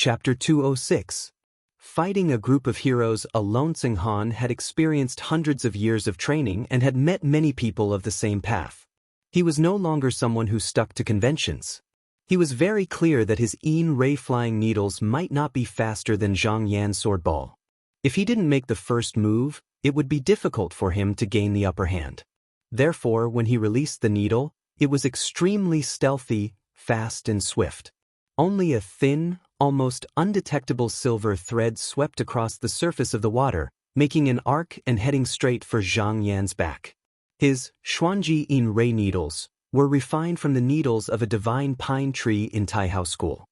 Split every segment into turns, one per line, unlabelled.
Chapter 206. Fighting a group of heroes alone. Tseng Han had experienced hundreds of years of training and had met many people of the same path. He was no longer someone who stuck to conventions. He was very clear that his ray flying needles might not be faster than Zhang Yan's sword ball. If he didn't make the first move, it would be difficult for him to gain the upper hand. Therefore, when he released the needle, it was extremely stealthy, fast and swift. Only a thin, almost undetectable silver thread swept across the surface of the water, making an arc and heading straight for Zhang Yan's back. His Xuanji ray needles were refined from the needles of a divine pine tree in Taihao school.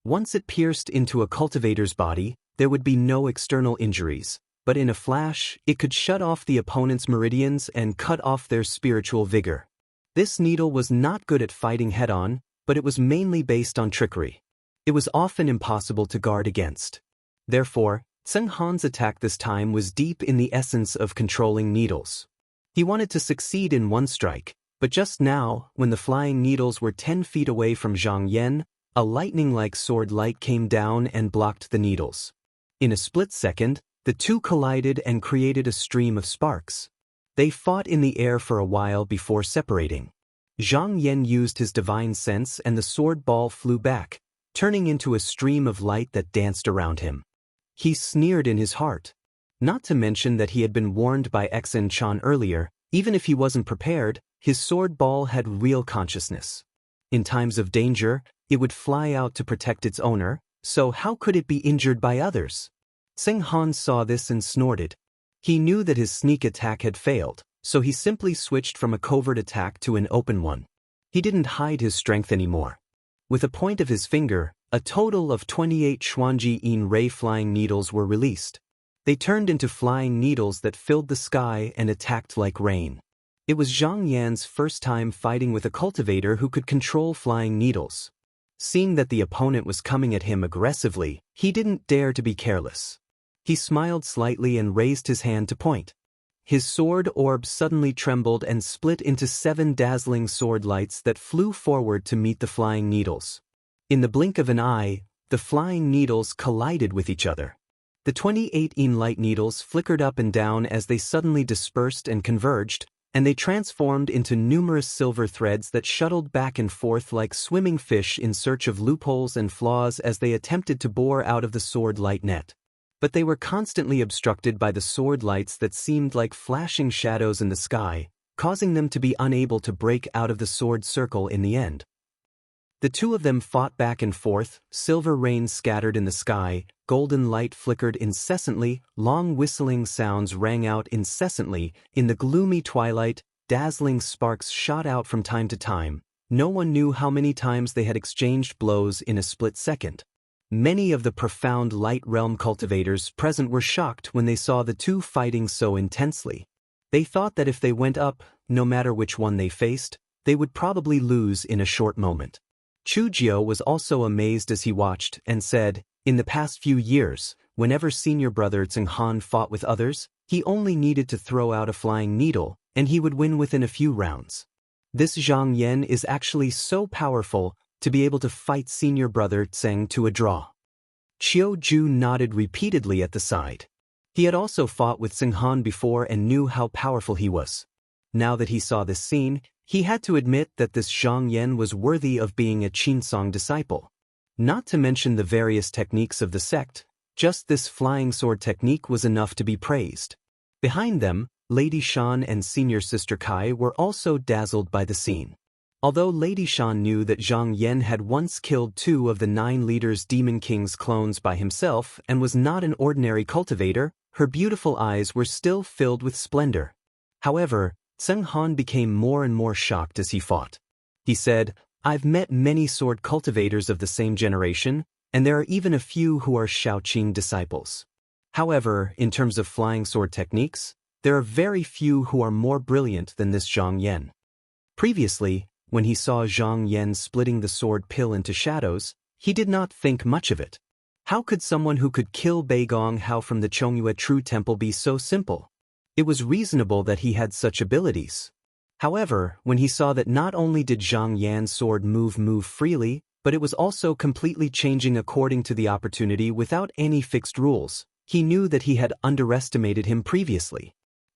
Once it pierced into a cultivator's body, there would be no external injuries, but in a flash, it could shut off the opponent's meridians and cut off their spiritual vigor. This needle was not good at fighting head-on, but it was mainly based on trickery. It was often impossible to guard against. Therefore, Tseng Han's attack this time was deep in the essence of controlling needles. He wanted to succeed in one strike, but just now, when the flying needles were 10 feet away from Zhang Yan, a lightning-like sword light came down and blocked the needles. In a split second, the two collided and created a stream of sparks. They fought in the air for a while before separating. Zhang Yan used his divine sense and the sword ball flew back, turning into a stream of light that danced around him. He sneered in his heart. Not to mention that he had been warned by Xen Chan earlier, even if he wasn't prepared, his sword ball had real consciousness. In times of danger, it would fly out to protect its owner, so how could it be injured by others? Tseng Han saw this and snorted. He knew that his sneak attack had failed, so he simply switched from a covert attack to an open one. He didn't hide his strength anymore. With a point of his finger, a total of 28 Xuanji ray flying needles were released. They turned into flying needles that filled the sky and attacked like rain. It was Zhang Yan's first time fighting with a cultivator who could control flying needles. Seeing that the opponent was coming at him aggressively, he didn't dare to be careless. He smiled slightly and raised his hand to point. His sword orb suddenly trembled and split into 7 dazzling sword lights that flew forward to meet the flying needles. In the blink of an eye, the flying needles collided with each other. The 28 light needles flickered up and down as they suddenly dispersed and converged, and they transformed into numerous silver threads that shuttled back and forth like swimming fish in search of loopholes and flaws as they attempted to bore out of the sword light net. But they were constantly obstructed by the sword lights that seemed like flashing shadows in the sky, causing them to be unable to break out of the sword circle in the end. The two of them fought back and forth, silver rain scattered in the sky, golden light flickered incessantly, long whistling sounds rang out incessantly, in the gloomy twilight, dazzling sparks shot out from time to time. No one knew how many times they had exchanged blows in a split second. Many of the profound light realm cultivators present were shocked when they saw the two fighting so intensely. They thought that if they went up, no matter which one they faced, they would probably lose in a short moment. Chu Jiao was also amazed as he watched and said, "In the past few years, whenever senior brother Tseng Han fought with others, he only needed to throw out a flying needle, and he would win within a few rounds. This Zhang Yan is actually so powerful to be able to fight senior brother Tseng to a draw." Qiu Ju nodded repeatedly at the side. He had also fought with Tseng Han before and knew how powerful he was. Now that he saw this scene, he had to admit that this Zhang Yan was worthy of being a Qinsong disciple. Not to mention the various techniques of the sect, just this flying sword technique was enough to be praised. Behind them, Lady Shan and senior sister Kai were also dazzled by the scene. Although Lady Shan knew that Zhang Yan had once killed 2 of the 9 leaders' Demon King's clones by himself and was not an ordinary cultivator, her beautiful eyes were still filled with splendor. However, Tseng Han became more and more shocked as he fought. He said, "I've met many sword cultivators of the same generation, and there are even a few who are Shaoqing disciples. However, in terms of flying sword techniques, there are very few who are more brilliant than this Zhang Yan." Previously, when he saw Zhang Yan splitting the sword pill into shadows, he did not think much of it. How could someone who could kill Bai Gong Hao from the Chongyue True Temple be so simple? It was reasonable that he had such abilities. However, when he saw that not only did Zhang Yan's sword move freely, But it was also completely changing according to the opportunity without any fixed rules. He knew that he had underestimated him previously.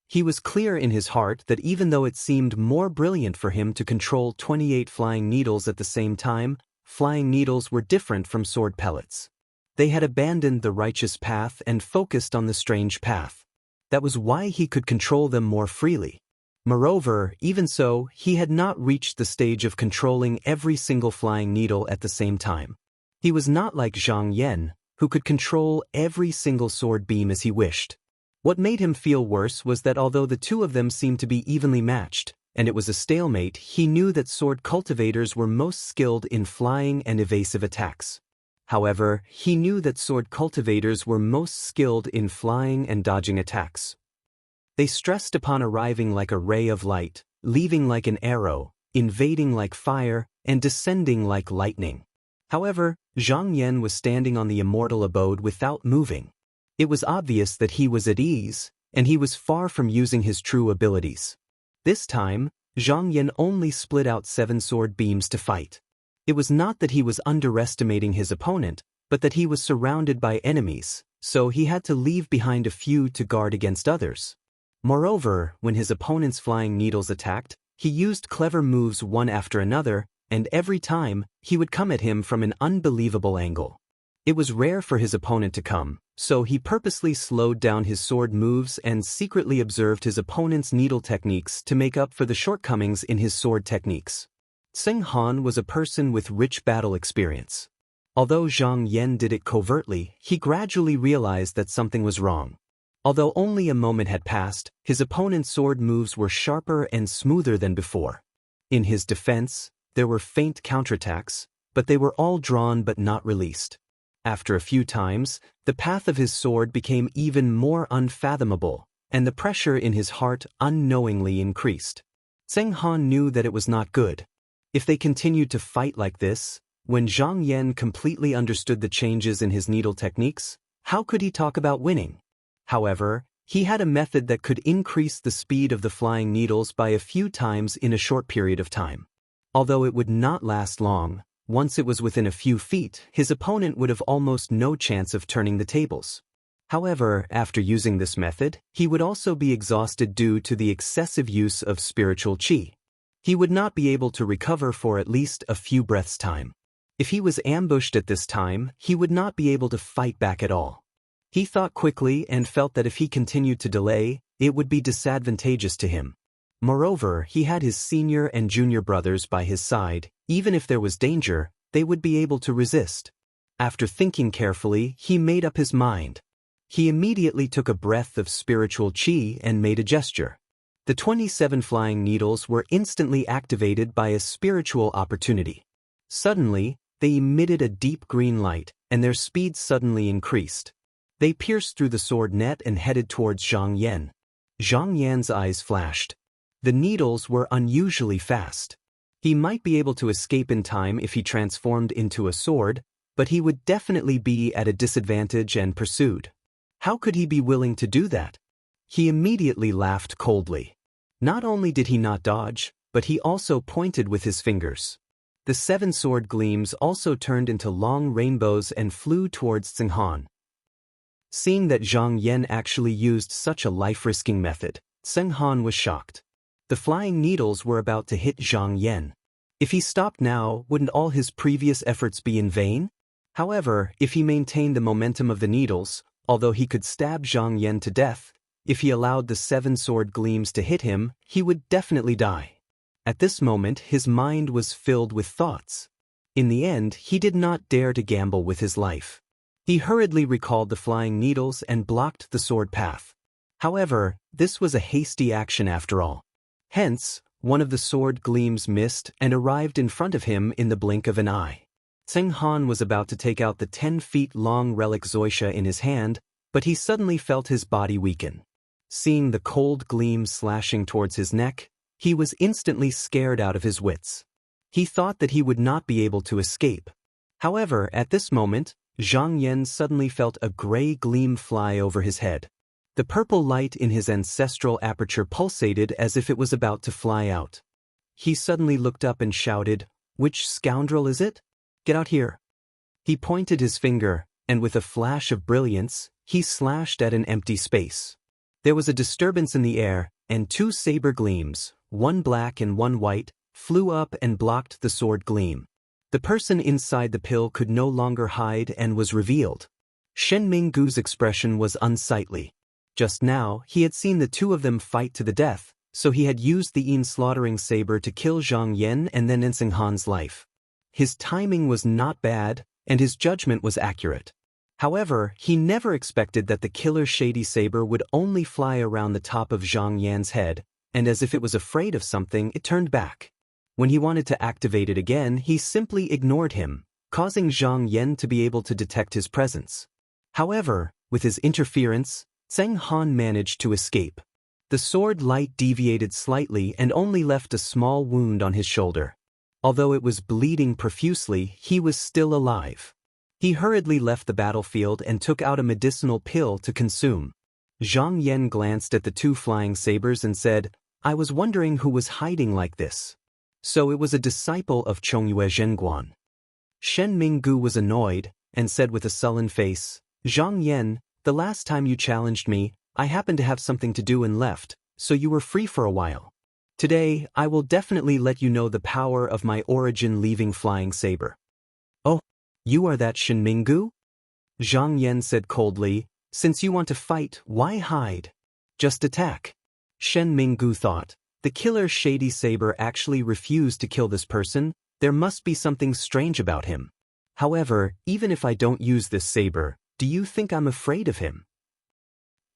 He was clear in his heart that even though it seemed more brilliant for him to control 28 flying needles at the same time, flying needles were different from sword pellets. They had abandoned the righteous path and focused on the strange path. That was why he could control them more freely. Moreover, even so, he had not reached the stage of controlling every single flying needle at the same time. He was not like Zhang Yan, who could control every single sword beam as he wished. What made him feel worse was that although the two of them seemed to be evenly matched, and it was a stalemate, he knew that sword cultivators were most skilled in flying and evasive attacks. However, he knew that sword cultivators were most skilled in flying and dodging attacks. They stressed upon arriving like a ray of light, leaving like an arrow, invading like fire, and descending like lightning. However, Zhang Yan was standing on the immortal abode without moving. It was obvious that he was at ease, and he was far from using his true abilities. This time, Zhang Yan only split out 7 sword beams to fight. It was not that he was underestimating his opponent, but that he was surrounded by enemies, so he had to leave behind a few to guard against others. Moreover, when his opponent's flying needles attacked, he used clever moves one after another, and every time, he would come at him from an unbelievable angle. It was rare for his opponent to come, so he purposely slowed down his sword moves and secretly observed his opponent's needle techniques to make up for the shortcomings in his sword techniques. Zheng Han was a person with rich battle experience. Although Zhang Yan did it covertly, he gradually realized that something was wrong. Although only a moment had passed, his opponent's sword moves were sharper and smoother than before. In his defense, there were faint counterattacks, but they were all drawn but not released. After a few times, the path of his sword became even more unfathomable, and the pressure in his heart unknowingly increased. Zheng Han knew that it was not good. If they continued to fight like this, when Zhang Yan completely understood the changes in his needle techniques, how could he talk about winning? However, he had a method that could increase the speed of the flying needles by a few times in a short period of time. Although it would not last long, once it was within a few feet, his opponent would have almost no chance of turning the tables. However, after using this method, he would also be exhausted due to the excessive use of spiritual qi. He would not be able to recover for at least a few breaths' time. If he was ambushed at this time, he would not be able to fight back at all. He thought quickly and felt that if he continued to delay, it would be disadvantageous to him. Moreover, he had his senior and junior brothers by his side. Even if there was danger, they would be able to resist. After thinking carefully, he made up his mind. He immediately took a breath of spiritual qi and made a gesture. The 27 flying needles were instantly activated by a spiritual opportunity. Suddenly, they emitted a deep green light, and their speed suddenly increased. They pierced through the sword net and headed towards Zhang Yan. Zhang Yan's eyes flashed. The needles were unusually fast. He might be able to escape in time if he transformed into a sword, but he would definitely be at a disadvantage and pursued. How could he be willing to do that? He immediately laughed coldly. Not only did he not dodge, but he also pointed with his fingers. The 7 sword gleams also turned into long rainbows and flew towards Zheng Han. Seeing that Zhang Yan actually used such a life-risking method, Zheng Han was shocked. The flying needles were about to hit Zhang Yan. If he stopped now, wouldn't all his previous efforts be in vain? However, if he maintained the momentum of the needles, although he could stab Zhang Yan to death, if he allowed the 7 sword gleams to hit him, he would definitely die. At this moment, his mind was filled with thoughts. In the end, he did not dare to gamble with his life. He hurriedly recalled the flying needles and blocked the sword path. However, this was a hasty action after all. Hence, one of the sword gleams missed and arrived in front of him in the blink of an eye. Zheng Han was about to take out the 10-feet-long relic Zoisha in his hand, but he suddenly felt his body weaken. Seeing the cold gleam slashing towards his neck, he was instantly scared out of his wits. He thought that he would not be able to escape. However, at this moment, Zhang Yan suddenly felt a gray gleam fly over his head. The purple light in his ancestral aperture pulsated as if it was about to fly out. He suddenly looked up and shouted, "Which scoundrel is it?" Get out here. He pointed his finger, and with a flash of brilliance, he slashed at an empty space. There was a disturbance in the air, and two saber gleams, one black and one white, flew up and blocked the sword gleam. The person inside the pill could no longer hide and was revealed. Shen Minggu's expression was unsightly. Just now, he had seen the two of them fight to the death, so he had used the Yin slaughtering saber to kill Zhang Yan and then Ensing Han's life. His timing was not bad, and his judgment was accurate. However, he never expected that the killer shady saber would only fly around the top of Zhang Yan's head, and as if it was afraid of something, it turned back. When he wanted to activate it again, he simply ignored him, causing Zhang Yan to be able to detect his presence. However, with his interference, Zheng Han managed to escape. The sword light deviated slightly and only left a small wound on his shoulder. Although it was bleeding profusely, he was still alive. He hurriedly left the battlefield and took out a medicinal pill to consume. Zhang Yan glanced at the two flying sabers and said, "I was wondering who was hiding like this." So it was a disciple of Chongyue Zhenguan. Shen Minggu was annoyed, and said with a sullen face, "Zhang Yan, the last time you challenged me, I happened to have something to do and left, so you were free for a while. Today, I will definitely let you know the power of my origin-leaving flying saber." "Oh, you are that Shen Minggu?" Zhang Yan said coldly, "Since you want to fight, why hide? Just attack." Shen Minggu thought, the killer shady saber actually refused to kill this person, there must be something strange about him. However, even if I don't use this saber, do you think I'm afraid of him?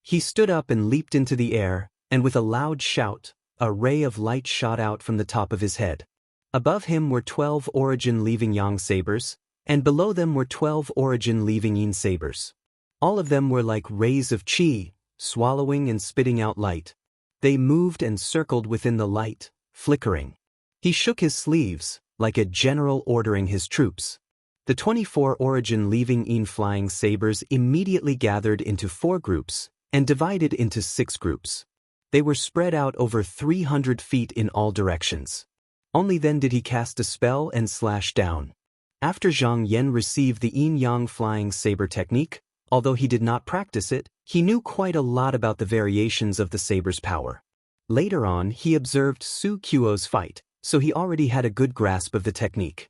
He stood up and leaped into the air, and with a loud shout, a ray of light shot out from the top of his head. Above him were 12 origin-leaving yang sabers, and below them were 12 origin-leaving yin sabers. All of them were like rays of qi, swallowing and spitting out light. They moved and circled within the light, flickering. He shook his sleeves, like a general ordering his troops. The 24 origin-leaving yin flying sabers immediately gathered into 4 groups, and divided into 6 groups. They were spread out over 300 feet in all directions. Only then did he cast a spell and slash down. After Zhang Yan received the yin-yang flying saber technique, although he did not practice it, he knew quite a lot about the variations of the saber's power. Later on, he observed Su Qiuo's fight, so he already had a good grasp of the technique.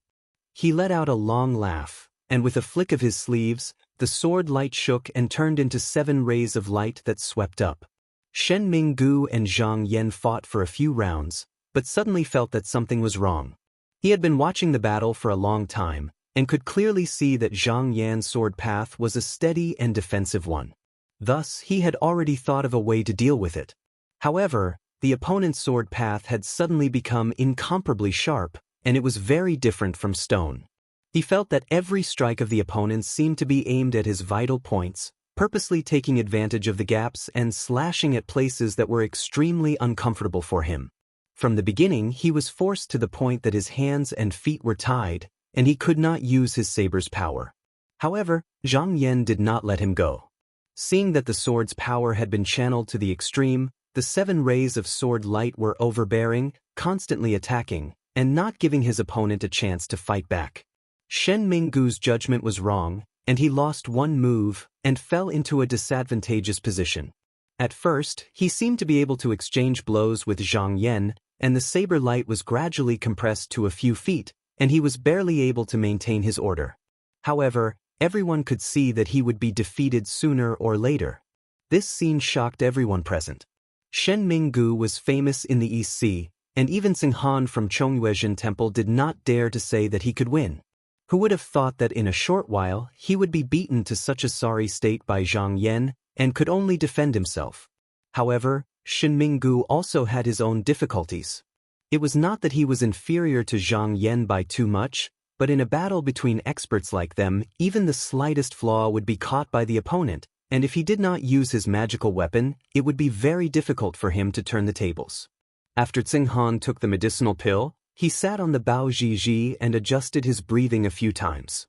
He let out a long laugh, and with a flick of his sleeves, the sword light shook and turned into 7 rays of light that swept up. Shen Minggu and Zhang Yan fought for a few rounds, but suddenly felt that something was wrong. He had been watching the battle for a long time, and could clearly see that Zhang Yan's sword path was a steady and defensive one. Thus, he had already thought of a way to deal with it. However, the opponent's sword path had suddenly become incomparably sharp, and it was very different from stone. He felt that every strike of the opponent seemed to be aimed at his vital points, purposely taking advantage of the gaps and slashing at places that were extremely uncomfortable for him. From the beginning, he was forced to the point that his hands and feet were tied, and he could not use his saber's power. However, Zhang Yan did not let him go. Seeing that the sword's power had been channeled to the extreme, the 7 rays of sword light were overbearing, constantly attacking, and not giving his opponent a chance to fight back. Shen Minggu's judgment was wrong, and he lost one move and fell into a disadvantageous position. At first, he seemed to be able to exchange blows with Zhang Yan, and the saber light was gradually compressed to a few feet, and he was barely able to maintain his order. However, everyone could see that he would be defeated sooner or later. This scene shocked everyone present. Shen Minggu was famous in the East Sea, and even Ensing Han from Chongyuezhen Temple did not dare to say that he could win. Who would have thought that in a short while he would be beaten to such a sorry state by Zhang Yan, and could only defend himself? However, Shen Minggu also had his own difficulties. It was not that he was inferior to Zhang Yan by too much, but in a battle between experts like them, even the slightest flaw would be caught by the opponent, and if he did not use his magical weapon, it would be very difficult for him to turn the tables. After Ensing Han took the medicinal pill, he sat on the Bao Zhiji and adjusted his breathing a few times.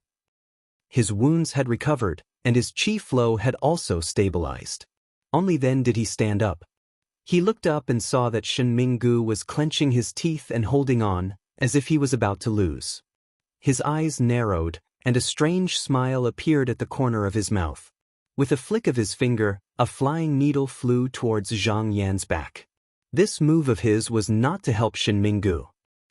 His wounds had recovered, and his qi flow had also stabilized. Only then did he stand up. He looked up and saw that Shen Minggu was clenching his teeth and holding on, as if he was about to lose. His eyes narrowed, and a strange smile appeared at the corner of his mouth. With a flick of his finger, a flying needle flew towards Zhang Yan's back. This move of his was not to help Shen Minggu.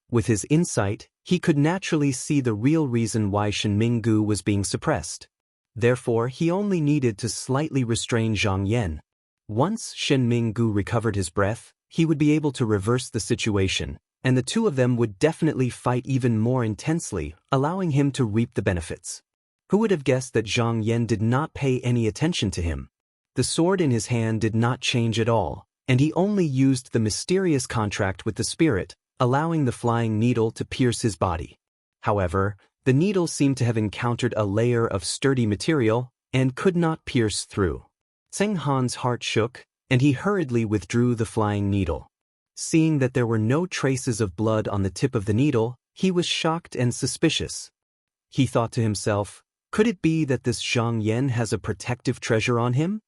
With his insight, he could naturally see the real reason why Shen Minggu was being suppressed. Therefore, he only needed to slightly restrain Zhang Yan. Once Shen Minggu recovered his breath, he would be able to reverse the situation, and the two of them would definitely fight even more intensely, allowing him to reap the benefits. Who would have guessed that Zhang Yan did not pay any attention to him? The sword in his hand did not change at all, and he only used the mysterious contract with the spirit, allowing the flying needle to pierce his body. However, the needle seemed to have encountered a layer of sturdy material and could not pierce through. Zheng Han's heart shook, and he hurriedly withdrew the flying needle. Seeing that there were no traces of blood on the tip of the needle, he was shocked and suspicious. He thought to himself, could it be that this Zhang Yan has a protective treasure on him?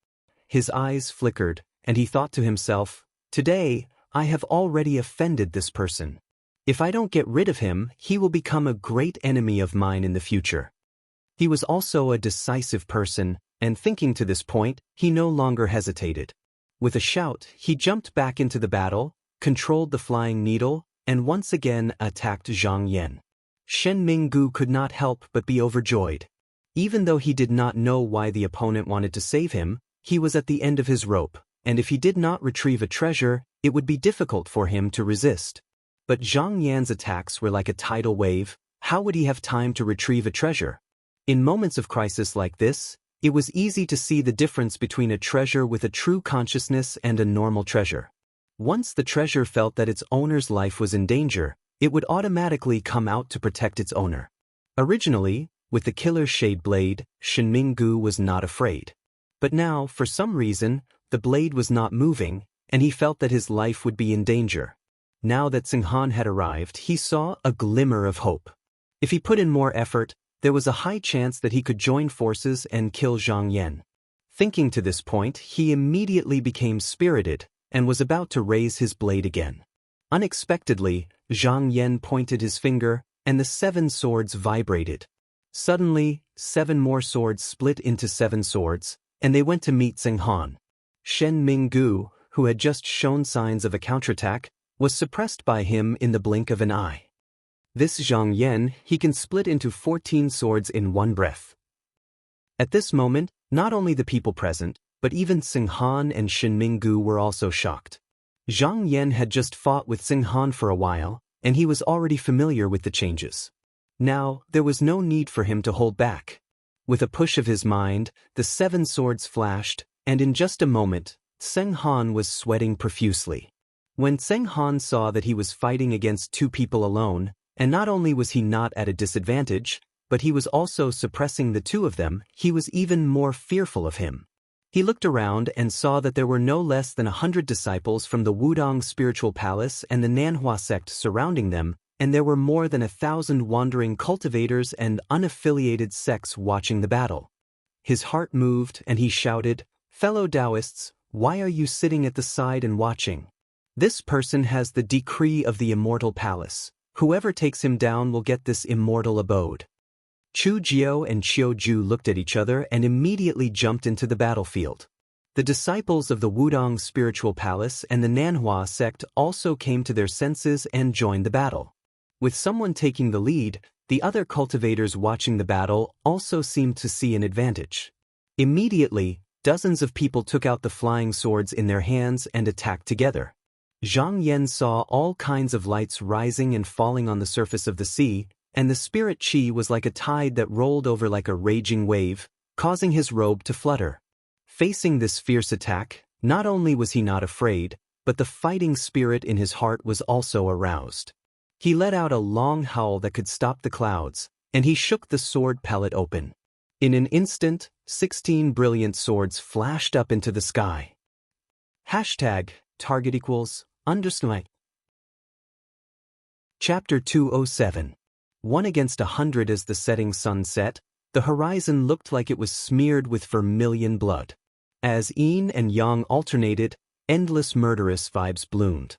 His eyes flickered, and he thought to himself, today, I have already offended this person. If I don't get rid of him, he will become a great enemy of mine in the future. He was also a decisive person, and thinking to this point, he no longer hesitated. With a shout, he jumped back into the battle, controlled the flying needle, and once again attacked Zhang Yan. Shen Minggu could not help but be overjoyed. Even though he did not know why the opponent wanted to save him, he was at the end of his rope, and if he did not retrieve a treasure, it would be difficult for him to resist. But Zhang Yan's attacks were like a tidal wave. How would he have time to retrieve a treasure? In moments of crisis like this, it was easy to see the difference between a treasure with a true consciousness and a normal treasure. Once the treasure felt that its owner's life was in danger, it would automatically come out to protect its owner. Originally, with the killer shade blade, Shen Minggu was not afraid. But now, for some reason, the blade was not moving, and he felt that his life would be in danger. Now that Zheng Han had arrived, he saw a glimmer of hope. If he put in more effort, there was a high chance that he could join forces and kill Zhang Yan. Thinking to this point, he immediately became spirited, and was about to raise his blade again. Unexpectedly, Zhang Yan pointed his finger, and the 7 swords vibrated. Suddenly, 7 more swords split into 7 swords, and they went to meet Zheng Han. Shen Minggu, who had just shown signs of a counterattack, was suppressed by him in the blink of an eye. This Zhang Yan, he can split into 14 swords in one breath. At this moment, not only the people present, but even Zheng Han and Shen Minggu were also shocked. Zhang Yan had just fought with Zheng Han for a while, and he was already familiar with the changes. Now, there was no need for him to hold back. With a push of his mind, the 7 swords flashed, and in just a moment, Zheng Han was sweating profusely. When Zheng Han saw that he was fighting against 2 people alone, and not only was he not at a disadvantage, but he was also suppressing the 2 of them, he was even more fearful of him. He looked around and saw that there were no less than 100 disciples from the Wudong Spiritual Palace and the Nanhua sect surrounding them, and there were more than 1,000 wandering cultivators and unaffiliated sects watching the battle. His heart moved, and he shouted, "Fellow Taoists, why are you sitting at the side and watching? This person has the decree of the immortal palace. Whoever takes him down will get this immortal abode." Chu Jiao and Qiu Ju looked at each other and immediately jumped into the battlefield. The disciples of the Wudong Spiritual Palace and the Nanhua sect also came to their senses and joined the battle. With someone taking the lead, the other cultivators watching the battle also seemed to see an advantage. Immediately, dozens of people took out the flying swords in their hands and attacked together. Zhang Yan saw all kinds of lights rising and falling on the surface of the sea, and the spirit qi was like a tide that rolled over like a raging wave, causing his robe to flutter. Facing this fierce attack, not only was he not afraid, but the fighting spirit in his heart was also aroused. He let out a long howl that could stop the clouds, and he shook the sword pellet open. In an instant, 16 brilliant swords flashed up into the sky. #target=_. Chapter 207. 1 against 100. As the setting sun set, the horizon looked like it was smeared with vermilion blood. As yin and yang alternated, endless murderous vibes bloomed.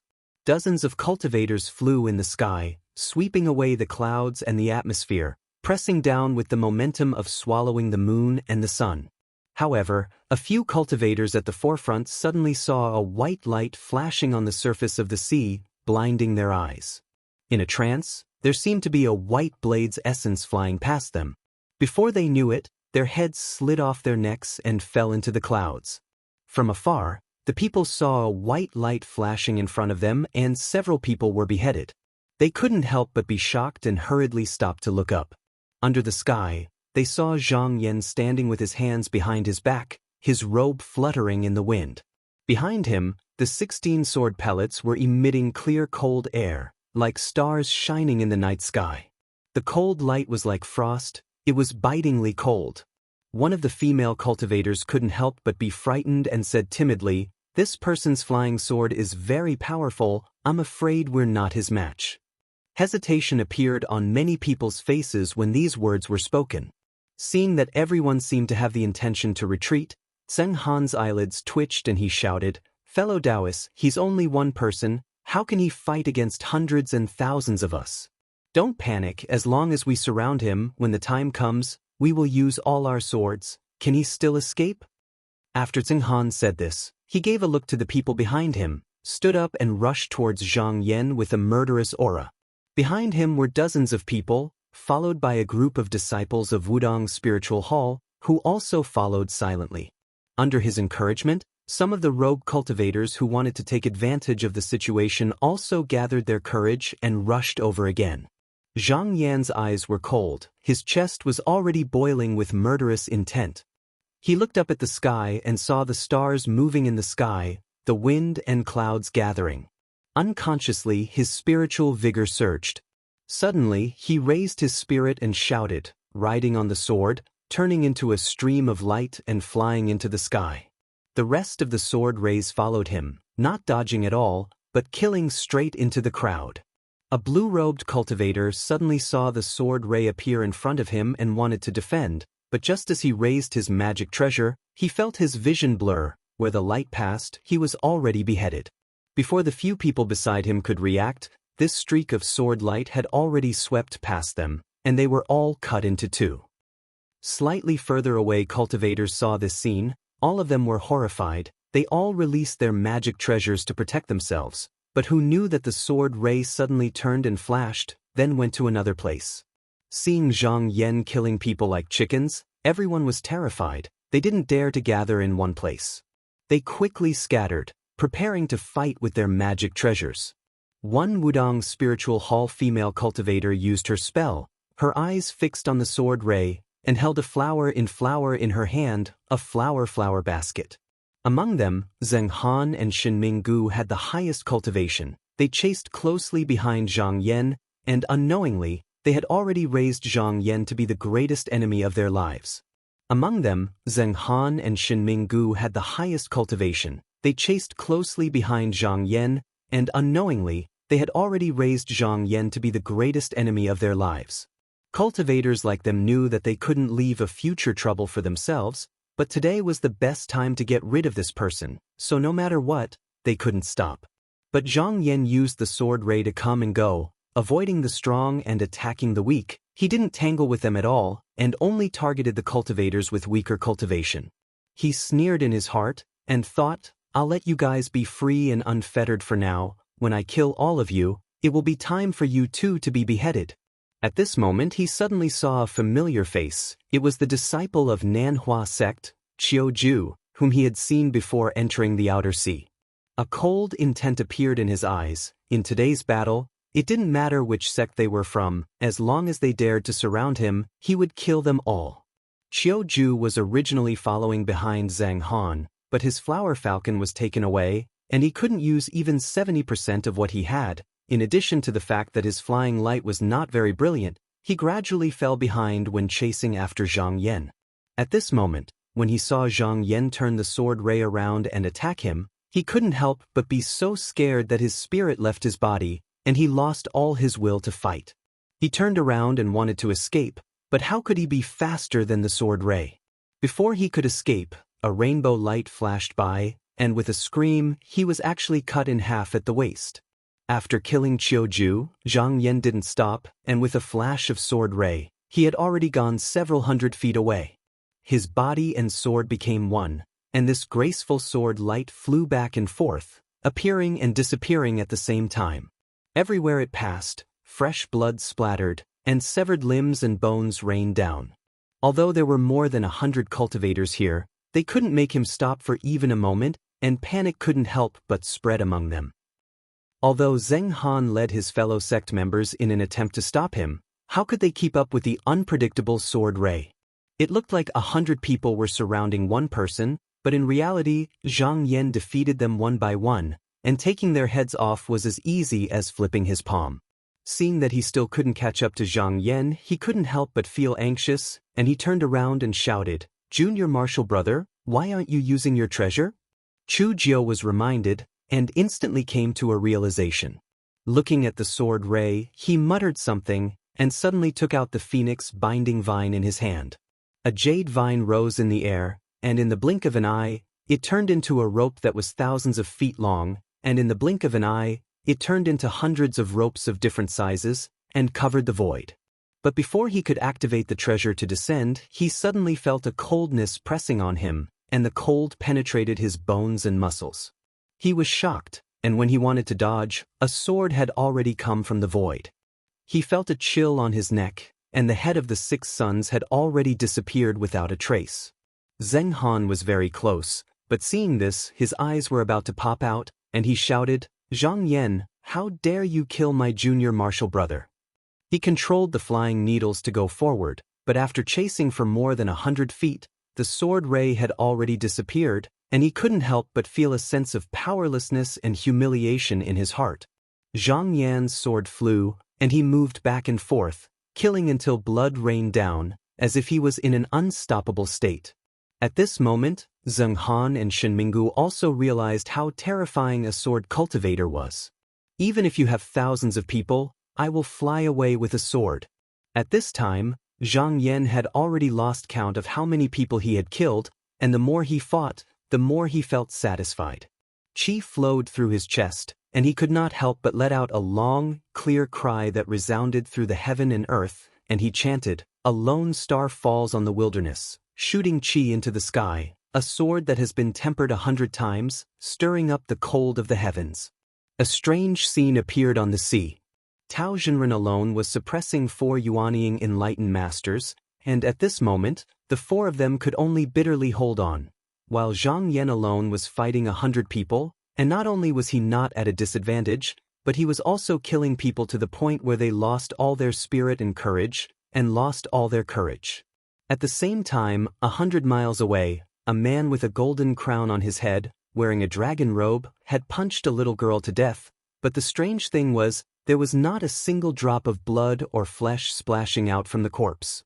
Dozens of cultivators flew in the sky, sweeping away the clouds and the atmosphere, pressing down with the momentum of swallowing the moon and the sun. However, a few cultivators at the forefront suddenly saw a white light flashing on the surface of the sea, blinding their eyes. In a trance, there seemed to be a white blade's essence flying past them. Before they knew it, their heads slid off their necks and fell into the clouds. From afar, the people saw a white light flashing in front of them, and several people were beheaded. They couldn't help but be shocked and hurriedly stopped to look up. Under the sky, they saw Zhang Yan standing with his hands behind his back, his robe fluttering in the wind. Behind him, the 16 sword pellets were emitting clear cold air, like stars shining in the night sky. The cold light was like frost, it was bitingly cold. One of the female cultivators couldn't help but be frightened and said timidly, "This person's flying sword is very powerful, I'm afraid we're not his match." Hesitation appeared on many people's faces when these words were spoken. Seeing that everyone seemed to have the intention to retreat, Zheng Han's eyelids twitched and he shouted, "Fellow Taoists, he's only one person, how can he fight against hundreds and thousands of us? Don't panic, as long as we surround him, when the time comes, we will use all our swords, can he still escape?" After Zheng Han said this, he gave a look to the people behind him, stood up and rushed towards Zhang Yan with a murderous aura. Behind him were dozens of people, followed by a group of disciples of Wudong's spiritual hall, who also followed silently. Under his encouragement, some of the rogue cultivators who wanted to take advantage of the situation also gathered their courage and rushed over again. Zhang Yan's eyes were cold, his chest was already boiling with murderous intent. He looked up at the sky and saw the stars moving in the sky, the wind and clouds gathering. Unconsciously, his spiritual vigor surged. Suddenly, he raised his spirit and shouted, riding on the sword, turning into a stream of light and flying into the sky. The rest of the sword rays followed him, not dodging at all, but killing straight into the crowd. A blue-robed cultivator suddenly saw the sword ray appear in front of him and wanted to defend, but just as he raised his magic treasure, he felt his vision blur. Where the light passed, he was already beheaded. Before the few people beside him could react, this streak of sword light had already swept past them, and they were all cut into two. Slightly further away, cultivators saw this scene. All of them were horrified. They all released their magic treasures to protect themselves, but who knew that the sword ray suddenly turned and flashed, then went to another place. Seeing Zhang Yan killing people like chickens, everyone was terrified. They didn't dare to gather in one place. They quickly scattered, preparing to fight with their magic treasures. One Wudong spiritual hall female cultivator used her spell, her eyes fixed on the sword ray, and held a flower in her hand, a flower basket. Among them, Zheng Han and Shinming Gu had the highest cultivation. They chased closely behind Zhang Yan, and unknowingly, they had already raised Zhang Yan to be the greatest enemy of their lives. Among them, Zheng Han and Shinming Gu had the highest cultivation. They chased closely behind Zhang Yan, and unknowingly, they had already raised Zhang Yan to be the greatest enemy of their lives. Cultivators like them knew that they couldn't leave a future trouble for themselves, but today was the best time to get rid of this person, so no matter what, they couldn't stop. But Zhang Yan used the sword ray to come and go, avoiding the strong and attacking the weak. He didn't tangle with them at all, and only targeted the cultivators with weaker cultivation. He sneered in his heart, and thought, "I'll let you guys be free and unfettered for now. When I kill all of you, it will be time for you too to be beheaded." At this moment he suddenly saw a familiar face. It was the disciple of Nanhua sect, Qiu Ju, whom he had seen before entering the outer sea. A cold intent appeared in his eyes. In today's battle, it didn't matter which sect they were from, as long as they dared to surround him, he would kill them all. Qiu Ju was originally following behind Zheng Han, but his flower falcon was taken away, and he couldn't use even 70% of what he had. In addition to the fact that his flying light was not very brilliant, he gradually fell behind when chasing after Zhang Yan. At this moment, when he saw Zhang Yan turn the sword ray around and attack him, he couldn't help but be so scared that his spirit left his body, and he lost all his will to fight. He turned around and wanted to escape, but how could he be faster than the sword ray? Before he could escape, a rainbow light flashed by, and with a scream, he was actually cut in half at the waist. After killing Qiuju, Zhang Yan didn't stop, and with a flash of sword ray, he had already gone several hundred feet away. His body and sword became one, and this graceful sword light flew back and forth, appearing and disappearing at the same time. Everywhere it passed, fresh blood splattered, and severed limbs and bones rained down. Although there were more than 100 cultivators here, they couldn't make him stop for even a moment, and panic couldn't help but spread among them. Although Zheng Han led his fellow sect members in an attempt to stop him, how could they keep up with the unpredictable sword ray? It looked like 100 people were surrounding one person, but in reality, Zhang Yan defeated them one by one, and taking their heads off was as easy as flipping his palm. Seeing that he still couldn't catch up to Zhang Yan, he couldn't help but feel anxious, and he turned around and shouted, "Junior Marshal Brother, why aren't you using your treasure?" Chu Jiu was reminded, and instantly came to a realization. Looking at the sword ray, he muttered something, and suddenly took out the phoenix binding vine in his hand. A jade vine rose in the air, and in the blink of an eye, it turned into a rope that was thousands of feet long, and in the blink of an eye, it turned into hundreds of ropes of different sizes, and covered the void. But before he could activate the treasure to descend, he suddenly felt a coldness pressing on him, and the cold penetrated his bones and muscles. He was shocked, and when he wanted to dodge, a sword had already come from the void. He felt a chill on his neck, and the head of the 6 sons had already disappeared without a trace. Zheng Han was very close, but seeing this, his eyes were about to pop out, and he shouted, "Zhang Yan, how dare you kill my junior martial brother?" He controlled the flying needles to go forward, but after chasing for more than 100 feet, the sword ray had already disappeared, and he couldn't help but feel a sense of powerlessness and humiliation in his heart. Zhang Yan's sword flew, and he moved back and forth, killing until blood rained down, as if he was in an unstoppable state. At this moment, Zheng Han and Shen Minggu also realized how terrifying a sword cultivator was. "Even if you have thousands of people, I will fly away with a sword." At this time, Zhang Yan had already lost count of how many people he had killed, and the more he fought, the more he felt satisfied. Qi flowed through his chest, and he could not help but let out a long, clear cry that resounded through the heaven and earth, and he chanted, "A lone star falls on the wilderness, shooting Qi into the sky, a sword that has been tempered 100 times, stirring up the cold of the heavens." A strange scene appeared on the sea. Tao Zhenren alone was suppressing 4 Yuanying enlightened masters, and at this moment, the 4 of them could only bitterly hold on, while Zhang Yan alone was fighting 100 people, and not only was he not at a disadvantage, but he was also killing people to the point where they lost all their spirit and courage, and lost all their courage. At the same time, 100 miles away, a man with a golden crown on his head, wearing a dragon robe, had punched a little girl to death, but the strange thing was, there was not a single drop of blood or flesh splashing out from the corpse.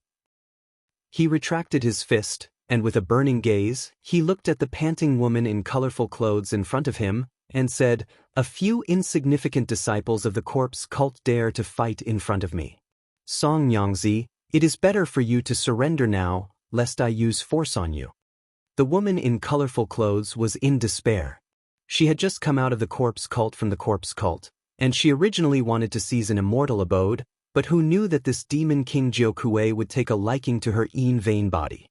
He retracted his fist, and with a burning gaze, he looked at the panting woman in colorful clothes in front of him, and said, "A few insignificant disciples of the corpse cult dare to fight in front of me. Song Nyangzi, it is better for you to surrender now, lest I use force on you." The woman in colorful clothes was in despair. She had just come out of the corpse cult from the corpse cult, and she originally wanted to seize an immortal abode, but who knew that this demon king Jiukui would take a liking to her vain body?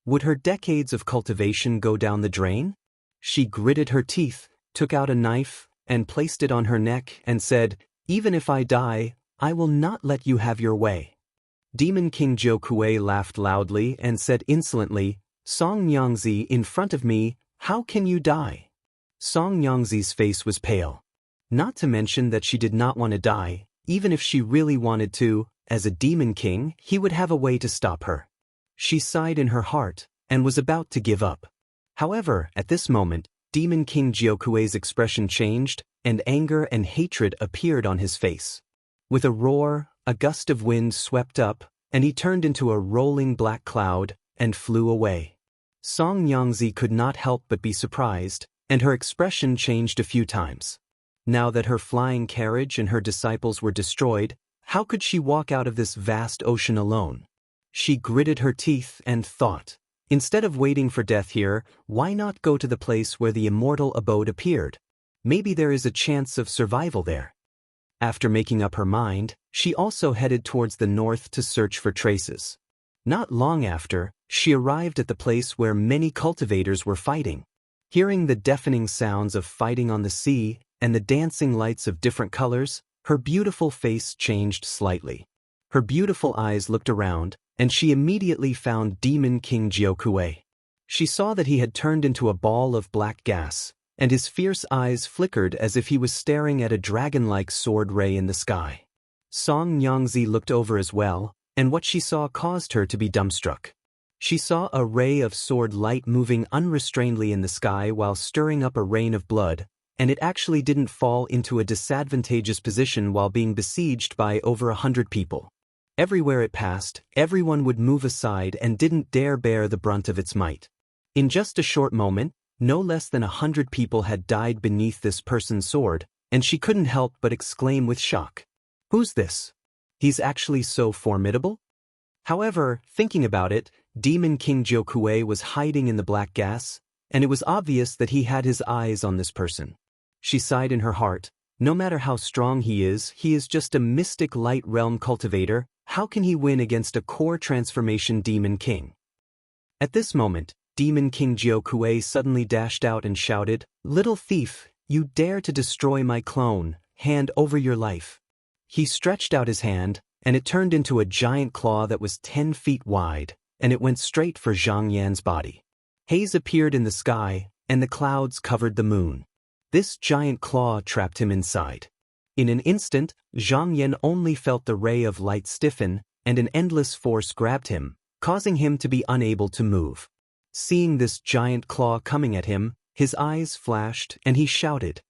Would her decades of cultivation go down the drain? She gritted her teeth, took out a knife, and placed it on her neck, and said, "Even if I die, I will not let you have your way." Demon King Jiukui laughed loudly and said insolently, "Song Nyangzi, in front of me, how can you die?" Song Nyangzi's face was pale. Not to mention that she did not want to die, even if she really wanted to. As a demon king, he would have a way to stop her. She sighed in her heart, and was about to give up. However, at this moment, Demon King Jiukui's expression changed, and anger and hatred appeared on his face. With a roar, a gust of wind swept up, and he turned into a rolling black cloud, and flew away. Song Nyangzi could not help but be surprised, and her expression changed a few times. Now that her flying carriage and her disciples were destroyed, how could she walk out of this vast ocean alone? She gritted her teeth and thought, instead of waiting for death here, why not go to the place where the immortal abode appeared? Maybe there is a chance of survival there. After making up her mind, she also headed towards the north to search for traces. Not long after, she arrived at the place where many cultivators were fighting. Hearing the deafening sounds of fighting on the sea and the dancing lights of different colors, her beautiful face changed slightly. Her beautiful eyes looked around, and she immediately found Demon King Jiokue. She saw that he had turned into a ball of black gas, and his fierce eyes flickered as if he was staring at a dragon-like sword ray in the sky. Song Nyangzi looked over as well, and what she saw caused her to be dumbstruck. She saw a ray of sword light moving unrestrainedly in the sky while stirring up a rain of blood, and it actually didn't fall into a disadvantageous position while being besieged by over 100 people. Everywhere it passed, everyone would move aside and didn't dare bear the brunt of its might. In just a short moment, no less than 100 people had died beneath this person's sword, and she couldn't help but exclaim with shock. Who's this? He's actually so formidable? However, thinking about it, Demon King Jiokue was hiding in the black gas, and it was obvious that he had his eyes on this person. She sighed in her heart. No matter how strong he is just a mystic light realm cultivator. How can he win against a core transformation demon king? At this moment, Demon King Jiokue suddenly dashed out and shouted, "Little thief, you dare to destroy my clone, hand over your life." He stretched out his hand, and it turned into a giant claw that was 10 feet wide, and it went straight for Zhang Yan's body. Haze appeared in the sky, and the clouds covered the moon. This giant claw trapped him inside. In an instant, Zhang Yan only felt the ray of light stiffen, and an endless force grabbed him, causing him to be unable to move. Seeing this giant claw coming at him, his eyes flashed and he shouted.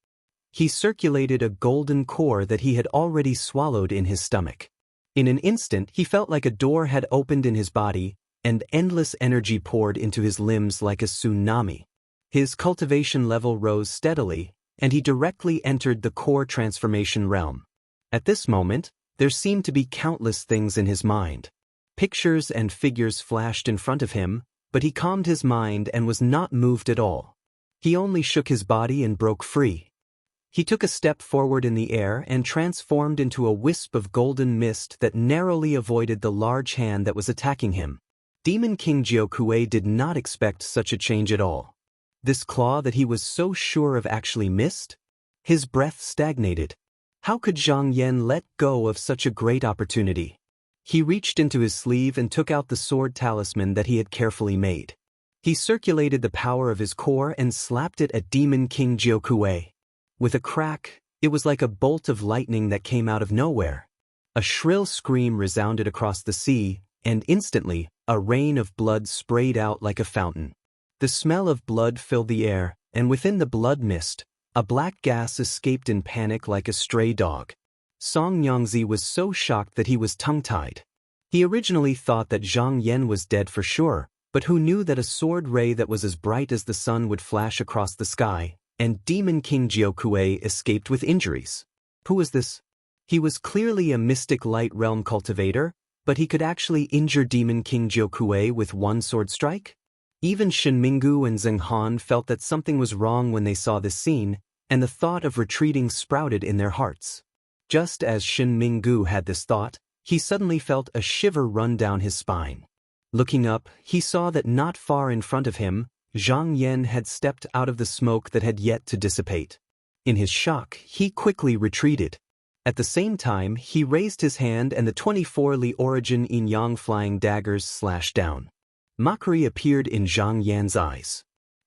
He circulated a golden core that he had already swallowed in his stomach. In an instant, he felt like a door had opened in his body, and endless energy poured into his limbs like a tsunami. His cultivation level rose steadily, and he directly entered the core transformation realm. At this moment, there seemed to be countless things in his mind. Pictures and figures flashed in front of him, but he calmed his mind and was not moved at all. He only shook his body and broke free. He took a step forward in the air and transformed into a wisp of golden mist that narrowly avoided the large hand that was attacking him. Demon King Jiokue did not expect such a change at all. This claw that he was so sure of actually missed? His breath stagnated. How could Zhang Yan let go of such a great opportunity? He reached into his sleeve and took out the sword talisman that he had carefully made. He circulated the power of his core and slapped it at Demon King Jiokue. With a crack, it was like a bolt of lightning that came out of nowhere. A shrill scream resounded across the sea, and instantly, a rain of blood sprayed out like a fountain. The smell of blood filled the air, and within the blood mist, a black gas escaped in panic like a stray dog. Song Nyangzi was so shocked that he was tongue-tied. He originally thought that Zhang Yan was dead for sure, but who knew that a sword ray that was as bright as the sun would flash across the sky, and Demon King Jiokue escaped with injuries. Who was this? He was clearly a mystic light realm cultivator, but he could actually injure Demon King Jiokue with one sword strike? Even Shen Minggu and Zheng Han felt that something was wrong when they saw this scene, and the thought of retreating sprouted in their hearts. Just as Shen Minggu had this thought, he suddenly felt a shiver run down his spine. Looking up, he saw that not far in front of him, Zhang Yan had stepped out of the smoke that had yet to dissipate. In his shock, he quickly retreated. At the same time, he raised his hand and the 24 Li origin yin-yang flying daggers slashed down. Mockery appeared in Zhang Yan's eyes.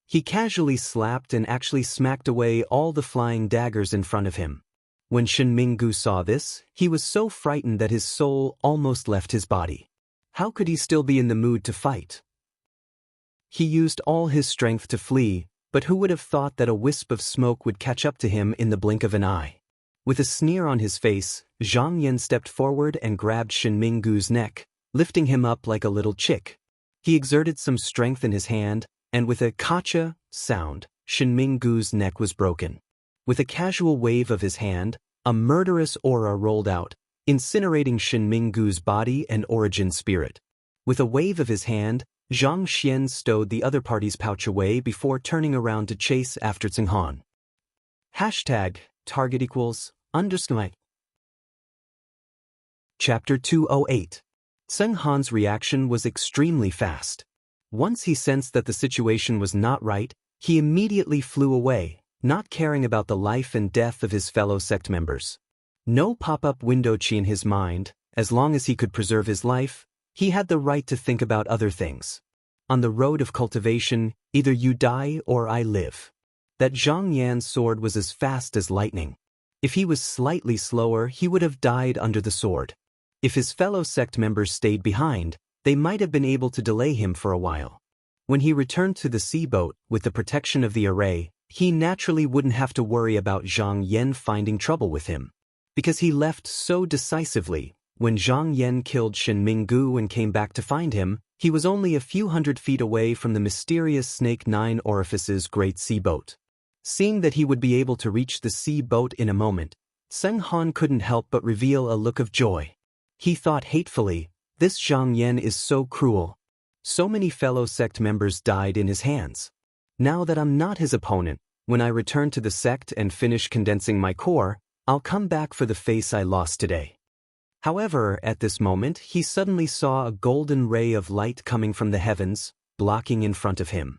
He casually slapped and actually smacked away all the flying daggers in front of him. When Shen Minggu saw this, he was so frightened that his soul almost left his body. How could he still be in the mood to fight? He used all his strength to flee, but who would have thought that a wisp of smoke would catch up to him in the blink of an eye? With a sneer on his face, Zhang Yan stepped forward and grabbed Shen Minggu's neck, lifting him up like a little chick. He exerted some strength in his hand, and with a "kacha" sound, Shen Minggu's neck was broken. With a casual wave of his hand, a murderous aura rolled out, incinerating Shen Minggu's body and origin spirit. With a wave of his hand, Zhang Xian stowed the other party's pouch away before turning around to chase after Zheng Han. #target =_. Chapter 208. Seng Han's reaction was extremely fast. Once he sensed that the situation was not right, he immediately flew away, not caring about the life and death of his fellow sect members. No pop-up window chi in his mind, as long as he could preserve his life, he had the right to think about other things. On the road of cultivation, either you die or I live. That Zhang Yan's sword was as fast as lightning. If he was slightly slower, he would have died under the sword. If his fellow sect members stayed behind, they might have been able to delay him for a while. When he returned to the sea boat with the protection of the array, he naturally wouldn't have to worry about Zhang Yan finding trouble with him. Because he left so decisively, when Zhang Yan killed Shen Minggu and came back to find him, he was only a few hundred feet away from the mysterious Snake Nine Orifices great sea boat. Seeing that he would be able to reach the sea boat in a moment, Seng Han couldn't help but reveal a look of joy. He thought hatefully, this Zhang Yan is so cruel. So many fellow sect members died in his hands. Now that I'm not his opponent, when I return to the sect and finish condensing my core, I'll come back for the face I lost today. However, at this moment, he suddenly saw a golden ray of light coming from the heavens, blocking in front of him.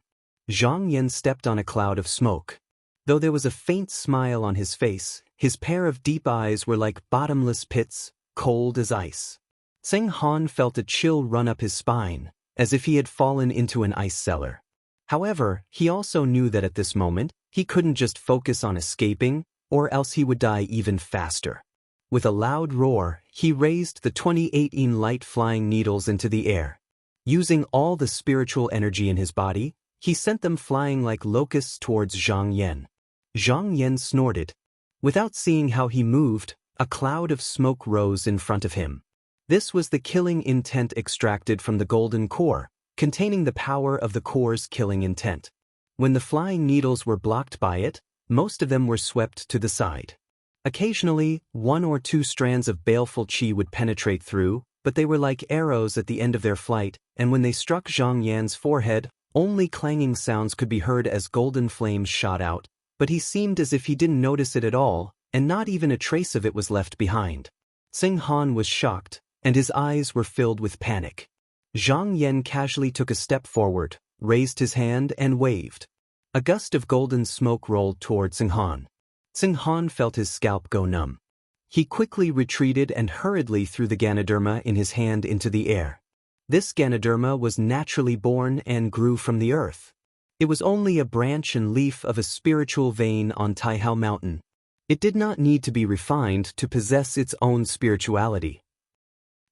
Zhang Yan stepped on a cloud of smoke. Though there was a faint smile on his face, his pair of deep eyes were like bottomless pits, cold as ice. Seng Han felt a chill run up his spine, as if he had fallen into an ice cellar. However, he also knew that at this moment, he couldn't just focus on escaping, or else he would die even faster. With a loud roar, he raised the 28 light flying needles into the air. Using all the spiritual energy in his body, he sent them flying like locusts towards Zhang Yan. Zhang Yan snorted. Without seeing how he moved, a cloud of smoke rose in front of him. This was the killing intent extracted from the golden core, containing the power of the core's killing intent. When the flying needles were blocked by it, most of them were swept to the side. Occasionally, 1 or 2 strands of baleful qi would penetrate through, but they were like arrows at the end of their flight, and when they struck Zhang Yan's forehead, only clanging sounds could be heard as golden flames shot out, but he seemed as if he didn't notice it at all, and not even a trace of it was left behind. Seng Han was shocked, and his eyes were filled with panic. Zhang Yan casually took a step forward, raised his hand and waved. A gust of golden smoke rolled toward Seng Han. Seng Han felt his scalp go numb. He quickly retreated and hurriedly threw the Ganoderma in his hand into the air. This Ganoderma was naturally born and grew from the earth. It was only a branch and leaf of a spiritual vein on Taihao Mountain. It did not need to be refined to possess its own spirituality.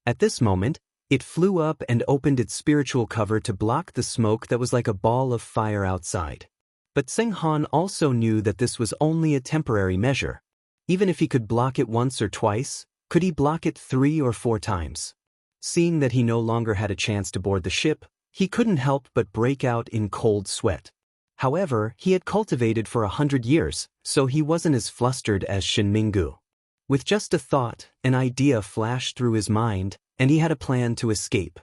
At this moment, it flew up and opened its spiritual cover to block the smoke that was like a ball of fire outside. But Seng Han also knew that this was only a temporary measure. Even if he could block it once or twice, could he block it 3 or 4 times? Seeing that he no longer had a chance to board the ship, he couldn't help but break out in cold sweat. However, he had cultivated for 100 years, so he wasn't as flustered as Shen Minggu. With just a thought, an idea flashed through his mind, and he had a plan to escape.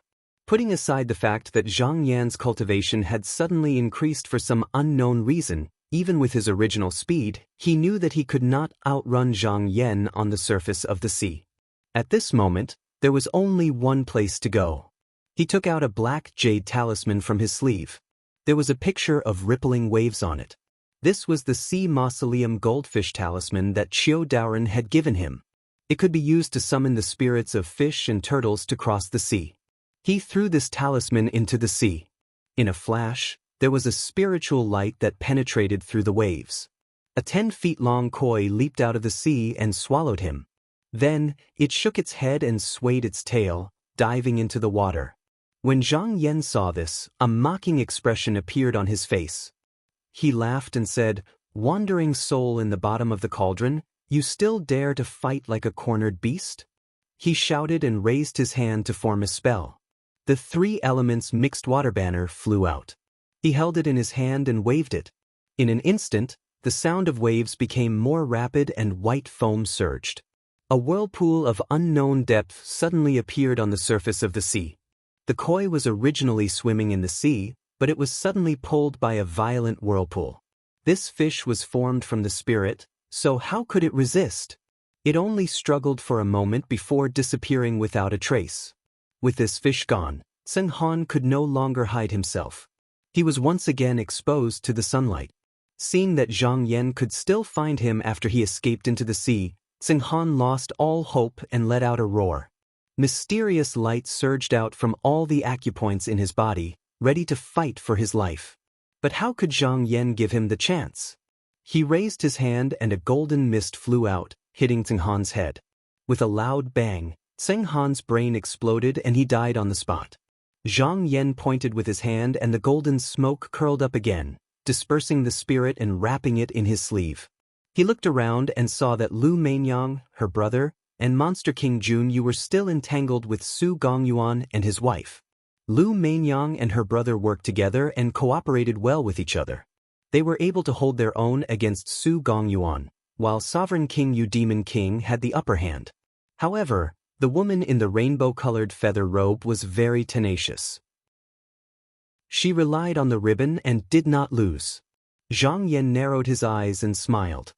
Putting aside the fact that Zhang Yan's cultivation had suddenly increased for some unknown reason, even with his original speed, he knew that he could not outrun Zhang Yan on the surface of the sea. At this moment, there was only one place to go. He took out a black jade talisman from his sleeve. There was a picture of rippling waves on it. This was the Sea Mausoleum goldfish talisman that Qiu Daoren had given him. It could be used to summon the spirits of fish and turtles to cross the sea. He threw this talisman into the sea. In a flash, there was a spiritual light that penetrated through the waves. A 10-feet-long koi leaped out of the sea and swallowed him. Then, it shook its head and swayed its tail, diving into the water. When Zhang Yan saw this, a mocking expression appeared on his face. He laughed and said, "Wandering soul in the bottom of the cauldron, you still dare to fight like a cornered beast?" He shouted and raised his hand to form a spell. The 3 elements mixed water banner flew out. He held it in his hand and waved it. In an instant, the sound of waves became more rapid and white foam surged. A whirlpool of unknown depth suddenly appeared on the surface of the sea. The koi was originally swimming in the sea, but it was suddenly pulled by a violent whirlpool. This fish was formed from the spirit, so how could it resist? It only struggled for a moment before disappearing without a trace. With this fish gone, Zheng Han could no longer hide himself. He was once again exposed to the sunlight. Seeing that Zhang Yan could still find him after he escaped into the sea, Zheng Han lost all hope and let out a roar. Mysterious light surged out from all the acupoints in his body, ready to fight for his life. But how could Zhang Yan give him the chance? He raised his hand and a golden mist flew out, hitting Zheng Han's head. With a loud bang, Zheng Han's brain exploded and he died on the spot. Zhang Yan pointed with his hand and the golden smoke curled up again, dispersing the spirit and wrapping it in his sleeve. He looked around and saw that Lu Mainyang, her brother, and Monster King Junyu were still entangled with Su Gongyuan and his wife. Lu Mainyang and her brother worked together and cooperated well with each other. They were able to hold their own against Su Gongyuan, while Sovereign King Yu Demon King had the upper hand. However, the woman in the rainbow-colored feather robe was very tenacious. She relied on the ribbon and did not lose. Zhang Yan narrowed his eyes and smiled.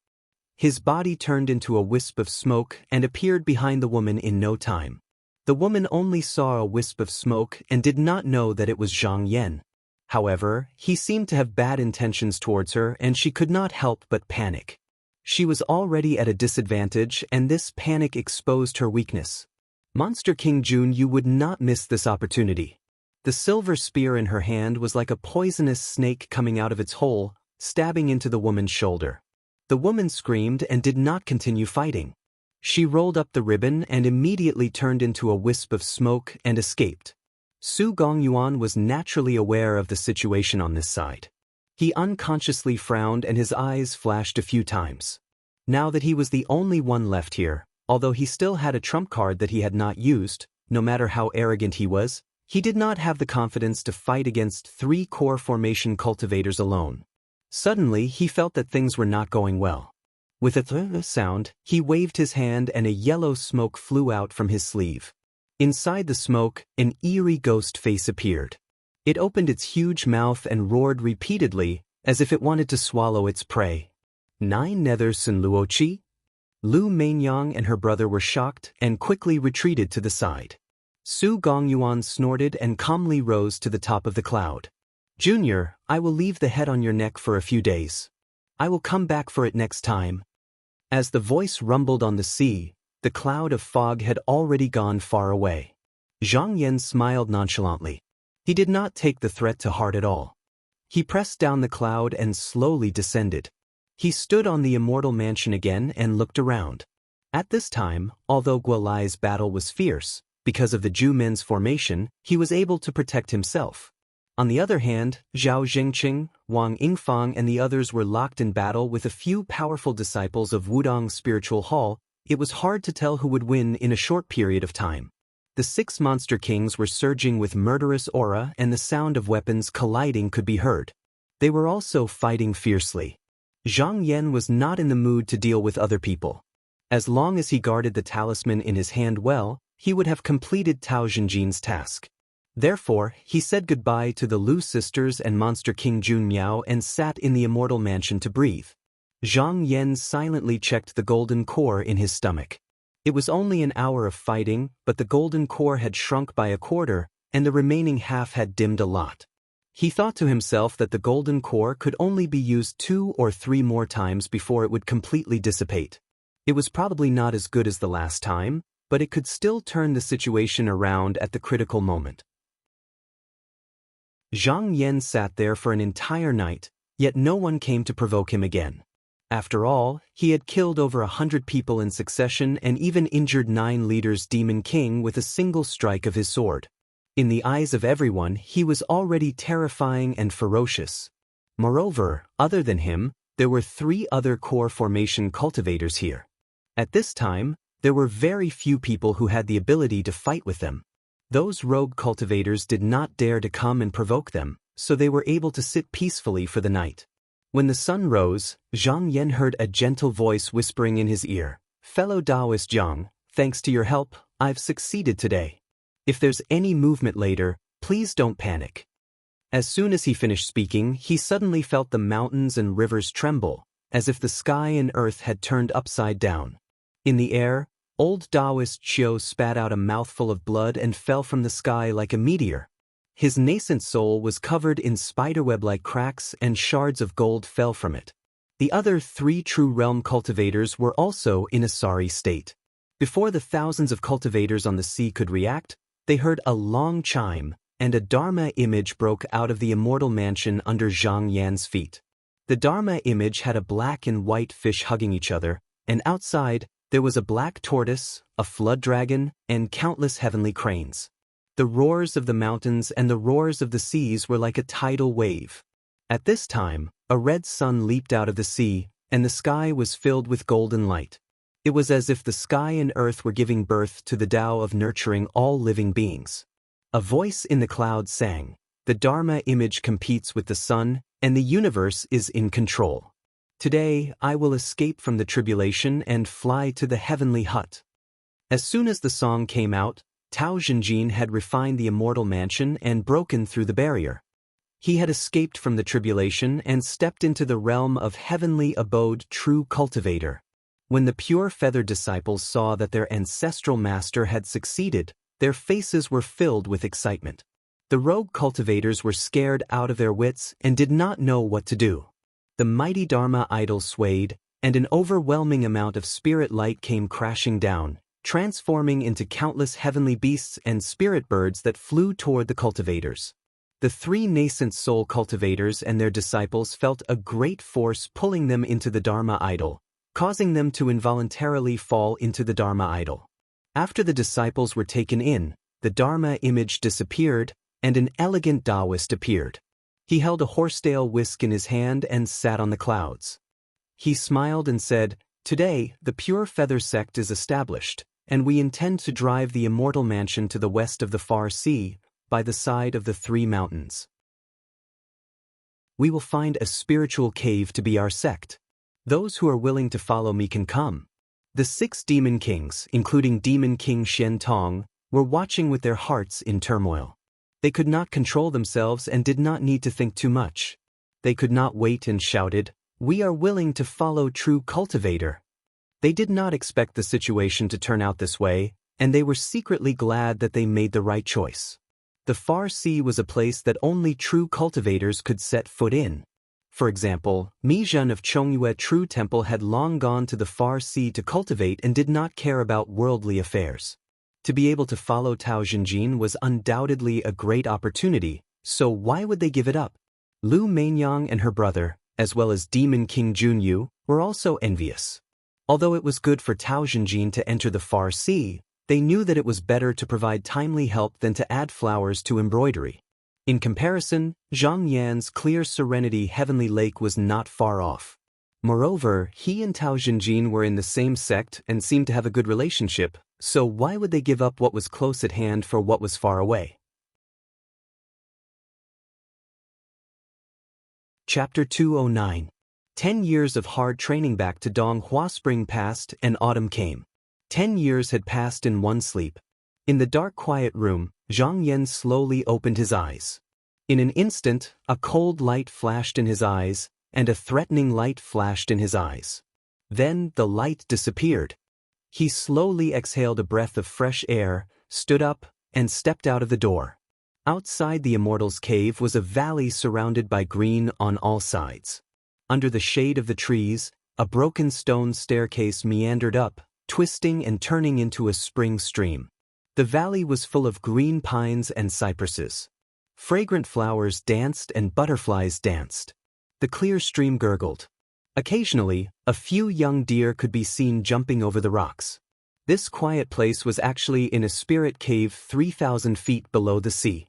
His body turned into a wisp of smoke and appeared behind the woman in no time. The woman only saw a wisp of smoke and did not know that it was Zhang Yan. However, he seemed to have bad intentions towards her and she could not help but panic. She was already at a disadvantage and this panic exposed her weakness. Monster King Junyu would not miss this opportunity. The silver spear in her hand was like a poisonous snake coming out of its hole, stabbing into the woman's shoulder. The woman screamed and did not continue fighting. She rolled up the ribbon and immediately turned into a wisp of smoke and escaped. Su Gongyuan was naturally aware of the situation on this side. He unconsciously frowned and his eyes flashed a few times. Now that he was the only one left here, although he still had a trump card that he had not used, no matter how arrogant he was, he did not have the confidence to fight against 3 core formation cultivators alone. Suddenly, he felt that things were not going well. With a th sound, he waved his hand and a yellow smoke flew out from his sleeve. Inside the smoke, an eerie ghost face appeared. It opened its huge mouth and roared repeatedly, as if it wanted to swallow its prey. Nine Nether Sun Luochi? Lu Mainyang and her brother were shocked and quickly retreated to the side. Su Gongyuan snorted and calmly rose to the top of the cloud. Junior, I will leave the head on your neck for a few days. I will come back for it next time. As the voice rumbled on the sea, the cloud of fog had already gone far away. Zhang Yan smiled nonchalantly. He did not take the threat to heart at all. He pressed down the cloud and slowly descended. He stood on the immortal mansion again and looked around. At this time, although Guolai's battle was fierce, because of the Ju Men's formation, he was able to protect himself. On the other hand, Zhao Zhengqing, Wang Yingfang and the others were locked in battle with a few powerful disciples of Wudong's spiritual hall. It was hard to tell who would win in a short period of time. The 6 monster kings were surging with murderous aura and the sound of weapons colliding could be heard. They were also fighting fiercely. Zhang Yan was not in the mood to deal with other people. As long as he guarded the talisman in his hand well, he would have completed Tao Zhenjin's task. Therefore, he said goodbye to the Lu sisters and Monster King Jun Miao and sat in the immortal mansion to breathe. Zhang Yan silently checked the golden core in his stomach. It was only an hour of fighting, but the golden core had shrunk by a quarter, and the remaining half had dimmed a lot. He thought to himself that the golden core could only be used 2 or 3 more times before it would completely dissipate. It was probably not as good as the last time, but it could still turn the situation around at the critical moment. Zhang Yan sat there for an entire night, yet no one came to provoke him again. After all, he had killed over 100 people in succession and even injured 9 leaders Demon King with a single strike of his sword. In the eyes of everyone, he was already terrifying and ferocious. Moreover, other than him, there were 3 other core formation cultivators here. At this time, there were very few people who had the ability to fight with them. Those rogue cultivators did not dare to come and provoke them, so they were able to sit peacefully for the night. When the sun rose, Zhang Yan heard a gentle voice whispering in his ear, "Fellow Taoist Zhang, thanks to your help, I've succeeded today. If there's any movement later, please don't panic." As soon as he finished speaking, he suddenly felt the mountains and rivers tremble, as if the sky and earth had turned upside down. In the air, old Taoist Xiao spat out a mouthful of blood and fell from the sky like a meteor. His nascent soul was covered in spiderweb-like cracks and shards of gold fell from it. The other 3 true realm cultivators were also in a sorry state. Before the thousands of cultivators on the sea could react, they heard a long chime, and a Dharma image broke out of the immortal mansion under Zhang Yan's feet. The Dharma image had a black and white fish hugging each other, and outside, there was a black tortoise, a flood dragon, and countless heavenly cranes. The roars of the mountains and the roars of the seas were like a tidal wave. At this time, a red sun leaped out of the sea, and the sky was filled with golden light. It was as if the sky and earth were giving birth to the Tao of nurturing all living beings. A voice in the clouds sang, "The Dharma image competes with the sun, and the universe is in control. Today, I will escape from the tribulation and fly to the heavenly hut." As soon as the song came out, Tao Zhenjin had refined the immortal mansion and broken through the barrier. He had escaped from the tribulation and stepped into the realm of heavenly abode true cultivator. When the pure feathered disciples saw that their ancestral master had succeeded, their faces were filled with excitement. The rogue cultivators were scared out of their wits and did not know what to do. The mighty Dharma idol swayed, and an overwhelming amount of spirit light came crashing down, transforming into countless heavenly beasts and spirit birds that flew toward the cultivators. The 3 nascent soul cultivators and their disciples felt a great force pulling them into the Dharma idol, causing them to involuntarily fall into the Dharma idol. After the disciples were taken in, the Dharma image disappeared, and an elegant Taoist appeared. He held a horsetail whisk in his hand and sat on the clouds. He smiled and said, "Today, the Pure Feather sect is established, and we intend to drive the immortal mansion to the west of the far sea, by the side of the 3 mountains. We will find a spiritual cave to be our sect. Those who are willing to follow me can come." The 6 demon kings, including Demon King Shen Tong, were watching with their hearts in turmoil. They could not control themselves and did not need to think too much. They could not wait and shouted, "We are willing to follow true cultivator." They did not expect the situation to turn out this way, and they were secretly glad that they made the right choice. The far sea was a place that only true cultivators could set foot in. For example, Mi Zhen of Chongyue True Temple had long gone to the far sea to cultivate and did not care about worldly affairs. To be able to follow Tao Zhenjin was undoubtedly a great opportunity, so why would they give it up? Lu Mainyang and her brother, as well as Demon King Junyu, were also envious. Although it was good for Tao Zhenjin to enter the far sea, they knew that it was better to provide timely help than to add flowers to embroidery. In comparison, Zhang Yan's clear serenity heavenly lake was not far off. Moreover, he and Tao Zhenjin were in the same sect and seemed to have a good relationship, so why would they give up what was close at hand for what was far away? Chapter 209. 10 years of hard training. Back to Donghua. Spring passed and autumn came. 10 years had passed in one sleep. In the dark quiet room, Zhang Yan slowly opened his eyes. In an instant, a cold light flashed in his eyes, and a threatening light flashed in his eyes. Then the light disappeared. He slowly exhaled a breath of fresh air, stood up, and stepped out of the door. Outside the Immortal's cave was a valley surrounded by green on all sides. Under the shade of the trees, a broken stone staircase meandered up, twisting and turning into a spring stream. The valley was full of green pines and cypresses. Fragrant flowers danced and butterflies danced. The clear stream gurgled. Occasionally, a few young deer could be seen jumping over the rocks. This quiet place was actually in a spirit cave 3,000 feet below the sea.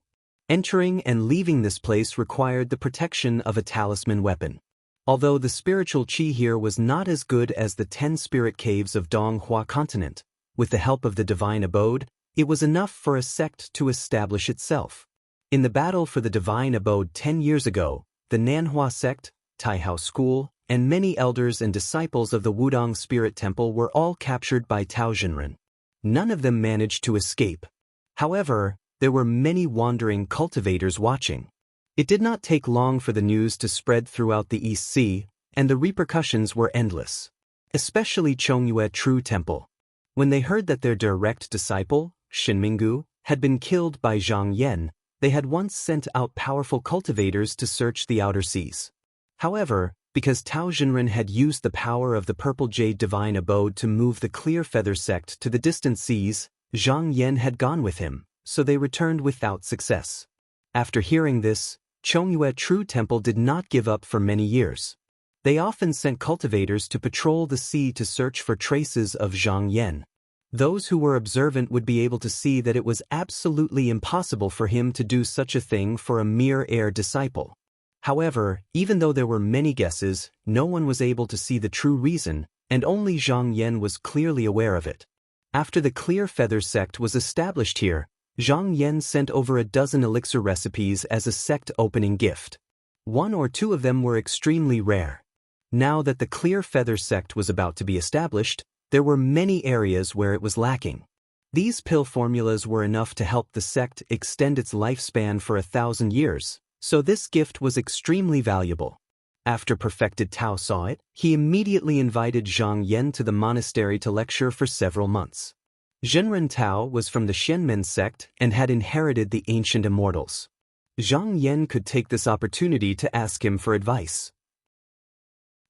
Entering and leaving this place required the protection of a talisman weapon. Although the spiritual qi here was not as good as the 10 spirit caves of Donghua continent, with the help of the divine abode, it was enough for a sect to establish itself. In the battle for the divine abode 10 years ago, the Nanhua sect, Taihao school, and many elders and disciples of the Wudong Spirit Temple were all captured by Tao Zhenren. None of them managed to escape. However, there were many wandering cultivators watching. It did not take long for the news to spread throughout the East Sea, and the repercussions were endless. especially Chongyue True Temple. When they heard that their direct disciple, Shinmingu, had been killed by Zhang Yan, they had once sent out powerful cultivators to search the outer seas. However, because Tao Jinren had used the power of the Purple Jade Divine Abode to move the Clear Feather sect to the distant seas, Zhang Yan had gone with him, so they returned without success. After hearing this, Chongyue True Temple did not give up for many years. They often sent cultivators to patrol the sea to search for traces of Zhang Yan. Those who were observant would be able to see that it was absolutely impossible for him to do such a thing for a mere heir disciple. However, even though there were many guesses, no one was able to see the true reason, and only Zhang Yan was clearly aware of it. After the Clear Feather sect was established here, Zhang Yan sent over a dozen elixir recipes as a sect opening gift. 1 or 2 of them were extremely rare. Now that the Clear Feather sect was about to be established, there were many areas where it was lacking. These pill formulas were enough to help the sect extend its lifespan for 1,000 years, so this gift was extremely valuable. After Perfected Tao saw it, he immediately invited Zhang Yan to the monastery to lecture for several months. Zhenren Tao was from the Shenmen sect and had inherited the ancient immortals. Zhang Yan could take this opportunity to ask him for advice.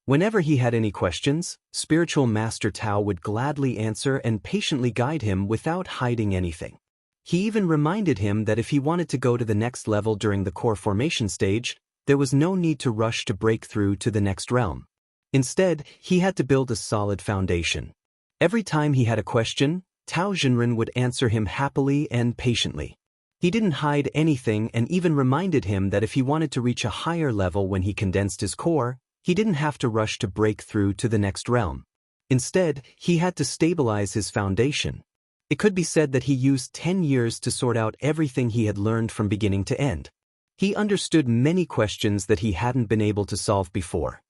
Whenever he had any questions, Spiritual Master Tao would gladly answer and patiently guide him without hiding anything. He even reminded him that if he wanted to go to the next level during the core formation stage, there was no need to rush to break through to the next realm. Instead, he had to build a solid foundation. Every time he had a question, Tao Jinren would answer him happily and patiently. He didn't hide anything and even reminded him that if he wanted to reach a higher level when he condensed his core, he didn't have to rush to break through to the next realm. Instead, he had to stabilize his foundation. It could be said that he used 10 years to sort out everything he had learned from beginning to end. He understood many questions that he hadn't been able to solve before.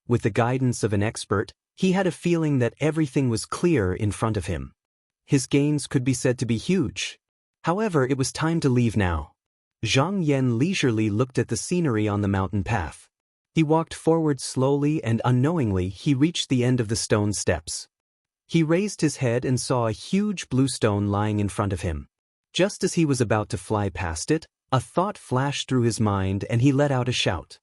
With the guidance of an expert, he had a feeling that everything was clear in front of him. His gains could be said to be huge. However, it was time to leave now. Zhang Yan leisurely looked at the scenery on the mountain path. He walked forward slowly and unknowingly he reached the end of the stone steps. He raised his head and saw a huge blue stone lying in front of him. Just as he was about to fly past it, a thought flashed through his mind and he let out a shout.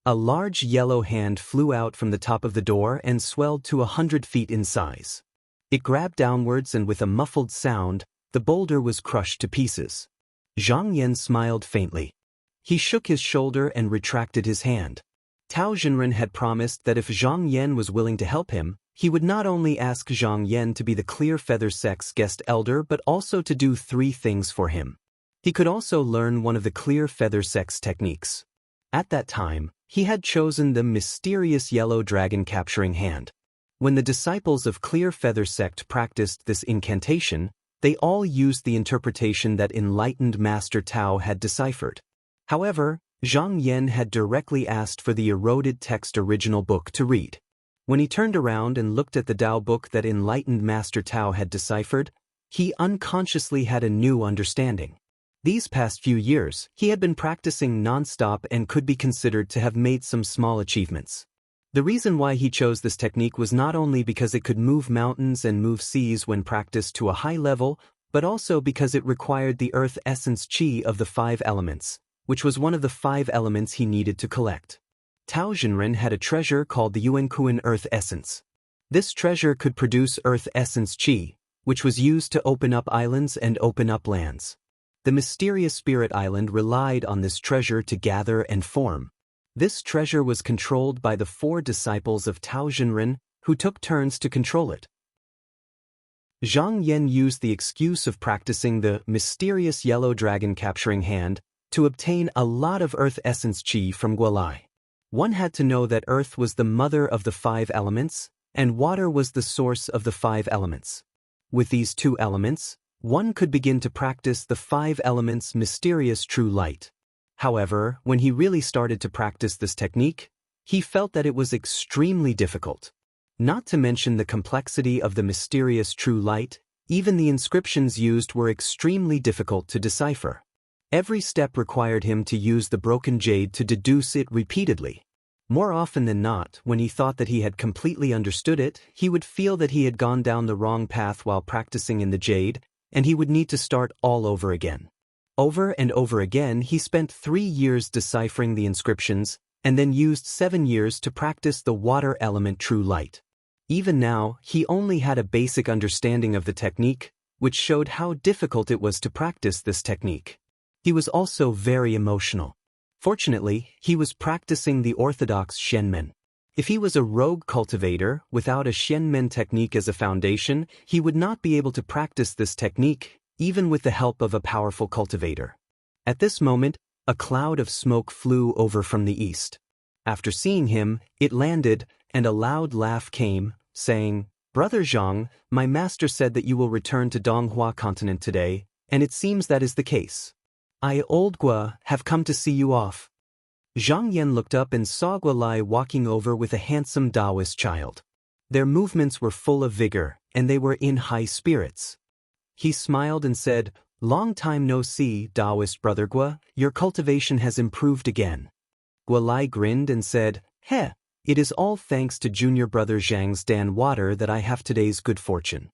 A large yellow hand flew out from the top of the door and swelled to 100 feet in size. It grabbed downwards and with a muffled sound, the boulder was crushed to pieces. Zhang Yan smiled faintly. He shook his shoulder and retracted his hand. Tao Jinren had promised that if Zhang Yan was willing to help him, he would not only ask Zhang Yan to be the Clear Feather sect's guest elder but also to do 3 things for him. He could also learn one of the Clear Feather sect's techniques. At that time, he had chosen the mysterious yellow dragon capturing hand. When the disciples of Clear Feather sect practiced this incantation, they all used the interpretation that enlightened Master Tao had deciphered. However, Zhang Yan had directly asked for the eroded text original book to read. When he turned around and looked at the Tao book that enlightened Master Tao had deciphered, he unconsciously had a new understanding. These past few years, he had been practicing non-stop and could be considered to have made some small achievements. The reason why he chose this technique was not only because it could move mountains and move seas when practiced to a high level, but also because it required the earth essence qi of the 5 elements, which was one of the 5 elements he needed to collect. Tao Jinren had a treasure called the Yuankuan Earth Essence. This treasure could produce Earth Essence Qi, which was used to open up islands and open up lands. The mysterious Spirit Island relied on this treasure to gather and form. This treasure was controlled by the 4 disciples of Tao Jinren, who took turns to control it. Zhang Yan used the excuse of practicing the mysterious yellow dragon capturing hand to obtain a lot of Earth Essence Qi from Guolai. One had to know that Earth was the mother of the 5 elements, and water was the source of the 5 elements. With these 2 elements, one could begin to practice the 5 elements' mysterious true light. However, when he really started to practice this technique, he felt that it was extremely difficult. Not to mention the complexity of the mysterious true light, even the inscriptions used were extremely difficult to decipher. Every step required him to use the broken jade to deduce it repeatedly. More often than not, when he thought that he had completely understood it, he would feel that he had gone down the wrong path while practicing in the jade, and he would need to start all over again. Over and over again, he spent 3 years deciphering the inscriptions, and then used 7 years to practice the water element true light. Even now, he only had a basic understanding of the technique, which showed how difficult it was to practice this technique. He was also very emotional. Fortunately, he was practicing the orthodox Shenmen. If he was a rogue cultivator, without a Shenmen technique as a foundation, he would not be able to practice this technique, even with the help of a powerful cultivator. At this moment, a cloud of smoke flew over from the east. After seeing him, it landed, and a loud laugh came, saying, "Brother Zhang, my master said that you will return to Donghua continent today, and it seems that is the case. I, Old Gua, have come to see you off." Zhang Yan looked up and saw Gualai walking over with a handsome Taoist child. Their movements were full of vigor, and they were in high spirits. He smiled and said, "Long time no see, Taoist brother Gua, your cultivation has improved again." Gualai grinned and said, "Heh, it is all thanks to junior brother Zhang's Dan water that I have today's good fortune."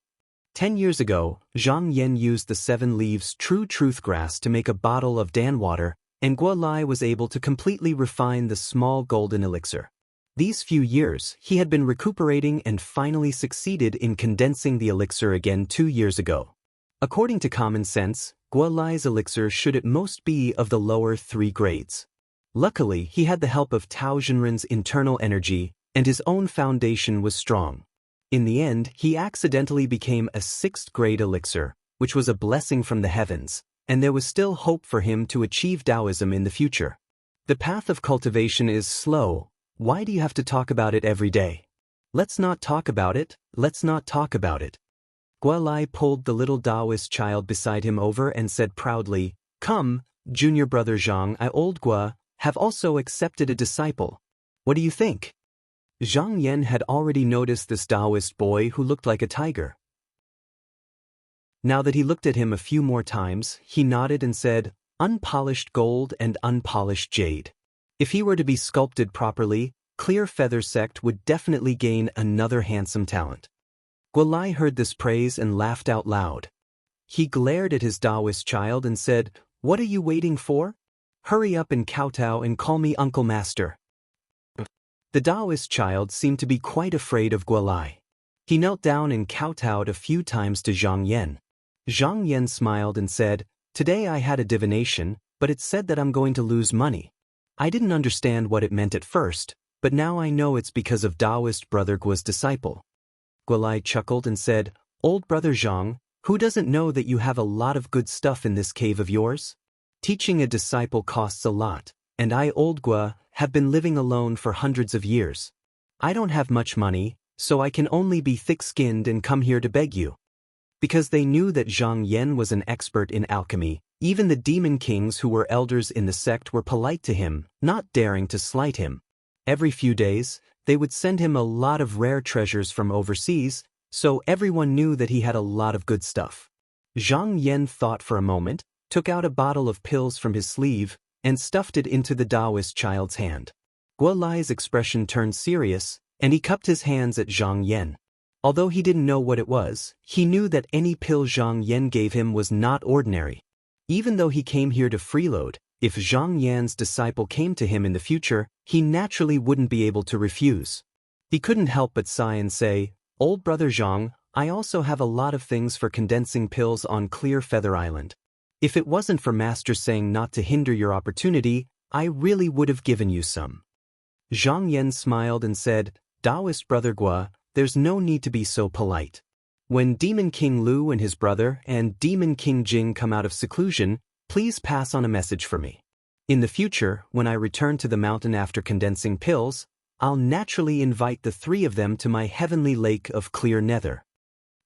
10 years ago, Zhang Yan used the 7 leaves true truth grass to make a bottle of Dan water, and Gualai was able to completely refine the small golden elixir. These few years, he had been recuperating and finally succeeded in condensing the elixir again 2 years ago. According to common sense, Gualai's elixir should at most be of the lower 3 grades. Luckily, he had the help of Tao Zhenren's internal energy, and his own foundation was strong. In the end, he accidentally became a 6th grade elixir, which was a blessing from the heavens, and there was still hope for him to achieve Taoism in the future. The path of cultivation is slow. Why do you have to talk about it every day? Let's not talk about it, let's not talk about it. Gualai pulled the little Taoist child beside him over and said proudly, "Come, junior brother Zhang, I Old Gua, have also accepted a disciple. What do you think?" Zhang Yan had already noticed this Taoist boy who looked like a tiger. Now that he looked at him a few more times, he nodded and said, "Unpolished gold and unpolished jade. If he were to be sculpted properly, Clear Feather Sect would definitely gain another handsome talent." Gualai heard this praise and laughed out loud. He glared at his Taoist child and said, "What are you waiting for? Hurry up and kowtow and call me Uncle Master." The Taoist child seemed to be quite afraid of Gualai. He knelt down and kowtowed a few times to Zhang Yan. Zhang Yan smiled and said, "Today I had a divination, but it said that I'm going to lose money. I didn't understand what it meant at first, but now I know it's because of Taoist brother Gua's disciple." Gualai chuckled and said, "Old brother Zhang, who doesn't know that you have a lot of good stuff in this cave of yours? Teaching a disciple costs a lot, and I, Old Gua, have been living alone for hundreds of years. I don't have much money, so I can only be thick-skinned and come here to beg you." Because they knew that Zhang Yan was an expert in alchemy, even the demon kings who were elders in the sect were polite to him, not daring to slight him. Every few days, they would send him a lot of rare treasures from overseas, so everyone knew that he had a lot of good stuff. Zhang Yan thought for a moment, took out a bottle of pills from his sleeve, and stuffed it into the Taoist child's hand. Gualai's expression turned serious, and he cupped his hands at Zhang Yan. Although he didn't know what it was, he knew that any pill Zhang Yan gave him was not ordinary. Even though he came here to freeload, if Zhang Yan's disciple came to him in the future, he naturally wouldn't be able to refuse. He couldn't help but sigh and say, "Old brother Zhang, I also have a lot of things for condensing pills on Clear Feather Island. If it wasn't for Master saying not to hinder your opportunity, I really would have given you some." Zhang Yan smiled and said, "Taoist brother Gua, there's no need to be so polite. When Demon King Lu and his brother and Demon King Jing come out of seclusion, please pass on a message for me. In the future, when I return to the mountain after condensing pills, I'll naturally invite the 3 of them to my heavenly lake of clear nether."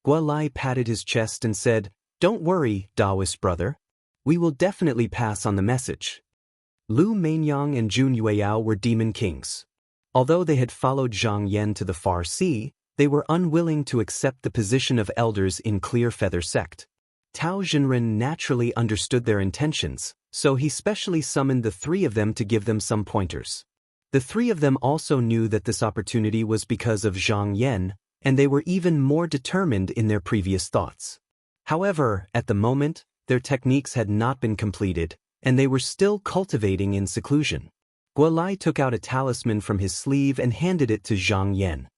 Gualai patted his chest and said, "Don't worry, Taoist brother. We will definitely pass on the message." Lu Mainyang and Jun Yueyao were demon kings. Although they had followed Zhang Yan to the far sea, they were unwilling to accept the position of elders in Clear Feather Sect. Tao Zhenren naturally understood their intentions, so he specially summoned the 3 of them to give them some pointers. The three of them also knew that this opportunity was because of Zhang Yan, and they were even more determined in their previous thoughts. However, at the moment, their techniques had not been completed, and they were still cultivating in seclusion. Guolai took out a talisman from his sleeve and handed it to Zhang Yan.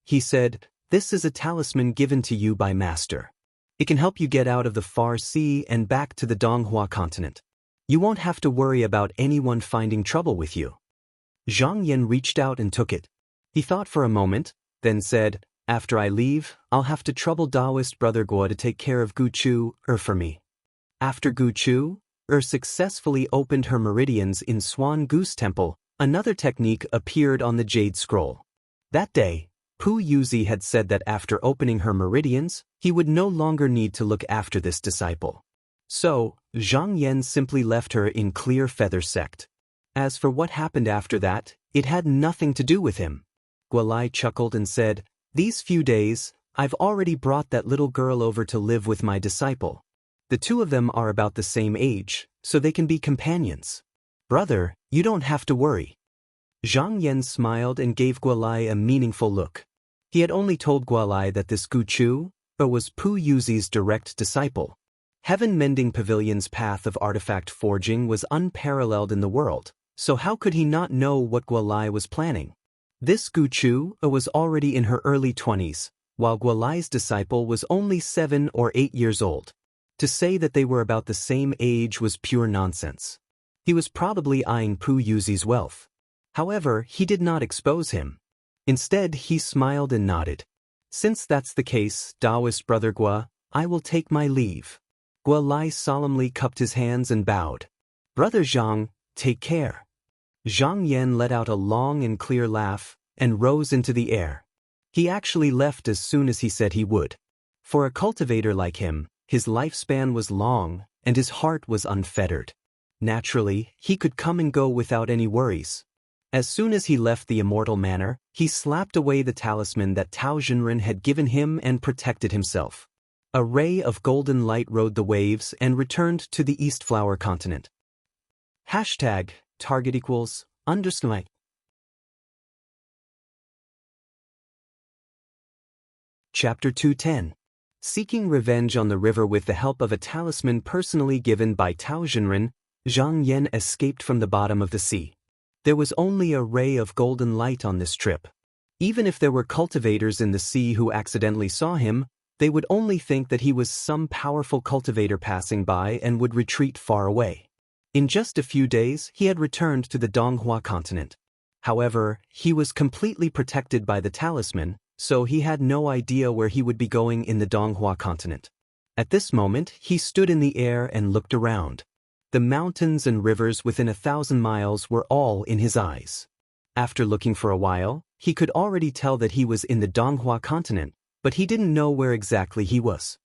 He said, "This is a talisman given to you by Master. It can help you get out of the far sea and back to the Donghua continent. You won't have to worry about anyone finding trouble with you." Zhang Yan reached out and took it. He thought for a moment, then said, "After I leave, I'll have to trouble Taoist brother Guo to take care of Gu Chu for me." After Gu Chu successfully opened her meridians in Swan Goose Temple, another technique appeared on the jade scroll. That day, Pu Yuzi had said that after opening her meridians, he would no longer need to look after this disciple. So, Zhang Yan simply left her in Clear Feather Sect. As for what happened after that, it had nothing to do with him. Guolai chuckled and said, "These few days, I've already brought that little girl over to live with my disciple. The two of them are about the same age, so they can be companions. Brother, you don't have to worry." Zhang Yan smiled and gave Guolai a meaningful look. He had only told Guolai that this Gu Chu was Pu Yuzi's direct disciple. Heaven-mending Pavilion's path of artifact forging was unparalleled in the world, so how could he not know what Guolai was planning? This Gu Chu was already in her early 20s, while Guolai's disciple was only 7 or 8 years old. To say that they were about the same age was pure nonsense. He was probably eyeing Pu Yuzi's wealth. However, he did not expose him. Instead, he smiled and nodded. "Since that's the case, Taoist brother Guo, I will take my leave." Guolai solemnly cupped his hands and bowed. "Brother Zhang, take care." Zhang Yan let out a long and clear laugh and rose into the air. He actually left as soon as he said he would. For a cultivator like him, his lifespan was long and his heart was unfettered. Naturally, he could come and go without any worries. As soon as he left the immortal manor, he slapped away the talisman that Tao Xunren had given him and protected himself. A ray of golden light rode the waves and returned to the East Flower continent. #target=_. Chapter 210. Seeking revenge on the river with the help of a talisman personally given by Tao Xunren, Zhang Yan escaped from the bottom of the sea. There was only a ray of golden light on this trip. Even if there were cultivators in the sea who accidentally saw him, they would only think that he was some powerful cultivator passing by and would retreat far away. In just a few days, he had returned to the Donghua continent. However, he was completely protected by the talisman, so he had no idea where he would be going in the Donghua continent. At this moment, he stood in the air and looked around. The mountains and rivers within 1,000 miles were all in his eyes. After looking for a while, he could already tell that he was in the Donghua continent, but he didn't know where exactly he was.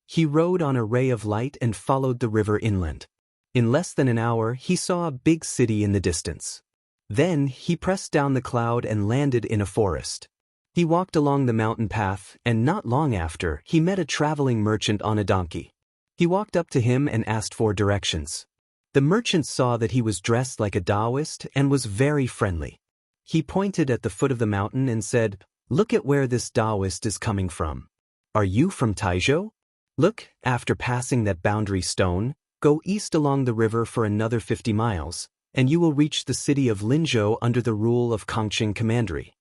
He rode on a ray of light and followed the river inland. In less than an hour, he saw a big city in the distance. Then, he pressed down the cloud and landed in a forest. He walked along the mountain path, and not long after, he met a traveling merchant on a donkey. He walked up to him and asked for directions. The merchant saw that he was dressed like a Taoist and was very friendly. He pointed at the foot of the mountain and said, "Look at where this Taoist is coming from. Are you from Taizhou? Look, after passing that boundary stone, go east along the river for another 50 miles, and you will reach the city of Linzhou under the rule of Kangqing Commandery."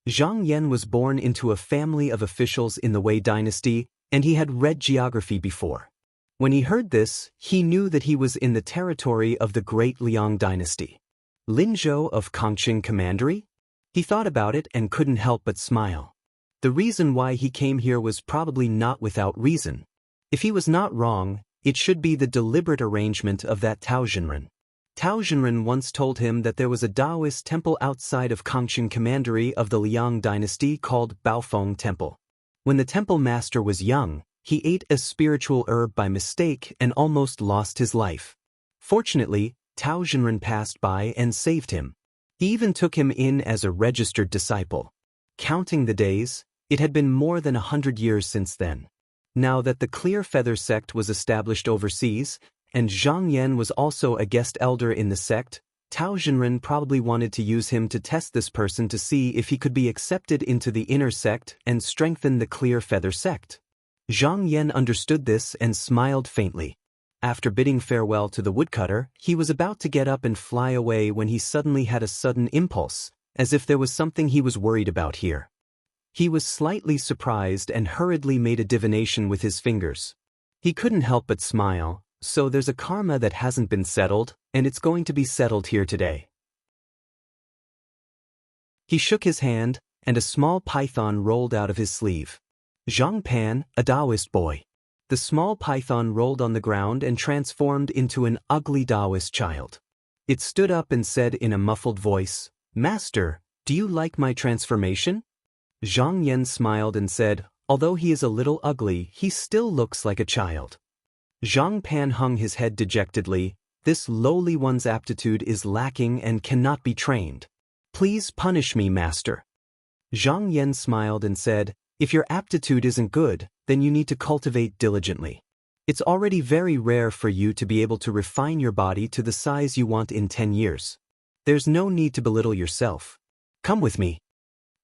Zhang Yan was born into a family of officials in the Wei dynasty, and he had read geography before. When he heard this, he knew that he was in the territory of the great Liang dynasty. Linzhou of Kangqing Commandery? He thought about it and couldn't help but smile. The reason why he came here was probably not without reason. If he was not wrong, it should be the deliberate arrangement of that Tao Xunren. Tao Xunren once told him that there was a Taoist temple outside of Kangqing Commandery of the Liang dynasty called Baofeng Temple. When the temple master was young, he ate a spiritual herb by mistake and almost lost his life. Fortunately, Tao Xunren passed by and saved him. He even took him in as a registered disciple. Counting the days, it had been more than 100 years since then. Now that the Clear Feather sect was established overseas, and Zhang Yan was also a guest elder in the sect, Tao Jinren probably wanted to use him to test this person to see if he could be accepted into the inner sect and strengthen the Clear Feather sect. Zhang Yan understood this and smiled faintly. After bidding farewell to the woodcutter, he was about to get up and fly away when he suddenly had a sudden impulse, as if there was something he was worried about here. He was slightly surprised and hurriedly made a divination with his fingers. He couldn't help but smile. So there's a karma that hasn't been settled, and it's going to be settled here today. He shook his hand, and a small python rolled out of his sleeve. Zhang Pan, a Taoist boy. The small python rolled on the ground and transformed into an ugly Taoist child. It stood up and said in a muffled voice, "Master, do you like my transformation?" Zhang Yan smiled and said, "Although he is a little ugly, he still looks like a child." Zhang Pan hung his head dejectedly. "This lowly one's aptitude is lacking and cannot be trained. Please punish me, master." Zhang Yan smiled and said, "If your aptitude isn't good, then you need to cultivate diligently. It's already very rare for you to be able to refine your body to the size you want in 10 years. There's no need to belittle yourself. Come with me."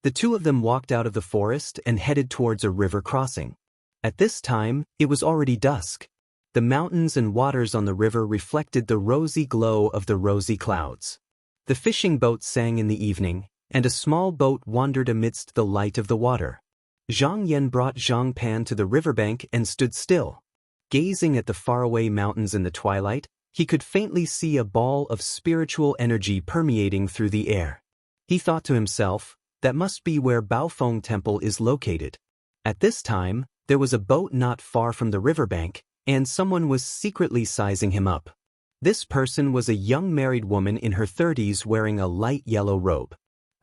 The two of them walked out of the forest and headed towards a river crossing. At this time, it was already dusk. The mountains and waters on the river reflected the rosy glow of the rosy clouds. The fishing boat sang in the evening, and a small boat wandered amidst the light of the water. Zhang Yan brought Zhang Pan to the riverbank and stood still. Gazing at the faraway mountains in the twilight, he could faintly see a ball of spiritual energy permeating through the air. He thought to himself, that must be where Baofeng Temple is located. At this time, there was a boat not far from the riverbank, and someone was secretly sizing him up. This person was a young married woman in her 30s wearing a light yellow robe.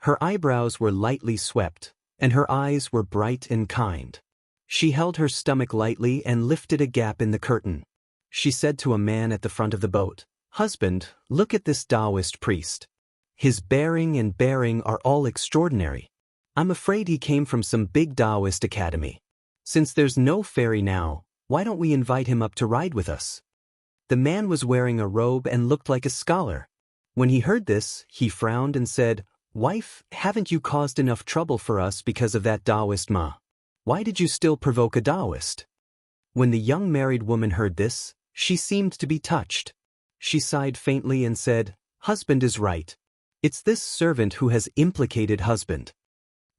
Her eyebrows were lightly swept, and her eyes were bright and kind. She held her stomach lightly and lifted a gap in the curtain. She said to a man at the front of the boat, "Husband, look at this Taoist priest. His bearing and bearing are all extraordinary. I'm afraid he came from some big Taoist academy. Since there's no ferry now, why don't we invite him up to ride with us?" The man was wearing a robe and looked like a scholar. When he heard this, he frowned and said, "Wife, haven't you caused enough trouble for us because of that Taoist ma? Why did you still provoke a Taoist?" When the young married woman heard this, she seemed to be touched. She sighed faintly and said, "Husband is right. It's this servant who has implicated husband."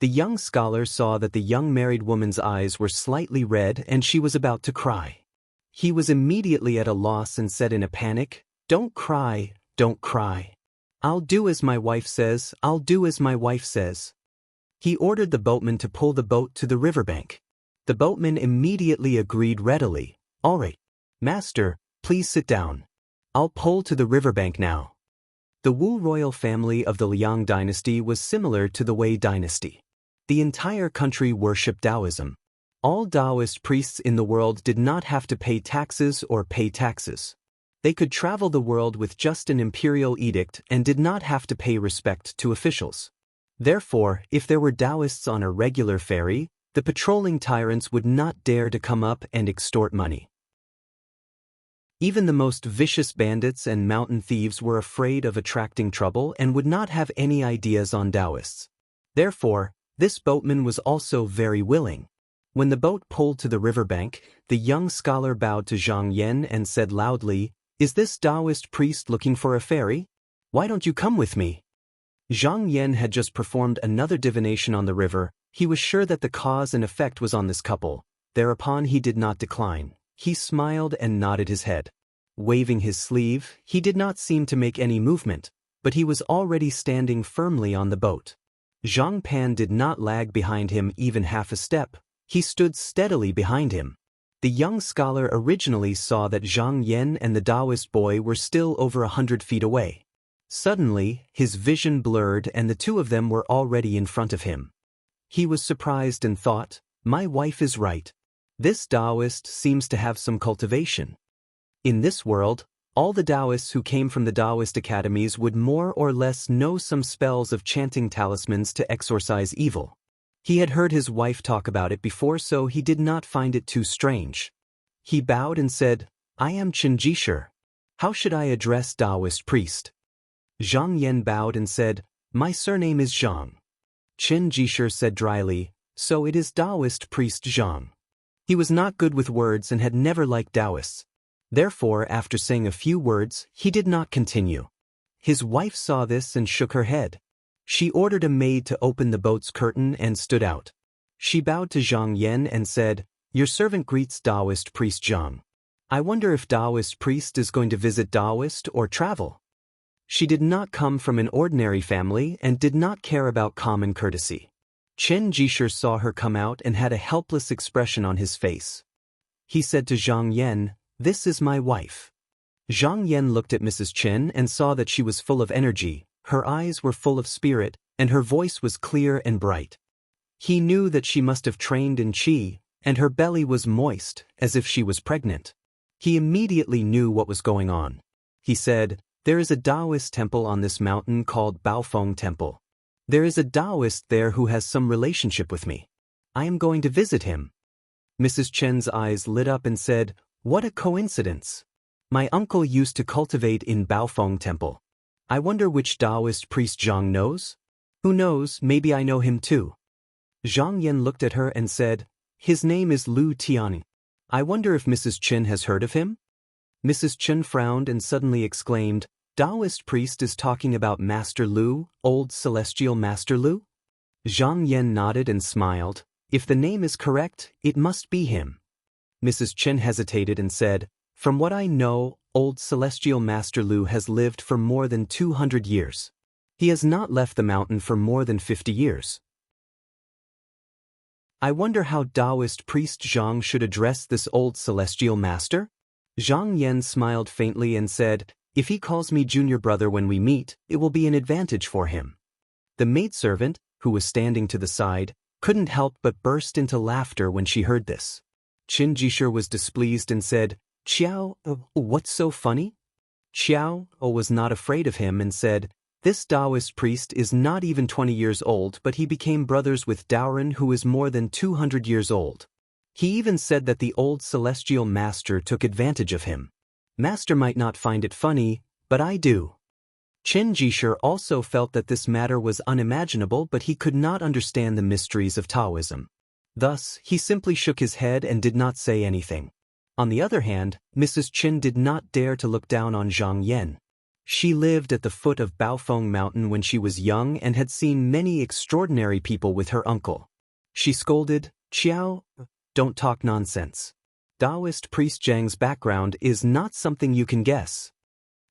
The young scholar saw that the young married woman's eyes were slightly red and she was about to cry. He was immediately at a loss and said in a panic, "Don't cry, don't cry. I'll do as my wife says, I'll do as my wife says." He ordered the boatman to pull the boat to the riverbank. The boatman immediately agreed readily. "All right, master, please sit down. I'll pull to the riverbank now." The Wu royal family of the Liang dynasty was similar to the Wei dynasty. The entire country worshipped Taoism. All Taoist priests in the world did not have to pay taxes or pay taxes. They could travel the world with just an imperial edict and did not have to pay respect to officials. Therefore, if there were Taoists on a regular ferry, the patrolling tyrants would not dare to come up and extort money. Even the most vicious bandits and mountain thieves were afraid of attracting trouble and would not have any ideas on Taoists. Therefore, this boatman was also very willing. When the boat pulled to the riverbank, the young scholar bowed to Zhang Yan and said loudly, "Is this Taoist priest looking for a ferry? Why don't you come with me?" Zhang Yan had just performed another divination on the river. He was sure that the cause and effect was on this couple. Thereupon he did not decline. He smiled and nodded his head. Waving his sleeve, he did not seem to make any movement, but he was already standing firmly on the boat. Zhang Pan did not lag behind him even half a step. He stood steadily behind him. The young scholar originally saw that Zhang Yan and the Taoist boy were still over 100 feet away. Suddenly, his vision blurred and the two of them were already in front of him. He was surprised and thought, "My wife is right. This Taoist seems to have some cultivation." In this world, all the Taoists who came from the Taoist academies would more or less know some spells of chanting talismans to exorcise evil. He had heard his wife talk about it before, so he did not find it too strange. He bowed and said, "I am Chen Jisher. How should I address Taoist priest?" Zhang Yan bowed and said, "My surname is Zhang." Chen Jisher said dryly, "So it is Taoist priest Zhang." He was not good with words and had never liked Taoists. Therefore, after saying a few words, he did not continue. His wife saw this and shook her head. She ordered a maid to open the boat's curtain and stood out. She bowed to Zhang Yan and said, "Your servant greets Taoist priest Zhang. I wonder if Taoist priest is going to visit Taoist or travel." She did not come from an ordinary family and did not care about common courtesy. Chen Jisher saw her come out and had a helpless expression on his face. He said to Zhang Yan, "This is my wife." Zhang Yan looked at Mrs. Chen and saw that she was full of energy, her eyes were full of spirit, and her voice was clear and bright. He knew that she must have trained in qi, and her belly was moist, as if she was pregnant. He immediately knew what was going on. He said, "There is a Taoist temple on this mountain called Baofeng Temple. There is a Taoist there who has some relationship with me. I am going to visit him." Mrs. Chen's eyes lit up and said, "What a coincidence. My uncle used to cultivate in Baofeng Temple. I wonder which Taoist priest Zhang knows? Who knows, maybe I know him too." Zhang Yan looked at her and said, "His name is Lu Tian. I wonder if Mrs. Chen has heard of him?" Mrs. Chen frowned and suddenly exclaimed, "Taoist priest is talking about Master Lu, old celestial Master Lu?" Zhang Yan nodded and smiled. "If the name is correct, it must be him." Mrs. Chen hesitated and said, "From what I know, old celestial Master Lu has lived for more than 200 years. He has not left the mountain for more than 50 years. I wonder how Taoist priest Zhang should address this old celestial master?" Zhang Yan smiled faintly and said, "If he calls me junior brother when we meet, it will be an advantage for him." The maidservant, who was standing to the side, couldn't help but burst into laughter when she heard this. Chen Jisher was displeased and said, "Qiao, what's so funny?" Qiao was not afraid of him and said, "This Taoist priest is not even 20 years old, but he became brothers with Daoren, who is more than 200 years old. He even said that the old celestial master took advantage of him. Master might not find it funny, but I do." Chen Jisher also felt that this matter was unimaginable, but he could not understand the mysteries of Taoism. Thus, he simply shook his head and did not say anything. On the other hand, Mrs. Chen did not dare to look down on Zhang Yan. She lived at the foot of Baofeng Mountain when she was young and had seen many extraordinary people with her uncle. She scolded, "Qiao, don't talk nonsense. Taoist priest Zhang's background is not something you can guess."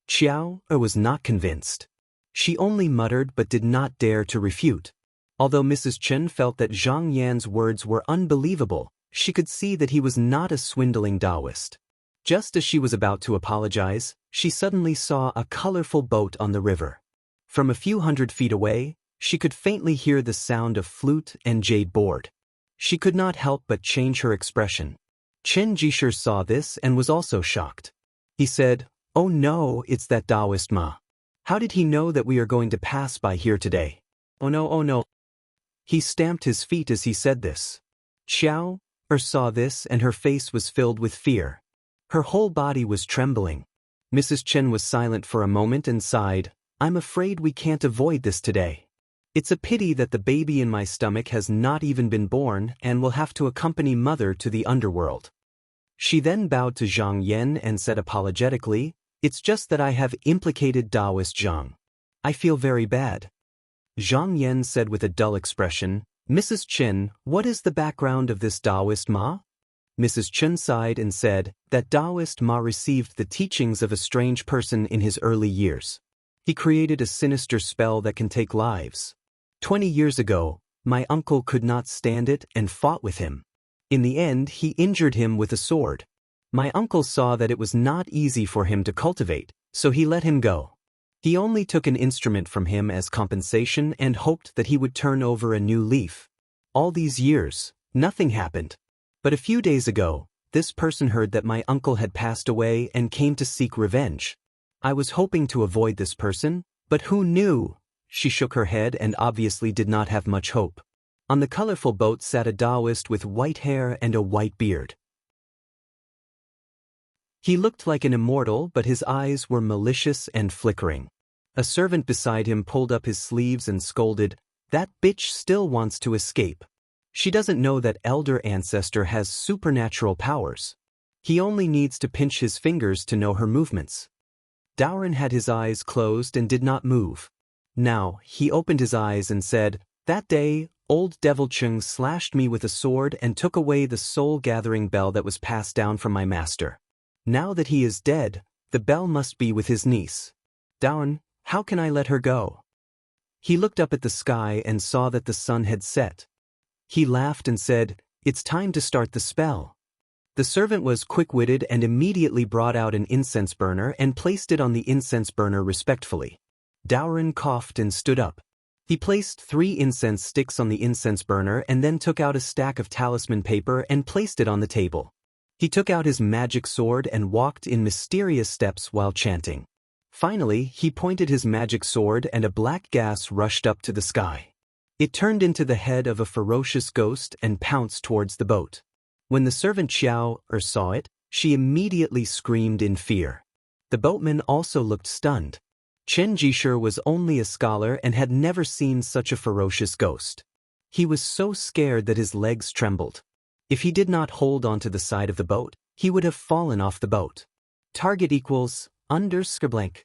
Qiao was not convinced. She only muttered but did not dare to refute. Although Mrs. Chen felt that Zhang Yan's words were unbelievable, she could see that he was not a swindling Taoist. Just as she was about to apologize, she suddenly saw a colorful boat on the river. From a few hundred feet away, she could faintly hear the sound of flute and jade board. She could not help but change her expression. Chen Jisher saw this and was also shocked. He said, "Oh no, it's that Taoist Ma. How did he know that we are going to pass by here today? Oh no, oh no." He stamped his feet as he said this. Qiao saw this and her face was filled with fear. Her whole body was trembling. Mrs. Chen was silent for a moment and sighed, "I'm afraid we can't avoid this today. It's a pity that the baby in my stomach has not even been born and will have to accompany mother to the underworld." She then bowed to Zhang Yan and said apologetically, "It's just that I have implicated Taoist Zhang. I feel very bad." Zhang Yan said with a dull expression, "Mrs. Chen, what is the background of this Taoist Ma?" Mrs. Chen sighed and said that Taoist Ma received the teachings of a strange person in his early years. He created a sinister spell that can take lives. 20 years ago, my uncle could not stand it and fought with him. In the end, he injured him with a sword. My uncle saw that it was not easy for him to cultivate, so he let him go. He only took an instrument from him as compensation and hoped that he would turn over a new leaf. All these years, nothing happened. But a few days ago, this person heard that my uncle had passed away and came to seek revenge. I was hoping to avoid this person, but who knew? She shook her head and obviously did not have much hope. On the colorful boat sat a Taoist with white hair and a white beard. He looked like an immortal, but his eyes were malicious and flickering. A servant beside him pulled up his sleeves and scolded, "That bitch still wants to escape. She doesn't know that elder ancestor has supernatural powers. He only needs to pinch his fingers to know her movements." Dourin had his eyes closed and did not move. Now, he opened his eyes and said, "That day, old Devil Chung slashed me with a sword and took away the soul-gathering bell that was passed down from my master. Now that he is dead, the bell must be with his niece. Dourin, how can I let her go?" He looked up at the sky and saw that the sun had set. He laughed and said, "It's time to start the spell." The servant was quick-witted and immediately brought out an incense burner and placed it on the incense burner respectfully. Dourin coughed and stood up. He placed 3 incense sticks on the incense burner and then took out a stack of talisman paper and placed it on the table. He took out his magic sword and walked in mysterious steps while chanting. Finally, he pointed his magic sword and a black gas rushed up to the sky. It turned into the head of a ferocious ghost and pounced towards the boat. When the servant saw it, she immediately screamed in fear. The boatman also looked stunned. Chen Jishur was only a scholar and had never seen such a ferocious ghost. He was so scared that his legs trembled. If he did not hold onto the side of the boat, he would have fallen off the boat. Target equals _blank.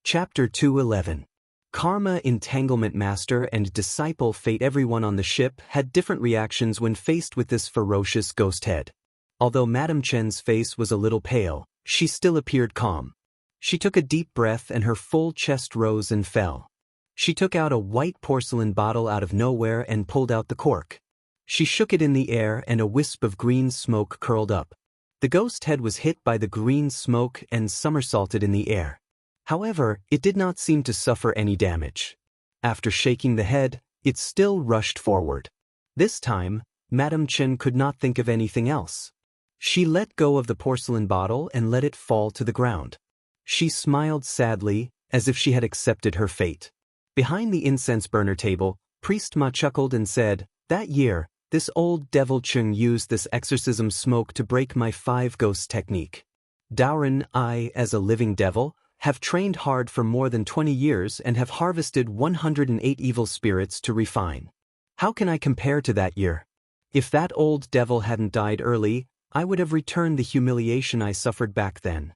Chapter 211. Karma Entanglement Master and Disciple Fate. Everyone on the ship had different reactions when faced with this ferocious ghost head. Although Madame Chen's face was a little pale, she still appeared calm. She took a deep breath and her full chest rose and fell. She took out a white porcelain bottle out of nowhere and pulled out the cork. She shook it in the air and a wisp of green smoke curled up. The ghost head was hit by the green smoke and somersaulted in the air. However, it did not seem to suffer any damage. After shaking the head, it still rushed forward. This time, Madame Chen could not think of anything else. She let go of the porcelain bottle and let it fall to the ground. She smiled sadly, as if she had accepted her fate. Behind the incense burner table, Priest Ma chuckled and said, "That year, this old devil Chung used this exorcism smoke to break my 5 ghosts technique. Dourin, I, as a living devil, have trained hard for more than 20 years and have harvested 108 evil spirits to refine. How can I compare to that year? If that old devil hadn't died early, I would have returned the humiliation I suffered back then."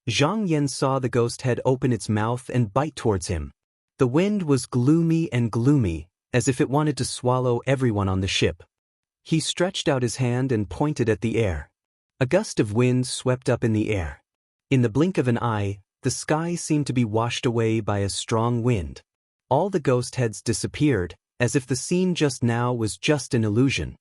Zhang Yan saw the ghost head open its mouth and bite towards him. The wind was gloomy and gloomy, as if it wanted to swallow everyone on the ship. He stretched out his hand and pointed at the air. A gust of wind swept up in the air. In the blink of an eye, the sky seemed to be washed away by a strong wind. All the ghost heads disappeared, as if the scene just now was just an illusion.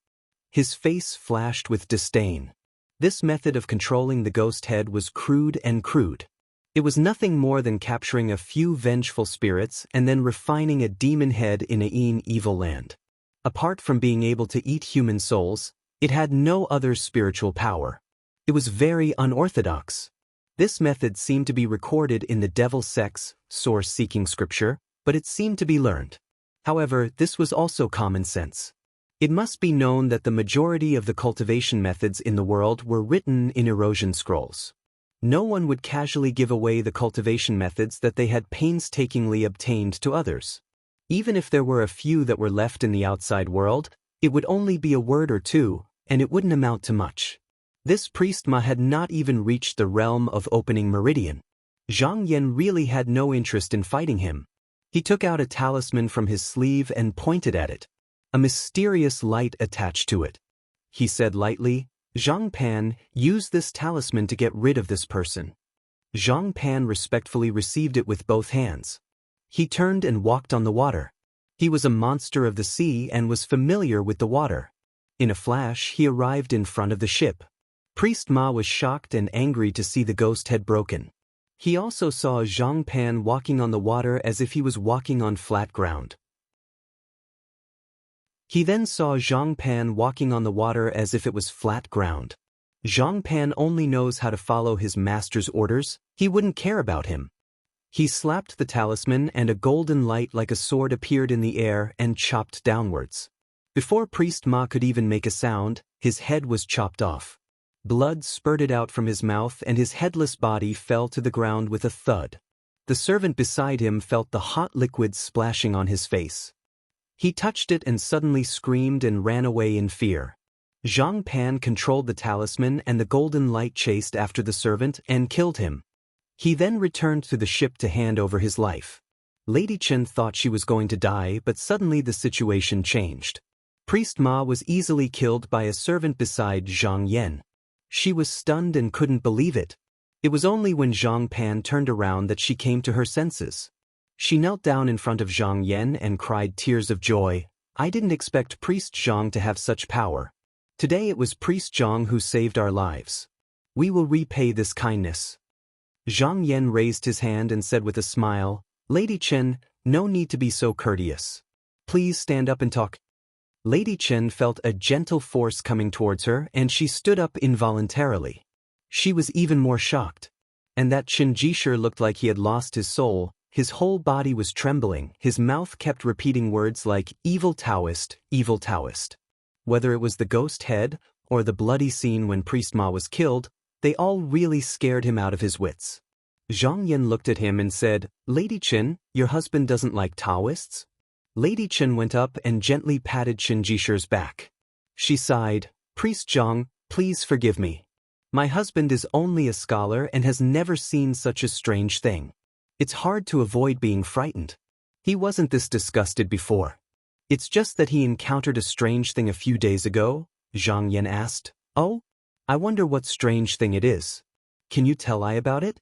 His face flashed with disdain. This method of controlling the ghost head was crude and crude. It was nothing more than capturing a few vengeful spirits and then refining a demon head in a evil land. Apart from being able to eat human souls, it had no other spiritual power. It was very unorthodox. This method seemed to be recorded in the Devil Sex, source-seeking scripture, but it seemed to be learned. However, this was also common sense. It must be known that the majority of the cultivation methods in the world were written in erosion scrolls. No one would casually give away the cultivation methods that they had painstakingly obtained to others. Even if there were a few that were left in the outside world, it would only be a word or two, and it wouldn't amount to much. This priest Ma had not even reached the realm of opening meridian. Zhang Yan really had no interest in fighting him. He took out a talisman from his sleeve and pointed at it. A mysterious light attached to it. He said lightly, "Zhang Pan, use this talisman to get rid of this person." Zhang Pan respectfully received it with both hands. He turned and walked on the water. He was a monster of the sea and was familiar with the water. In a flash, he arrived in front of the ship. Priest Ma was shocked and angry to see the ghost head broken. He also saw Zhang Pan walking on the water as if he was walking on flat ground. He then saw Zhang Pan walking on the water as if it was flat ground. Zhang Pan only knows how to follow his master's orders. He wouldn't care about him. He slapped the talisman and a golden light like a sword appeared in the air and chopped downwards. Before Priest Ma could even make a sound, his head was chopped off. Blood spurted out from his mouth and his headless body fell to the ground with a thud. The servant beside him felt the hot liquid splashing on his face. He touched it and suddenly screamed and ran away in fear. Zhang Pan controlled the talisman and the golden light chased after the servant and killed him. He then returned to the ship to hand over his life. Lady Chen thought she was going to die, but suddenly the situation changed. Priest Ma was easily killed by a servant beside Zhang Yan. She was stunned and couldn't believe it. It was only when Zhang Pan turned around that she came to her senses. She knelt down in front of Zhang Yan and cried tears of joy. I didn't expect Priest Zhang to have such power. Today it was Priest Zhang who saved our lives. We will repay this kindness. Zhang Yan raised his hand and said with a smile, Lady Chen, no need to be so courteous. Please stand up and talk. Lady Chen felt a gentle force coming towards her and she stood up involuntarily. She was even more shocked. And that Chen Jishir looked like he had lost his soul. His whole body was trembling, his mouth kept repeating words like, evil Taoist, evil Taoist. Whether it was the ghost head, or the bloody scene when Priest Ma was killed, they all really scared him out of his wits. Zhang Yan looked at him and said, Lady Chen, your husband doesn't like Taoists? Lady Chen went up and gently patted Chen Jishir's back. She sighed, Priest Zhang, please forgive me. My husband is only a scholar and has never seen such a strange thing. It's hard to avoid being frightened. He wasn't this disgusted before. It's just that he encountered a strange thing a few days ago, Zhang Yan asked. Oh? I wonder what strange thing it is. Can you tell I about it?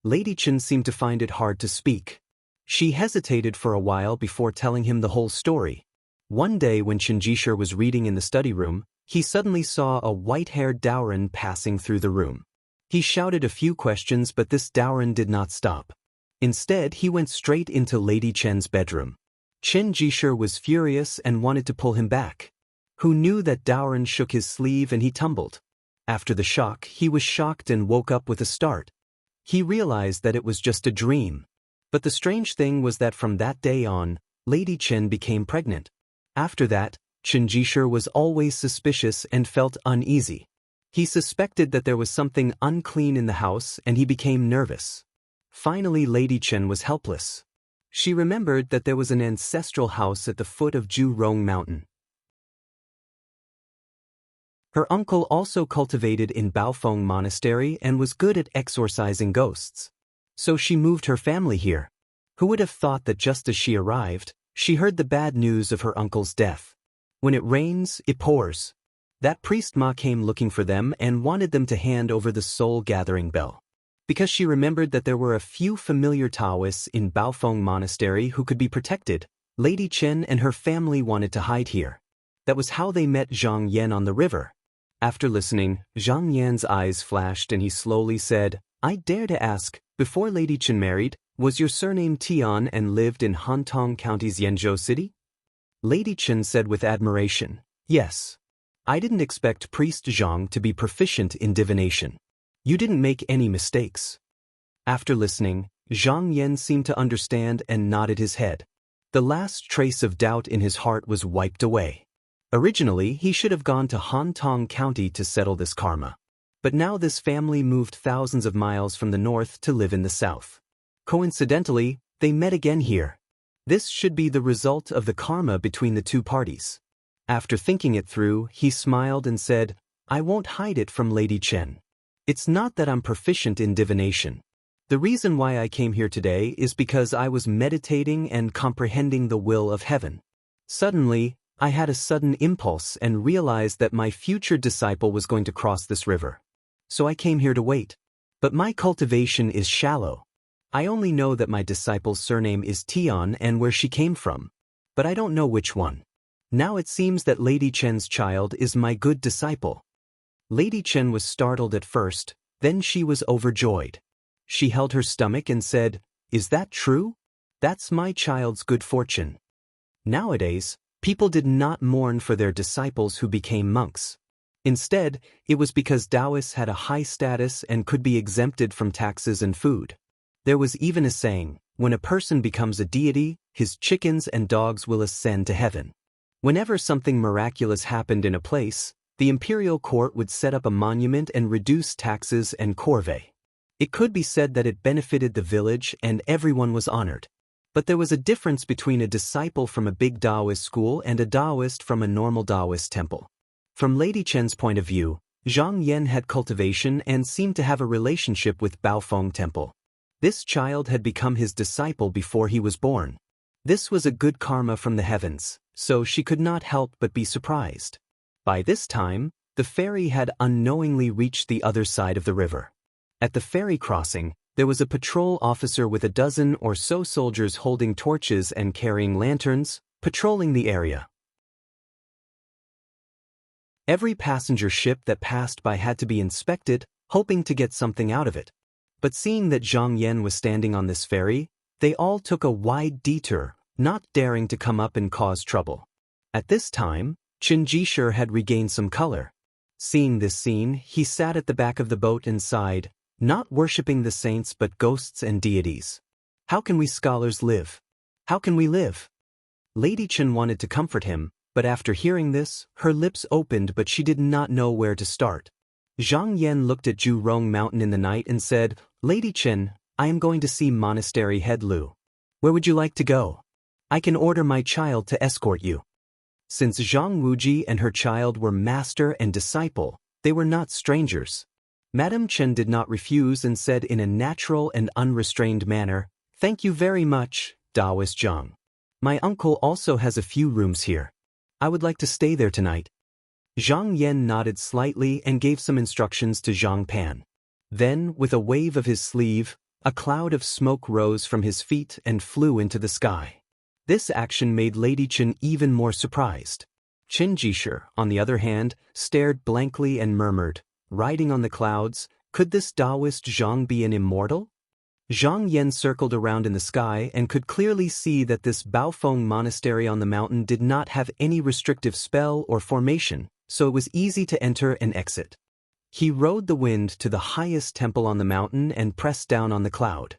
Lady Chen seemed to find it hard to speak. She hesitated for a while before telling him the whole story. One day when Chen Jishir was reading in the study room, he suddenly saw a white-haired Daoran passing through the room. He shouted a few questions but this Daoran did not stop. Instead, he went straight into Lady Chen's bedroom. Chen Jishir was furious and wanted to pull him back. Who knew that Daoran shook his sleeve and he tumbled. After the shock, he was shocked and woke up with a start. He realized that it was just a dream. But the strange thing was that from that day on, Lady Chen became pregnant. After that, Chen Jishir was always suspicious and felt uneasy. He suspected that there was something unclean in the house and he became nervous. Finally, Lady Chen was helpless. She remembered that there was an ancestral house at the foot of Jurong Mountain. Her uncle also cultivated in Baofeng Monastery and was good at exorcising ghosts. So she moved her family here. Who would have thought that just as she arrived, she heard the bad news of her uncle's death. When it rains, it pours. That priest Ma came looking for them and wanted them to hand over the soul-gathering bell. Because she remembered that there were a few familiar Taoists in Baofeng Monastery who could be protected, Lady Chen and her family wanted to hide here. That was how they met Zhang Yan on the river. After listening, Zhang Yan's eyes flashed and he slowly said, I dare to ask, before Lady Chen married, was your surname Tian and lived in Hantong County's Yanzhou City? Lady Chen said with admiration, Yes. I didn't expect Priest Zhang to be proficient in divination. You didn't make any mistakes. After listening, Zhang Yan seemed to understand and nodded his head. The last trace of doubt in his heart was wiped away. Originally, he should have gone to Hantong County to settle this karma. But now this family moved thousands of miles from the north to live in the south. Coincidentally, they met again here. This should be the result of the karma between the two parties. After thinking it through, he smiled and said, I won't hide it from Lady Chen. It's not that I'm proficient in divination. The reason why I came here today is because I was meditating and comprehending the will of heaven. Suddenly, I had a sudden impulse and realized that my future disciple was going to cross this river. So I came here to wait. But my cultivation is shallow. I only know that my disciple's surname is Tian and where she came from. But I don't know which one. Now it seems that Lady Chen's child is my good disciple. Lady Chen was startled at first, then she was overjoyed. She held her stomach and said, Is that true? That's my child's good fortune. Nowadays, people did not mourn for their disciples who became monks. Instead, it was because Taoists had a high status and could be exempted from taxes and food. There was even a saying, when a person becomes a deity, his chickens and dogs will ascend to heaven. Whenever something miraculous happened in a place, The imperial court would set up a monument and reduce taxes and corvée. It could be said that it benefited the village and everyone was honored. But there was a difference between a disciple from a big Taoist school and a Taoist from a normal Taoist temple. From Lady Chen's point of view, Zhang Yan had cultivation and seemed to have a relationship with Baofeng Temple. This child had become his disciple before he was born. This was a good karma from the heavens, so she could not help but be surprised. By this time, the ferry had unknowingly reached the other side of the river. At the ferry crossing, there was a patrol officer with a dozen or so soldiers holding torches and carrying lanterns, patrolling the area. Every passenger ship that passed by had to be inspected, hoping to get something out of it. But seeing that Zhang Yan was standing on this ferry, they all took a wide detour, not daring to come up and cause trouble. At this time, Qin Jishir had regained some color. Seeing this scene, he sat at the back of the boat and sighed, not worshipping the saints but ghosts and deities. How can we scholars live? How can we live? Lady Qin wanted to comfort him, but after hearing this, her lips opened but she did not know where to start. Zhang Yan looked at Jurong Mountain in the night and said, Lady Qin, I am going to see Monastery Head Lu. Where would you like to go? I can order my child to escort you. Since Zhang Wuji and her child were master and disciple, they were not strangers. Madame Chen did not refuse and said in a natural and unrestrained manner, Thank you very much, Taoist Zhang. My uncle also has a few rooms here. I would like to stay there tonight. Zhang Yan nodded slightly and gave some instructions to Zhang Pan. Then, with a wave of his sleeve, a cloud of smoke rose from his feet and flew into the sky. This action made Lady Qin even more surprised. Qin Jishir, on the other hand, stared blankly and murmured, riding on the clouds, could this Taoist Zhang be an immortal? Zhang Yan circled around in the sky and could clearly see that this Baofeng monastery on the mountain did not have any restrictive spell or formation, so it was easy to enter and exit. He rode the wind to the highest temple on the mountain and pressed down on the cloud.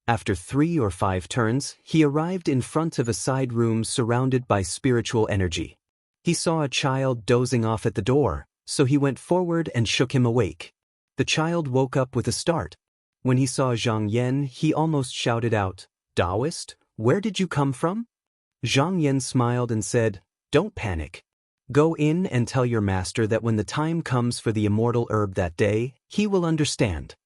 After 3 or 5 turns, he arrived in front of a side room surrounded by spiritual energy. He saw a child dozing off at the door, so he went forward and shook him awake. The child woke up with a start. When he saw Zhang Yan, he almost shouted out, Taoist, where did you come from? Zhang Yan smiled and said, Don't panic. Go in and tell your master that when the time comes for the immortal herb that day, he will understand.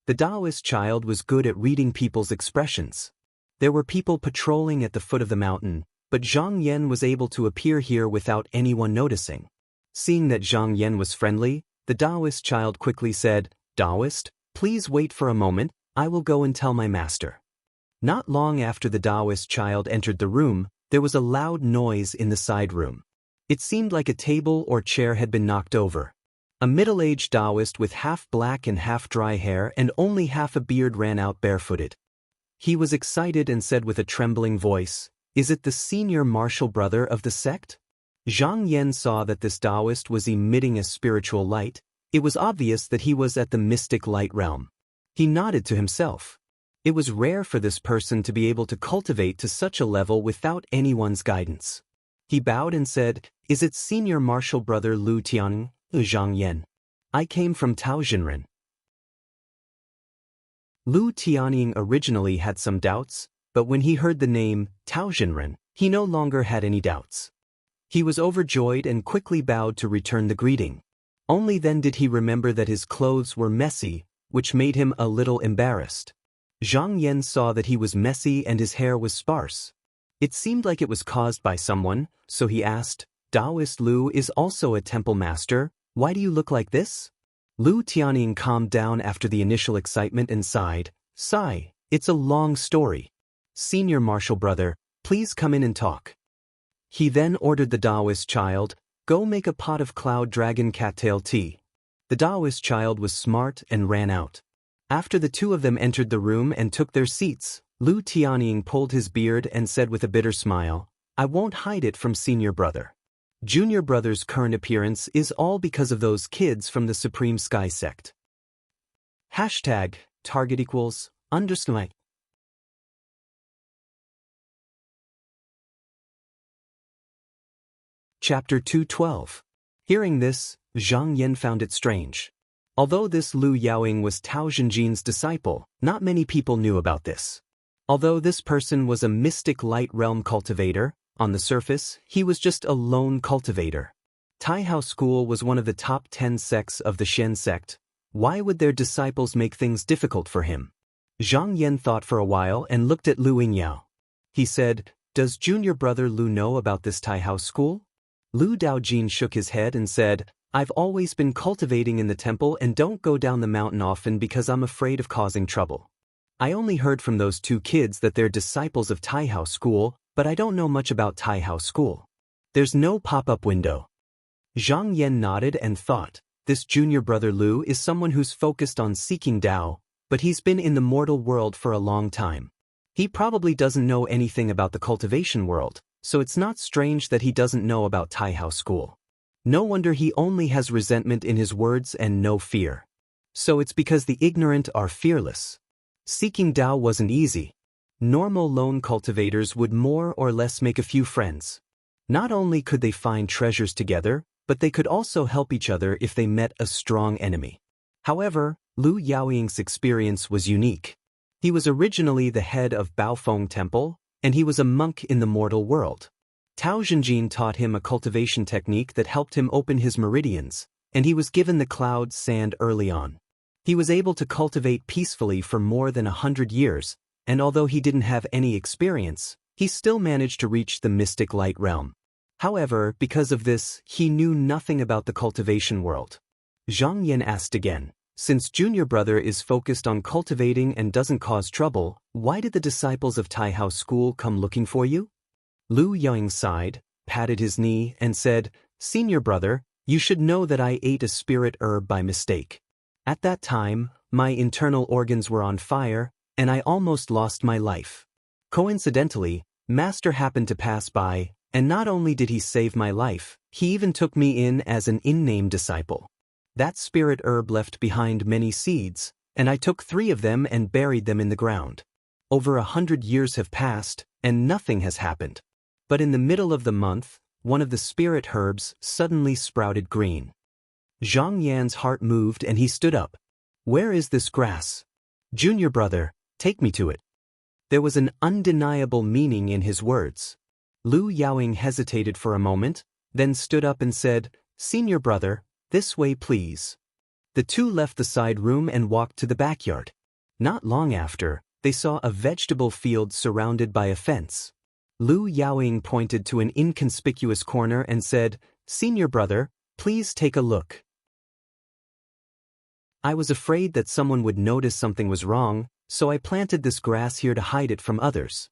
The Taoist child was good at reading people's expressions. There were people patrolling at the foot of the mountain, but Zhang Yan was able to appear here without anyone noticing. Seeing that Zhang Yan was friendly, the Taoist child quickly said, Taoist, please wait for a moment, I will go and tell my master. Not long after the Taoist child entered the room, there was a loud noise in the side room. It seemed like a table or chair had been knocked over. A middle-aged Taoist with half black and half dry hair and only half a beard ran out barefooted. He was excited and said with a trembling voice, Is it the senior martial brother of the sect? Zhang Yan saw that this Taoist was emitting a spiritual light. It was obvious that he was at the mystic light realm. He nodded to himself. It was rare for this person to be able to cultivate to such a level without anyone's guidance. He bowed and said, Is it senior martial brother Lu Tianning, Zhang Yan? I came from Taojinren. Lu Tianning originally had some doubts, but when he heard the name Taojinren, he no longer had any doubts. He was overjoyed and quickly bowed to return the greeting. Only then did he remember that his clothes were messy, which made him a little embarrassed. Zhang Yan saw that he was messy and his hair was sparse. It seemed like it was caused by someone, so he asked, Taoist Lu is also a temple master, why do you look like this? Lu Tianning calmed down after the initial excitement and sighed, Sigh, it's a long story. Senior martial brother, please come in and talk. He then ordered the Taoist child, Go make a pot of cloud dragon cattail tea. The Taoist child was smart and ran out. After the two of them entered the room and took their seats, Lu Tianning pulled his beard and said with a bitter smile, I won't hide it from senior brother. Junior brother's current appearance is all because of those kids from the Supreme Sky sect. Hashtag, target equals, underscore. Chapter 212. Hearing this, Zhang Yan found it strange. Although this Lu Yaoying was Tao Zhenjin's disciple, not many people knew about this. Although this person was a mystic light realm cultivator, on the surface, he was just a lone cultivator. Taihao school was one of the top 10 sects of the Shen sect. Why would their disciples make things difficult for him? Zhang Yan thought for a while and looked at Lu Yingyao. He said, "Does junior brother Lu know about this Taihao school?" Lu Daojin shook his head and said, "I've always been cultivating in the temple and don't go down the mountain often because I'm afraid of causing trouble. I only heard from those two kids that they're disciples of Taihao school, but I don't know much about Taihao school. There's no pop-up window." Zhang Yan nodded and thought, this junior brother Lu is someone who's focused on seeking Tao, but he's been in the mortal world for a long time. He probably doesn't know anything about the cultivation world, so it's not strange that he doesn't know about Taihao school. No wonder he only has resentment in his words and no fear. So it's because the ignorant are fearless. Seeking Tao wasn't easy. Normal lone cultivators would more or less make a few friends. Not only could they find treasures together, but they could also help each other if they met a strong enemy. However, Lu Yaoying's experience was unique. He was originally the head of Baofeng Temple, and he was a monk in the mortal world. Tao Zhenjin taught him a cultivation technique that helped him open his meridians, and he was given the cloud sand early on. He was able to cultivate peacefully for more than 100 years, and although he didn't have any experience, he still managed to reach the mystic light realm. However, because of this, he knew nothing about the cultivation world. Zhang Yan asked again, "Since junior brother is focused on cultivating and doesn't cause trouble, why did the disciples of Taihao school come looking for you?" Lu Yaoying sighed, patted his knee, and said, "Senior brother, you should know that I ate a spirit herb by mistake. At that time, my internal organs were on fire, and I almost lost my life. Coincidentally, Master happened to pass by, and not only did he save my life, he even took me in as an in-name disciple. That spirit herb left behind many seeds, and I took 3 of them and buried them in the ground. Over 100 years have passed, and nothing has happened. But in the middle of the month, one of the spirit herbs suddenly sprouted green." Zhang Yan's heart moved and he stood up. "Where is this grass? Junior brother, take me to it." There was an undeniable meaning in his words. Lu Yaoying hesitated for a moment, then stood up and said, "Senior brother, this way please." The two left the side room and walked to the backyard. Not long after, they saw a vegetable field surrounded by a fence. Lu Yaoying pointed to an inconspicuous corner and said, "Senior brother, please take a look. I was afraid that someone would notice something was wrong, so I planted this grass here to hide it from others."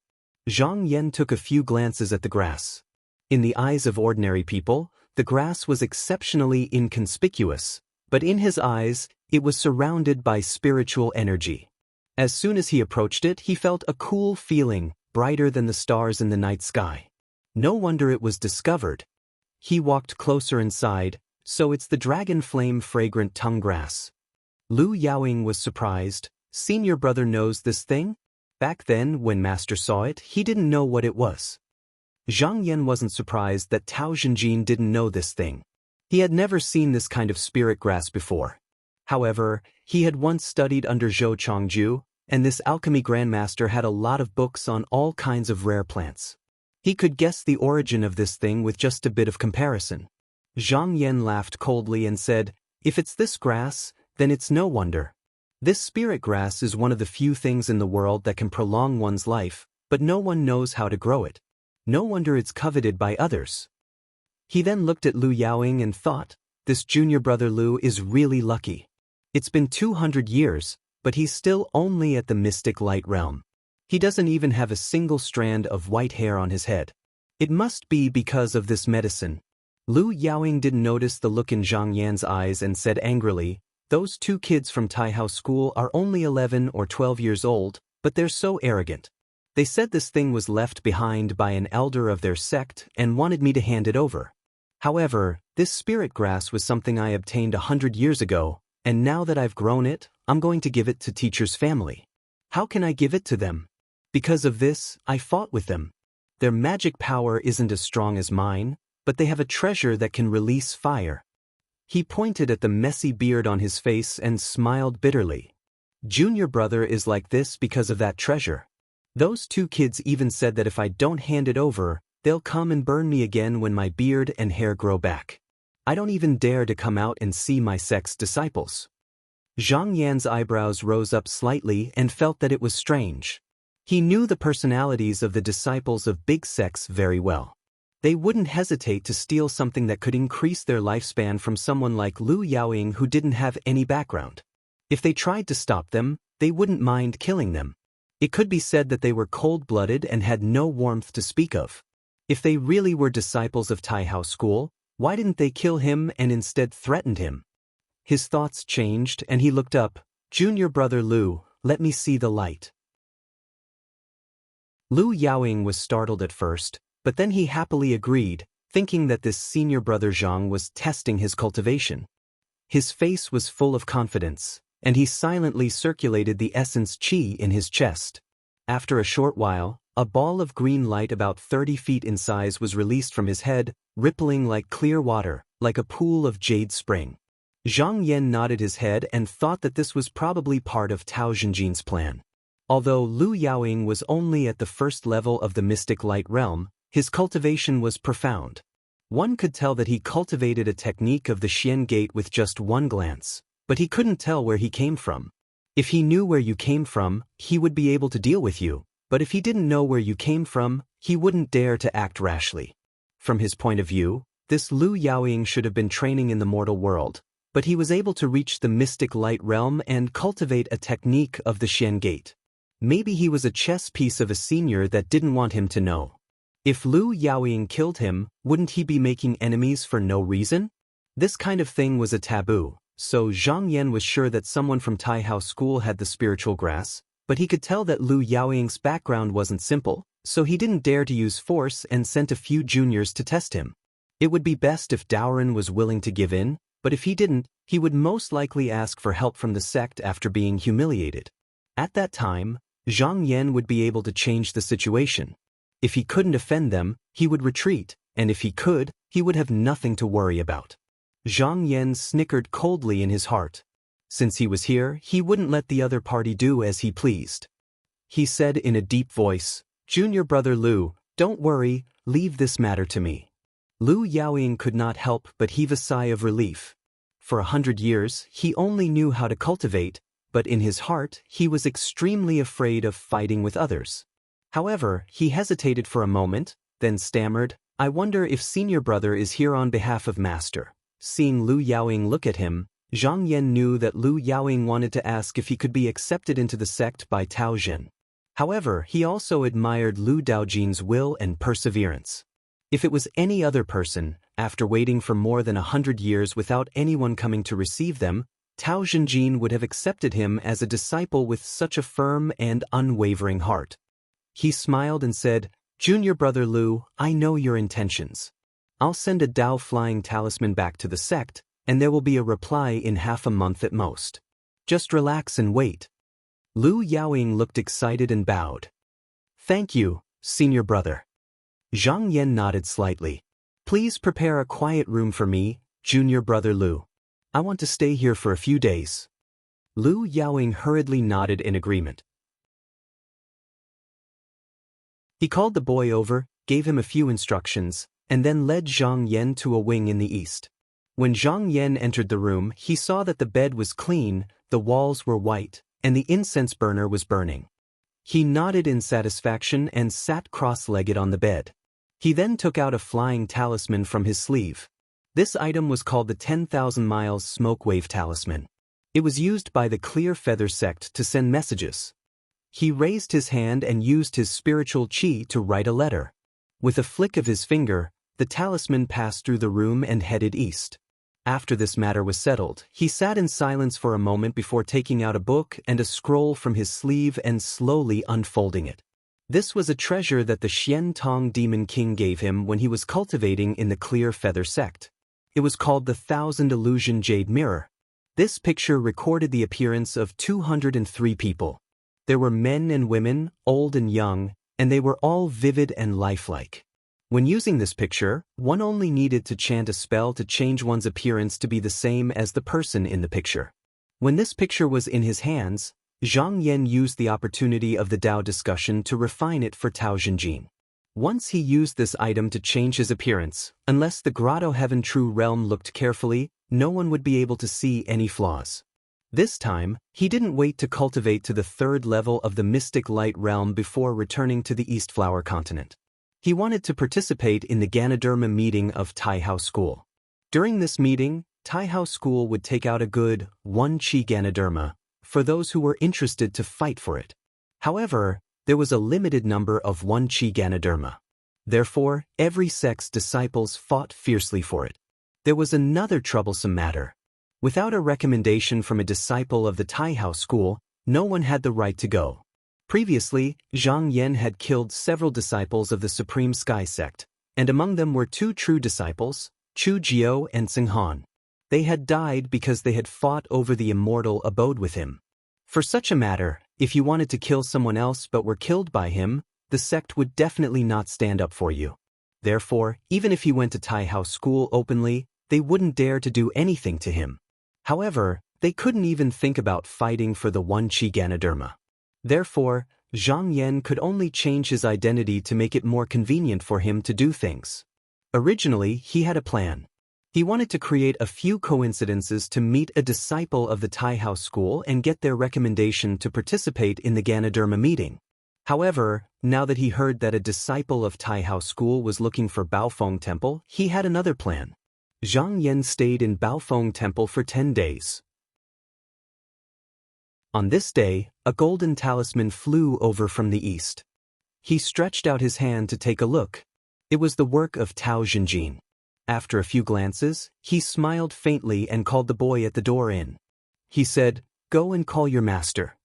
Zhang Yan took a few glances at the grass. In the eyes of ordinary people, the grass was exceptionally inconspicuous, but in his eyes, it was surrounded by spiritual energy. As soon as he approached it, he felt a cool feeling, brighter than the stars in the night sky. No wonder it was discovered. He walked closer and sighed, "So it's the dragon flame fragrant tongue grass." Lu Yaoying was surprised. "Senior brother knows this thing?" Back then, when Master saw it, he didn't know what it was. Zhang Yan wasn't surprised that Tao Zhenjin didn't know this thing. He had never seen this kind of spirit grass before. However, he had once studied under Zhou Chongju, and this alchemy grandmaster had a lot of books on all kinds of rare plants. He could guess the origin of this thing with just a bit of comparison. Zhang Yan laughed coldly and said, "If it's this grass, then it's no wonder. This spirit grass is one of the few things in the world that can prolong one's life, but no one knows how to grow it. No wonder it's coveted by others." He then looked at Lu Yaoying and thought, this junior brother Lu is really lucky. It's been 200 years, but he's still only at the mystic light realm. He doesn't even have a single strand of white hair on his head. It must be because of this medicine. Lu Yaoying didn't notice the look in Zhang Yan's eyes and said angrily, "Those 2 kids from Taihao school are only 11 or 12 years old, but they're so arrogant. They said this thing was left behind by an elder of their sect and wanted me to hand it over. However, this spirit grass was something I obtained 100 years ago, and now that I've grown it, I'm going to give it to teacher's family. How can I give it to them? Because of this, I fought with them. Their magic power isn't as strong as mine, but they have a treasure that can release fire. He pointed at the messy beard on his face and smiled bitterly. Junior brother is like this because of that treasure. Those two kids even said that if I don't hand it over, they'll come and burn me again when my beard and hair grow back. I don't even dare to come out and see my sect's disciples. Zhang Yan's eyebrows rose up slightly and felt that it was strange. He knew the personalities of the disciples of big sects very well. They wouldn't hesitate to steal something that could increase their lifespan from someone like Lu Yaoying who didn't have any background. If they tried to stop them, they wouldn't mind killing them. It could be said that they were cold-blooded and had no warmth to speak of. If they really were disciples of Taihao School, why didn't they kill him and instead threatened him? His thoughts changed and he looked up. Junior brother Lu, let me see the light. Lu Yaoying was startled at first, but then he happily agreed, thinking that this senior brother Zhang was testing his cultivation. His face was full of confidence, and he silently circulated the essence qi in his chest. After a short while, a ball of green light about 30 feet in size was released from his head, rippling like clear water, like a pool of jade spring. Zhang Yan nodded his head and thought that this was probably part of Tao Zhenjin's plan. Although Lu Yaoying was only at the first level of the mystic light realm, his cultivation was profound. One could tell that he cultivated a technique of the Xian Gate with just one glance, but he couldn't tell where he came from. If he knew where you came from, he would be able to deal with you, but if he didn't know where you came from, he wouldn't dare to act rashly. From his point of view, this Lu Yaoying should have been training in the mortal world, but he was able to reach the mystic light realm and cultivate a technique of the Xian Gate. Maybe he was a chess piece of a senior that didn't want him to know. If Lu Yaoying killed him, wouldn't he be making enemies for no reason? This kind of thing was a taboo, so Zhang Yan was sure that someone from Taihao School had the spiritual grass, but he could tell that Lu Yaoying's background wasn't simple, so he didn't dare to use force and sent a few juniors to test him. It would be best if Daoren was willing to give in, but if he didn't, he would most likely ask for help from the sect after being humiliated. At that time, Zhang Yan would be able to change the situation. If he couldn't offend them, he would retreat, and if he could, he would have nothing to worry about. Zhang Yan snickered coldly in his heart. Since he was here, he wouldn't let the other party do as he pleased. He said in a deep voice, "Junior brother Lu, don't worry, leave this matter to me." Lu Yaoying could not help but heave a sigh of relief. For 100 years, he only knew how to cultivate, but in his heart, he was extremely afraid of fighting with others. However, he hesitated for a moment, then stammered, "I wonder if senior brother is here on behalf of master." Seeing Lu Yaoying look at him, Zhang Yan knew that Lu Yaoying wanted to ask if he could be accepted into the sect by Tao Zhen. However, he also admired Lu Daojin's will and perseverance. If it was any other person, after waiting for more than 100 years without anyone coming to receive them, Tao Zhenjin would have accepted him as a disciple with such a firm and unwavering heart. He smiled and said, "Junior brother Lu, I know your intentions. I'll send a Dao flying talisman back to the sect, and there will be a reply in half a month at most. Just relax and wait." Lu Yaoying looked excited and bowed. "Thank you, senior brother." Zhang Yan nodded slightly. "Please prepare a quiet room for me, junior brother Lu. I want to stay here for a few days." Lu Yaoying hurriedly nodded in agreement. He called the boy over, gave him a few instructions, and then led Zhang Yan to a wing in the east. When Zhang Yan entered the room, he saw that the bed was clean, the walls were white, and the incense burner was burning. He nodded in satisfaction and sat cross-legged on the bed. He then took out a flying talisman from his sleeve. This item was called the 10,000 Miles Smoke Wave Talisman. It was used by the Clear Feather sect to send messages. He raised his hand and used his spiritual qi to write a letter. With a flick of his finger, the talisman passed through the room and headed east. After this matter was settled, he sat in silence for a moment before taking out a book and a scroll from his sleeve and slowly unfolding it. This was a treasure that the Xian Tong Demon King gave him when he was cultivating in the Clear Feather sect. It was called the 1,000 Illusion Jade Mirror. This picture recorded the appearance of 203 people. There were men and women, old and young, and they were all vivid and lifelike. When using this picture, one only needed to chant a spell to change one's appearance to be the same as the person in the picture. When this picture was in his hands, Zhang Yan used the opportunity of the Tao discussion to refine it for Tao Xinjin. Once he used this item to change his appearance, unless the Grotto Heaven True Realm looked carefully, no one would be able to see any flaws. This time, he didn't wait to cultivate to the third level of the Mystic Light Realm before returning to the East Flower Continent. He wanted to participate in the Ganoderma meeting of Taihao School. During this meeting, Taihao School would take out a good 1-Chi Ganoderma for those who were interested to fight for it. However, there was a limited number of 1-Chi Ganoderma. Therefore, every sect's disciples fought fiercely for it. There was another troublesome matter. Without a recommendation from a disciple of the Taihao School, no one had the right to go. Previously, Zhang Yan had killed several disciples of the Supreme Sky Sect, and among them were 2 true disciples, Chu Jiao and Xing Han. They had died because they had fought over the immortal abode with him. For such a matter, if you wanted to kill someone else but were killed by him, the sect would definitely not stand up for you. Therefore, even if he went to Taihao School openly, they wouldn't dare to do anything to him. However, they couldn't even think about fighting for the 1-Chi Ganoderma. Therefore, Zhang Yan could only change his identity to make it more convenient for him to do things. Originally, he had a plan. He wanted to create a few coincidences to meet a disciple of the Taihao School and get their recommendation to participate in the Ganoderma meeting. However, now that he heard that a disciple of Taihao School was looking for Baofeng Temple, he had another plan. Zhang Yan stayed in Baofeng Temple for 10 days. On this day, a golden talisman flew over from the east. He stretched out his hand to take a look. It was the work of Tao Xinjin. After a few glances, he smiled faintly and called the boy at the door in. He said, "Go and call your master."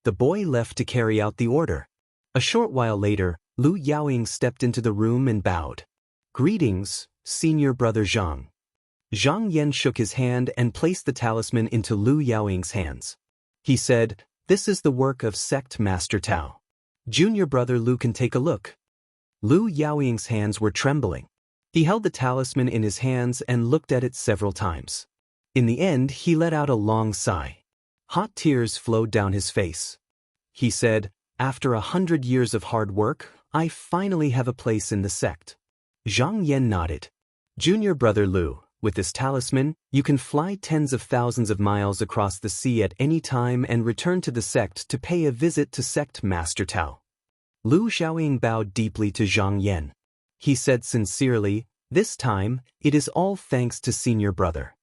The boy left to carry out the order. A short while later, Lu Yaoying stepped into the room and bowed. "Greetings, senior brother Zhang." Zhang Yan shook his hand and placed the talisman into Lu Yaoying's hands. He said, "This is the work of Sect Master Tao. Junior brother Lu can take a look." Lu Yaoying's hands were trembling. He held the talisman in his hands and looked at it several times. In the end, he let out a long sigh. Hot tears flowed down his face. He said, "After 100 years of hard work, I finally have a place in the sect." Zhang Yan nodded. "Junior brother Lu, with this talisman, you can fly tens of thousands of miles across the sea at any time and return to the sect to pay a visit to Sect Master Tao." Lu Xiaoying bowed deeply to Zhang Yan. He said sincerely, "This time, it is all thanks to senior brother.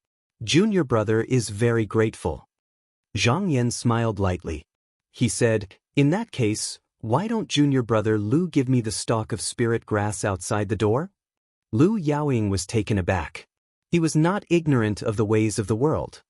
Junior brother is very grateful." Zhang Yan smiled lightly. He said, "In that case, why don't junior brother Lu give me the stalk of spirit grass outside the door?" Lu Yaoying was taken aback. He was not ignorant of the ways of the world.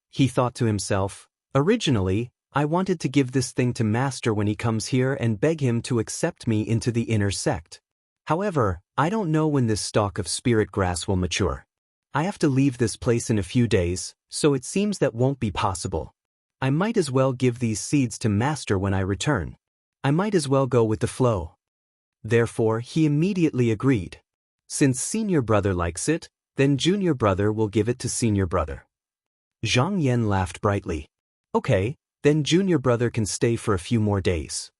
He thought to himself, "Originally, I wanted to give this thing to Master when he comes here and beg him to accept me into the inner sect. However, I don't know when this stalk of spirit grass will mature. I have to leave this place in a few days, so it seems that won't be possible. I might as well give these seeds to Master when I return. I might as well go with the flow." Therefore, he immediately agreed. Since senior brother likes it, then junior brother will give it to senior brother. Zhang Yan laughed brightly. "Okay, then junior brother can stay for a few more days.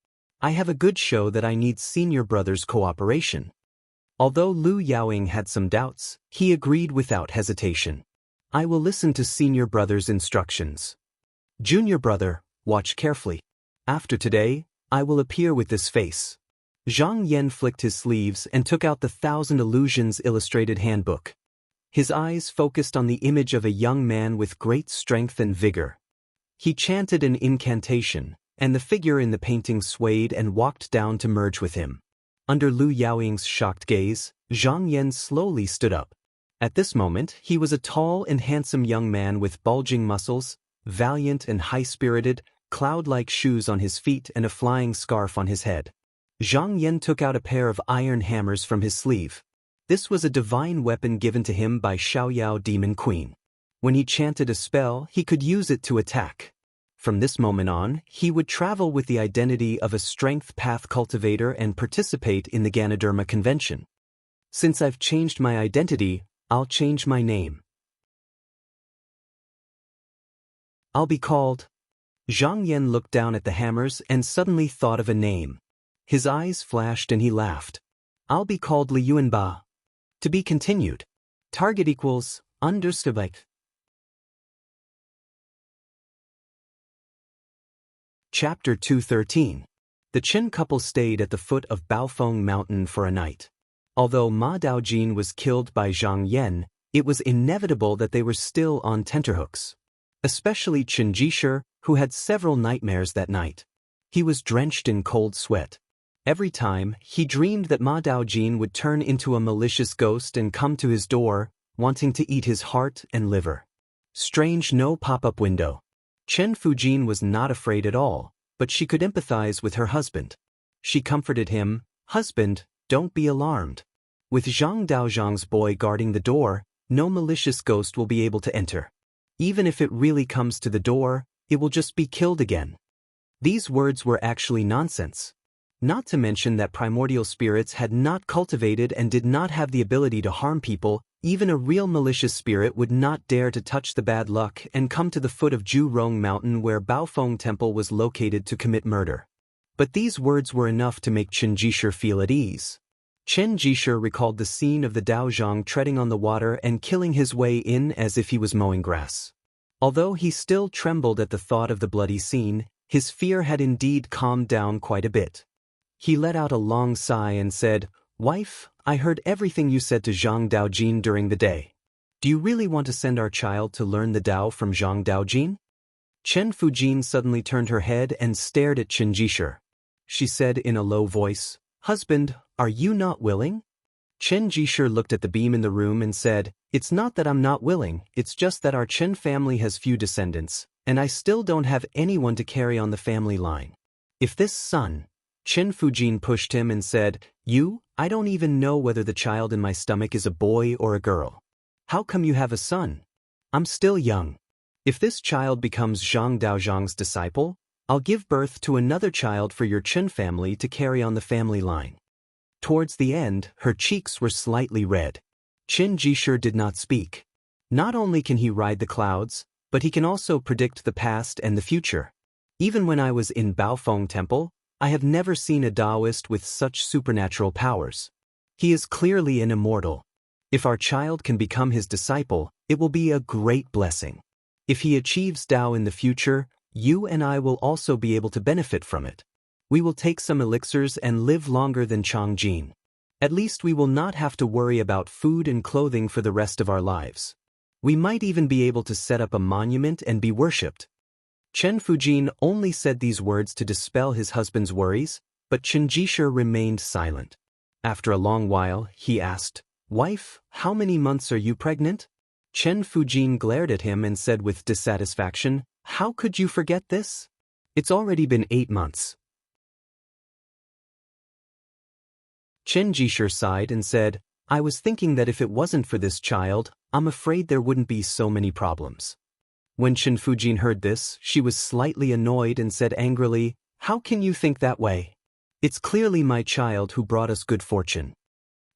I have a good show that I need senior brother's cooperation." Although Lu Yaoying had some doubts, he agreed without hesitation. "I will listen to senior brother's instructions. Junior brother, watch carefully. After today, I will appear with this face." Zhang Yan flicked his sleeves and took out the 1,000 Illusions illustrated handbook. His eyes focused on the image of a young man with great strength and vigor. He chanted an incantation, and the figure in the painting swayed and walked down to merge with him. Under Lu Yaoying's shocked gaze, Zhang Yan slowly stood up. At this moment, he was a tall and handsome young man with bulging muscles, valiant and high-spirited, cloud-like shoes on his feet and a flying scarf on his head. Zhang Yan took out a pair of iron hammers from his sleeve. This was a divine weapon given to him by Xiaoyao Demon Queen. When he chanted a spell, he could use it to attack. From this moment on, he would travel with the identity of a strength path cultivator and participate in the Ganoderma convention. Since I've changed my identity, I'll change my name. I'll be called. Zhang Yan looked down at the hammers and suddenly thought of a name. His eyes flashed and he laughed. I'll be called Li Yuanba. To be continued. Target equals, understood. Chapter 213. The Chen couple stayed at the foot of Baofeng Mountain for a night. Although Ma Daojin was killed by Zhang Yan, it was inevitable that they were still on tenterhooks. Especially Chen Jisher, who had several nightmares that night. He was drenched in cold sweat. Every time, he dreamed that Ma Daojin would turn into a malicious ghost and come to his door, wanting to eat his heart and liver. Strange no pop-up window. Chen Fujin was not afraid at all, but she could empathize with her husband. She comforted him, "Husband, don't be alarmed. With Zhang Daozhang's boy guarding the door, no malicious ghost will be able to enter. Even if it really comes to the door, it will just be killed again." These words were actually nonsense. Not to mention that primordial spirits had not cultivated and did not have the ability to harm people. Even a real malicious spirit would not dare to touch the bad luck and come to the foot of Jurong Mountain where Baofeng Temple was located to commit murder. But these words were enough to make Chen Jisher feel at ease. Chen Jisher recalled the scene of the Daozhang treading on the water and killing his way in as if he was mowing grass. Although he still trembled at the thought of the bloody scene, his fear had indeed calmed down quite a bit. He let out a long sigh and said, "Wife, I heard everything you said to Zhang Daojin during the day. Do you really want to send our child to learn the Tao from Zhang Daojin?" Chen Fujin suddenly turned her head and stared at Chen Jisher. She said in a low voice, "Husband, are you not willing?" Chen Jisher looked at the beam in the room and said, "It's not that I'm not willing, it's just that our Chen family has few descendants, and I still don't have anyone to carry on the family line. If this son—" Chen Fujin pushed him and said, I don't even know whether the child in my stomach is a boy or a girl. How come you have a son? I'm still young. If this child becomes Zhang Daozhang's disciple, I'll give birth to another child for your Chen family to carry on the family line." Towards the end, her cheeks were slightly red. Chen Jisher did not speak. Not only can he ride the clouds, but he can also predict the past and the future. Even when I was in Baofeng Temple, I have never seen a Taoist with such supernatural powers. He is clearly an immortal. If our child can become his disciple, it will be a great blessing. If he achieves Tao in the future, you and I will also be able to benefit from it. We will take some elixirs and live longer than Changjin. At least we will not have to worry about food and clothing for the rest of our lives. We might even be able to set up a monument and be worshipped. Chen Fujin only said these words to dispel his husband's worries, but Chen Jisher remained silent. After a long while, he asked, "Wife, how many months are you pregnant?" Chen Fujin glared at him and said with dissatisfaction, "How could you forget this? It's already been 8 months. Chen Jisher sighed and said, "I was thinking that if it wasn't for this child, I'm afraid there wouldn't be so many problems." When Chen Fujin heard this, she was slightly annoyed and said angrily, "How can you think that way? It's clearly my child who brought us good fortune."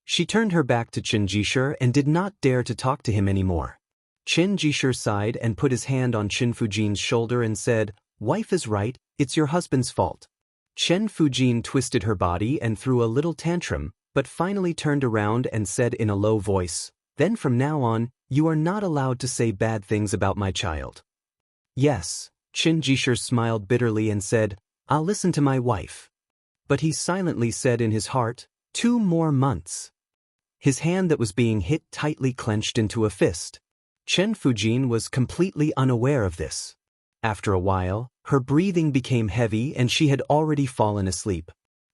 She turned her back to Chen Jisher and did not dare to talk to him anymore. Chen Jisher sighed and put his hand on Chen Fujin's shoulder and said, "Wife is right, it's your husband's fault." Chen Fujin twisted her body and threw a little tantrum, but finally turned around and said in a low voice, "Then from now on, you are not allowed to say bad things about my child." "Yes," Chen Jisher smiled bitterly and said, "I'll listen to my wife." But he silently said in his heart, 2 more months. His hand that was being hit tightly clenched into a fist. Chen Fujin was completely unaware of this. After a while, her breathing became heavy and she had already fallen asleep.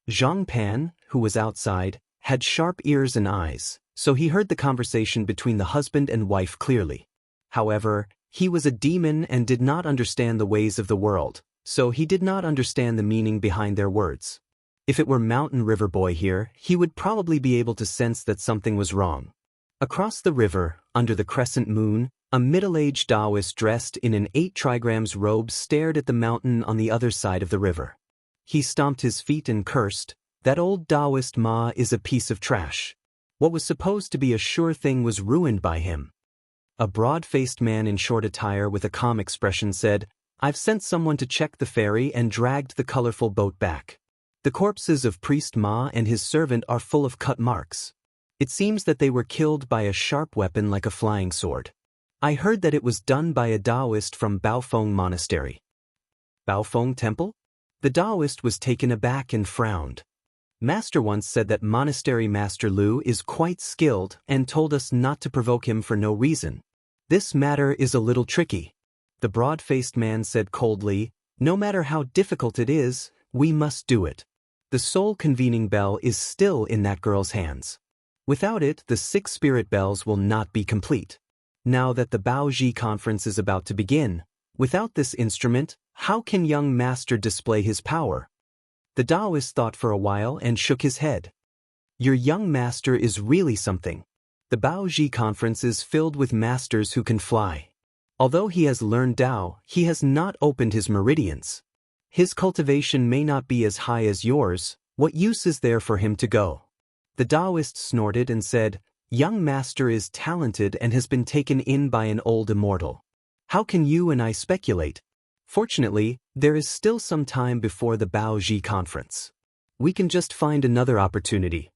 Zhang Pan, who was outside, had sharp ears and eyes, so he heard the conversation between the husband and wife clearly. However, he was a demon and did not understand the ways of the world, so he did not understand the meaning behind their words. If it were Mountain River Boy here, he would probably be able to sense that something was wrong. Across the river, under the crescent moon, a middle-aged Taoist dressed in an 8 trigrams robe stared at the mountain on the other side of the river. He stomped his feet and cursed, "That old Taoist Ma is a piece of trash. What was supposed to be a sure thing was ruined by him. A broad-faced man in short attire with a calm expression said, "I've sent someone to check the ferry and dragged the colorful boat back. The corpses of Priest Ma and his servant are full of cut marks. It seems that they were killed by a sharp weapon like a flying sword. I heard that it was done by a Taoist from Baofeng Monastery." Baofeng Temple? The Taoist was taken aback and frowned. "Master once said that Monastery Master Lu is quite skilled and told us not to provoke him for no reason. This matter is a little tricky." The broad-faced man said coldly, "No matter how difficult it is, we must do it. The soul convening bell is still in that girl's hands. Without it, the 6 spirit bells will not be complete. Now that the Baoji conference is about to begin, without this instrument, how can young master display his power?" The Taoist thought for a while and shook his head. "Your young master is really something. The Baoji conference is filled with masters who can fly. Although he has learned Tao, he has not opened his meridians. His cultivation may not be as high as yours. What use is there for him to go?" The Taoist snorted and said, "Young master is talented and has been taken in by an old immortal. How can you and I speculate? Fortunately, there is still some time before the Baoji conference. We can just find another opportunity."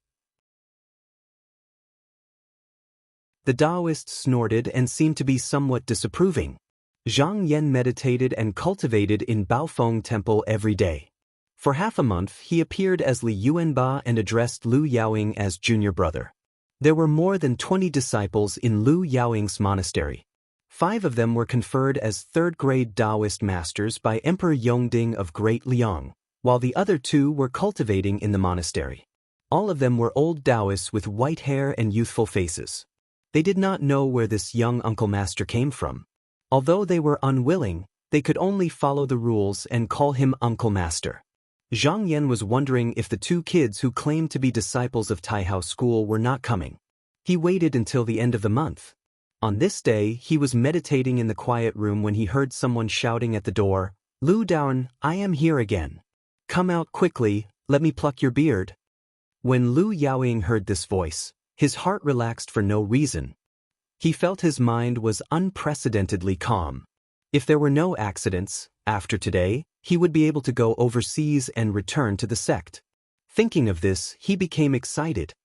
The Taoist snorted and seemed to be somewhat disapproving. Zhang Yan meditated and cultivated in Baofeng Temple every day. For half a month, he appeared as Li Yuanba and addressed Lu Yaoying as junior brother. There were more than 20 disciples in Lu Yaoying's monastery. 5 of them were conferred as third-grade Taoist masters by Emperor Yongding of Great Liang, while the other 2 were cultivating in the monastery. All of them were old Taoists with white hair and youthful faces. They did not know where this young uncle master came from. Although they were unwilling, they could only follow the rules and call him Uncle Master. Zhang Yan was wondering if the 2 kids who claimed to be disciples of Taihao School were not coming. He waited until the end of the month. On this day, he was meditating in the quiet room when he heard someone shouting at the door, "Lu Daoren, I am here again. Come out quickly, let me pluck your beard." When Lu Yaoying heard this voice, his heart relaxed for no reason. He felt his mind was unprecedentedly calm. If there were no accidents, after today, he would be able to go overseas and return to the sect. Thinking of this, he became excited.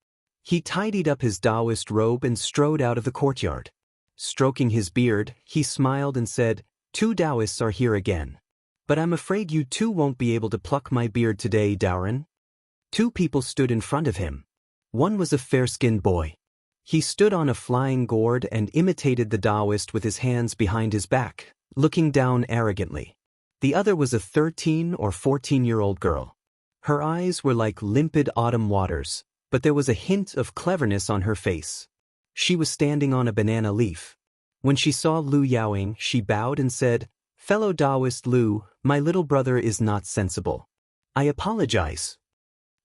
He tidied up his Taoist robe and strode out of the courtyard. Stroking his beard, he smiled and said, "2 Taoists are here again. But I'm afraid you 2 won't be able to pluck my beard today, Daoren." 2 people stood in front of him. One was a fair-skinned boy. He stood on a flying gourd and imitated the Taoist with his hands behind his back, looking down arrogantly. The other was a 13 or 14-year-old girl. Her eyes were like limpid autumn waters, but there was a hint of cleverness on her face. She was standing on a banana leaf. When she saw Lu Yaoying, she bowed and said, "Fellow Taoist Lu, my little brother is not sensible. I apologize."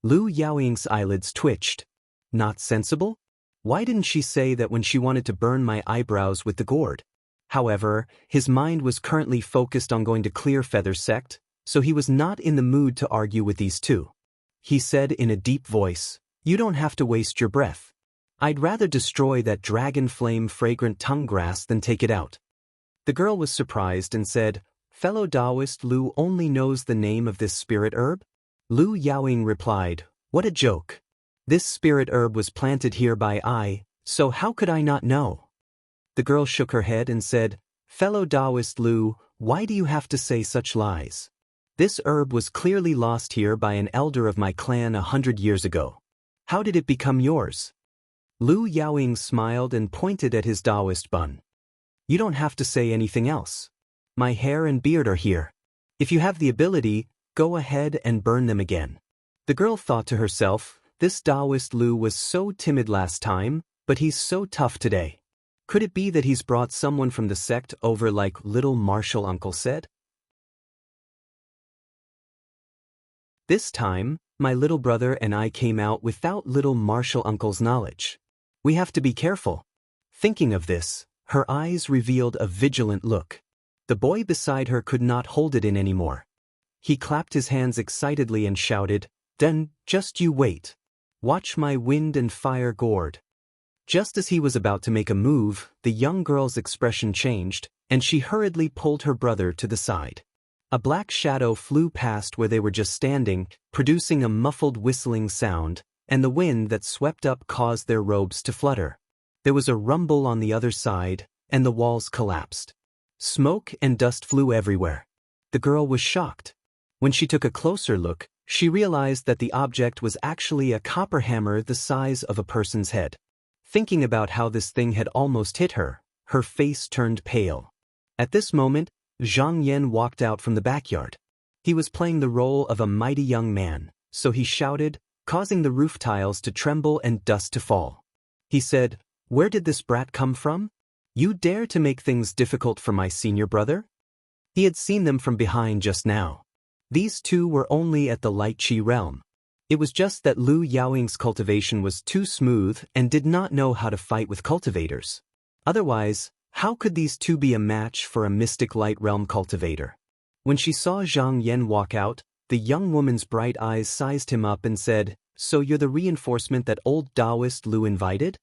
Lu Yaoying's eyelids twitched. Not sensible? Why didn't she say that when she wanted to burn my eyebrows with the gourd? However, his mind was currently focused on going to Clear Feather Sect, so he was not in the mood to argue with these 2. He said in a deep voice, "You don't have to waste your breath. I'd rather destroy that dragon flame fragrant tongue grass than take it out." The girl was surprised and said, "Fellow Taoist Lu only knows the name of this spirit herb?" Lu Yaoying replied, "What a joke. This spirit herb was planted here by I, so how could I not know?" The girl shook her head and said, "Fellow Taoist Lu, why do you have to say such lies? This herb was clearly lost here by an elder of my clan 100 years ago. How did it become yours?" Lu Yaoying smiled and pointed at his Taoist bun. "You don't have to say anything else. My hair and beard are here. If you have the ability, go ahead and burn them again." The girl thought to herself, "This Taoist Lu was so timid last time, but he's so tough today. Could it be that he's brought someone from the sect over like little martial uncle said?" This time, my little brother and I came out without little martial uncle's knowledge. We have to be careful. Thinking of this, her eyes revealed a vigilant look. The boy beside her could not hold it in anymore. He clapped his hands excitedly and shouted, "Then, just you wait. Watch my wind and fire gourd." Just as he was about to make a move, the young girl's expression changed, and she hurriedly pulled her brother to the side. A black shadow flew past where they were just standing, producing a muffled whistling sound, and the wind that swept up caused their robes to flutter. There was a rumble on the other side, and the walls collapsed. Smoke and dust flew everywhere. The girl was shocked. When she took a closer look, she realized that the object was actually a copper hammer the size of a person's head. Thinking about how this thing had almost hit her, her face turned pale. At this moment, Zhang Yan walked out from the backyard. He was playing the role of a mighty young man, so he shouted, causing the roof tiles to tremble and dust to fall. He said, "Where did this brat come from? You dare to make things difficult for my senior brother?" He had seen them from behind just now. These two were only at the Light Qi realm. It was just that Lu Yaoying's cultivation was too smooth and did not know how to fight with cultivators. Otherwise, how could these two be a match for a mystic light realm cultivator? When she saw Zhang Yan walk out, the young woman's bright eyes sized him up and said, "So you're the reinforcement that old Taoist Lu invited?"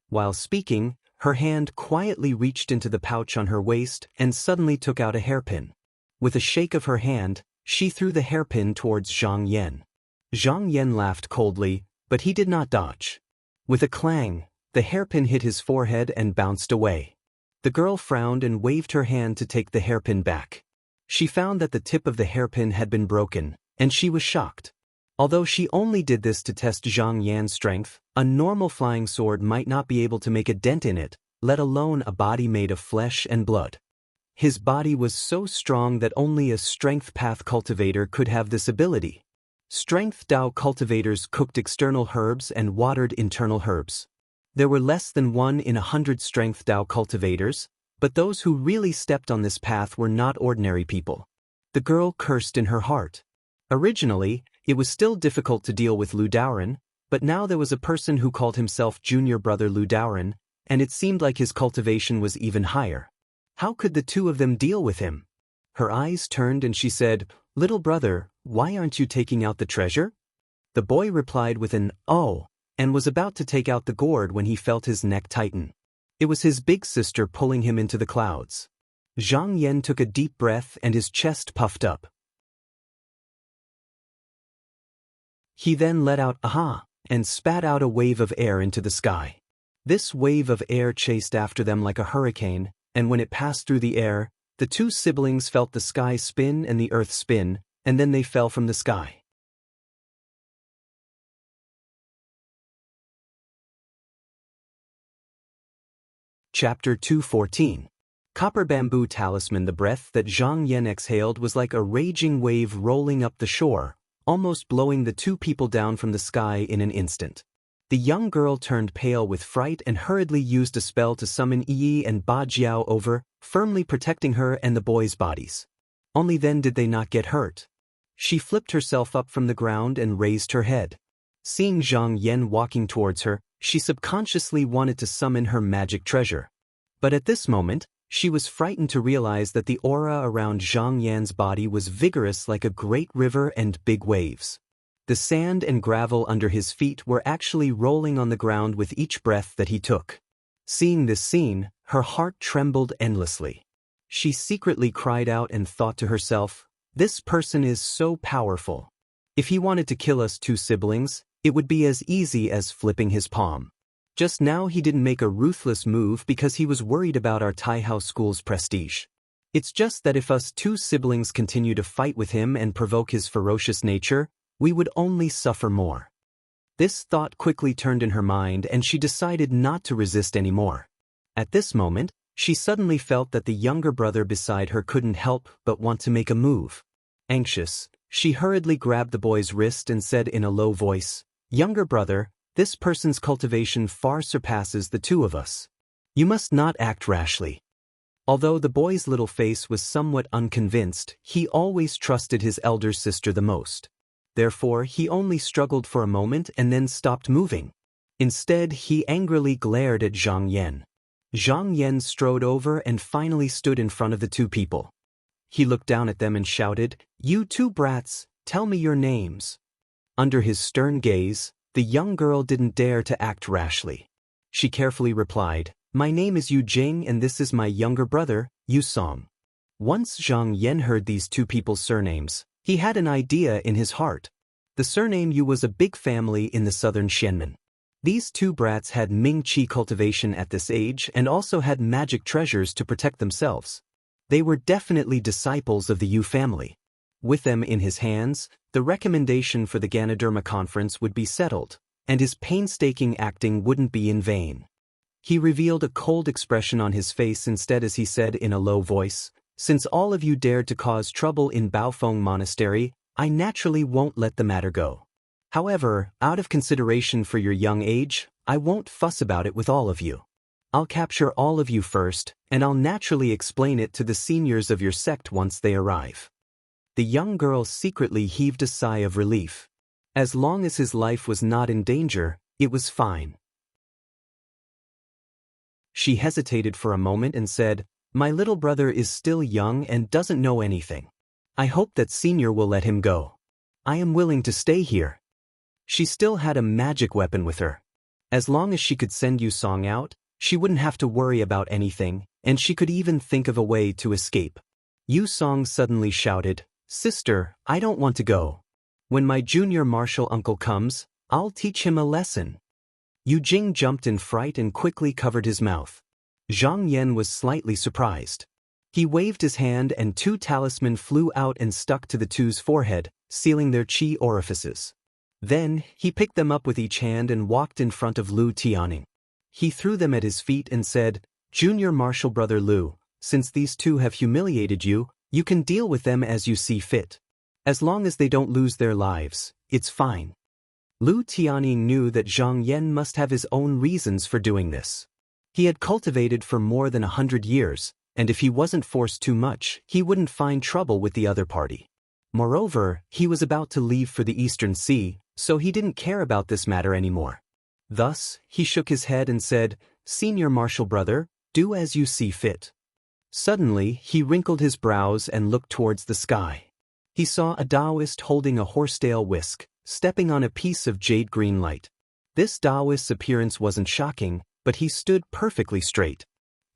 While speaking, her hand quietly reached into the pouch on her waist and suddenly took out a hairpin. With a shake of her hand, she threw the hairpin towards Zhang Yan. Zhang Yan laughed coldly, but he did not dodge. With a clang, the hairpin hit his forehead and bounced away. The girl frowned and waved her hand to take the hairpin back. She found that the tip of the hairpin had been broken, and she was shocked. Although she only did this to test Zhang Yan's strength, a normal flying sword might not be able to make a dent in it, let alone a body made of flesh and blood. His body was so strong that only a strength path cultivator could have this ability. Strength Dao cultivators cooked external herbs and watered internal herbs. There were less than 1 in 100 Strength Dao cultivators, but those who really stepped on this path were not ordinary people. The girl cursed in her heart. Originally, it was still difficult to deal with Lu Daoren, but now there was a person who called himself Junior Brother Lu Daoren, and it seemed like his cultivation was even higher. How could the two of them deal with him? Her eyes turned and she said, "Little brother, why aren't you taking out the treasure?" The boy replied with an "oh," and was about to take out the gourd when he felt his neck tighten. It was his big sister pulling him into the clouds. Zhang Yan took a deep breath and his chest puffed up. He then let out "aha" and spat out a wave of air into the sky. This wave of air chased after them like a hurricane, and when it passed through the air, the two siblings felt the sky spin and the earth spin, and then they fell from the sky. Chapter 214. Copper Bamboo Talisman. The breath that Zhang Yan exhaled was like a raging wave rolling up the shore, almost blowing the two people down from the sky in an instant. The young girl turned pale with fright and hurriedly used a spell to summon Yi and Ba Jiao over, firmly protecting her and the boys' bodies. Only then did they not get hurt. She flipped herself up from the ground and raised her head. Seeing Zhang Yan walking towards her, she subconsciously wanted to summon her magic treasure. But at this moment, she was frightened to realize that the aura around Zhang Yan's body was vigorous like a great river and big waves. The sand and gravel under his feet were actually rolling on the ground with each breath that he took. Seeing this scene, her heart trembled endlessly. She secretly cried out and thought to herself, "This person is so powerful. If he wanted to kill us two siblings, it would be as easy as flipping his palm. Just now he didn't make a ruthless move because he was worried about our Tai House School's prestige. It's just that if us two siblings continue to fight with him and provoke his ferocious nature, we would only suffer more." This thought quickly turned in her mind and she decided not to resist anymore. At this moment, she suddenly felt that the younger brother beside her couldn't help but want to make a move. Anxious, she hurriedly grabbed the boy's wrist and said in a low voice, "Younger brother, this person's cultivation far surpasses the two of us. You must not act rashly." Although the boy's little face was somewhat unconvinced, he always trusted his elder sister the most. Therefore, he only struggled for a moment and then stopped moving. Instead, he angrily glared at Zhang Yan. Zhang Yan strode over and finally stood in front of the two people. He looked down at them and shouted, "You two brats, tell me your names." Under his stern gaze, the young girl didn't dare to act rashly. She carefully replied, "My name is Yu Jing and this is my younger brother, Yu Song." Once Zhang Yan heard these two people's surnames, he had an idea in his heart. The surname Yu was a big family in the southern Xianmen. These two brats had Ming Qi cultivation at this age and also had magic treasures to protect themselves. They were definitely disciples of the Yu family. With them in his hands, the recommendation for the Ganoderma conference would be settled, and his painstaking acting wouldn't be in vain. He revealed a cold expression on his face instead as he said in a low voice, "Since all of you dared to cause trouble in Baofeng Monastery, I naturally won't let the matter go. However, out of consideration for your young age, I won't fuss about it with all of you. I'll capture all of you first, and I'll naturally explain it to the seniors of your sect once they arrive." The young girl secretly heaved a sigh of relief. As long as his life was not in danger, it was fine. She hesitated for a moment and said, "My little brother is still young and doesn't know anything. I hope that Senior will let him go. I am willing to stay here." She still had a magic weapon with her. As long as she could send Yu Song out, she wouldn't have to worry about anything, and she could even think of a way to escape. Yu Song suddenly shouted, "Sister, I don't want to go. When my junior martial uncle comes, I'll teach him a lesson." Yu Jing jumped in fright and quickly covered his mouth. Zhang Yan was slightly surprised. He waved his hand and two talisman flew out and stuck to the two's forehead, sealing their qi orifices. Then, he picked them up with each hand and walked in front of Lu Tianing. He threw them at his feet and said, "Junior martial brother Lu, since these two have humiliated you, you can deal with them as you see fit. As long as they don't lose their lives, it's fine." Lu Tianing knew that Zhang Yan must have his own reasons for doing this. He had cultivated for more than 100 years, and if he wasn't forced too much, he wouldn't find trouble with the other party. Moreover, he was about to leave for the Eastern Sea, so he didn't care about this matter anymore. Thus, he shook his head and said, "Senior martial brother, do as you see fit." Suddenly, he wrinkled his brows and looked towards the sky. He saw a Taoist holding a horsetail whisk, stepping on a piece of jade-green light. This Taoist's appearance wasn't shocking, but he stood perfectly straight.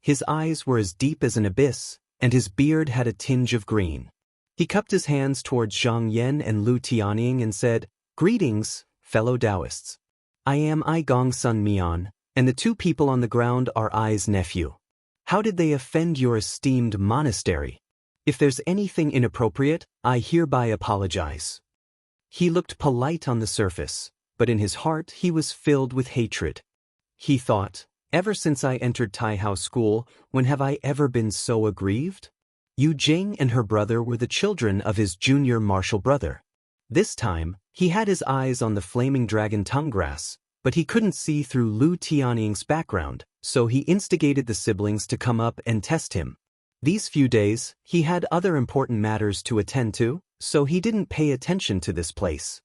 His eyes were as deep as an abyss, and his beard had a tinge of green. He cupped his hands towards Zhang Yan and Lu Tianing and said, "Greetings, fellow Taoists. I am I Gong Sun Mian, and the two people on the ground are I's nephew. How did they offend your esteemed monastery? If there's anything inappropriate, I hereby apologize." He looked polite on the surface, but in his heart he was filled with hatred. He thought, ever since I entered Taihao School, when have I ever been so aggrieved? Yu Jing and her brother were the children of his junior martial brother. This time, he had his eyes on the flaming dragon tongue grass, but he couldn't see through Lu Tianing's background, so he instigated the siblings to come up and test him. These few days, he had other important matters to attend to, so he didn't pay attention to this place.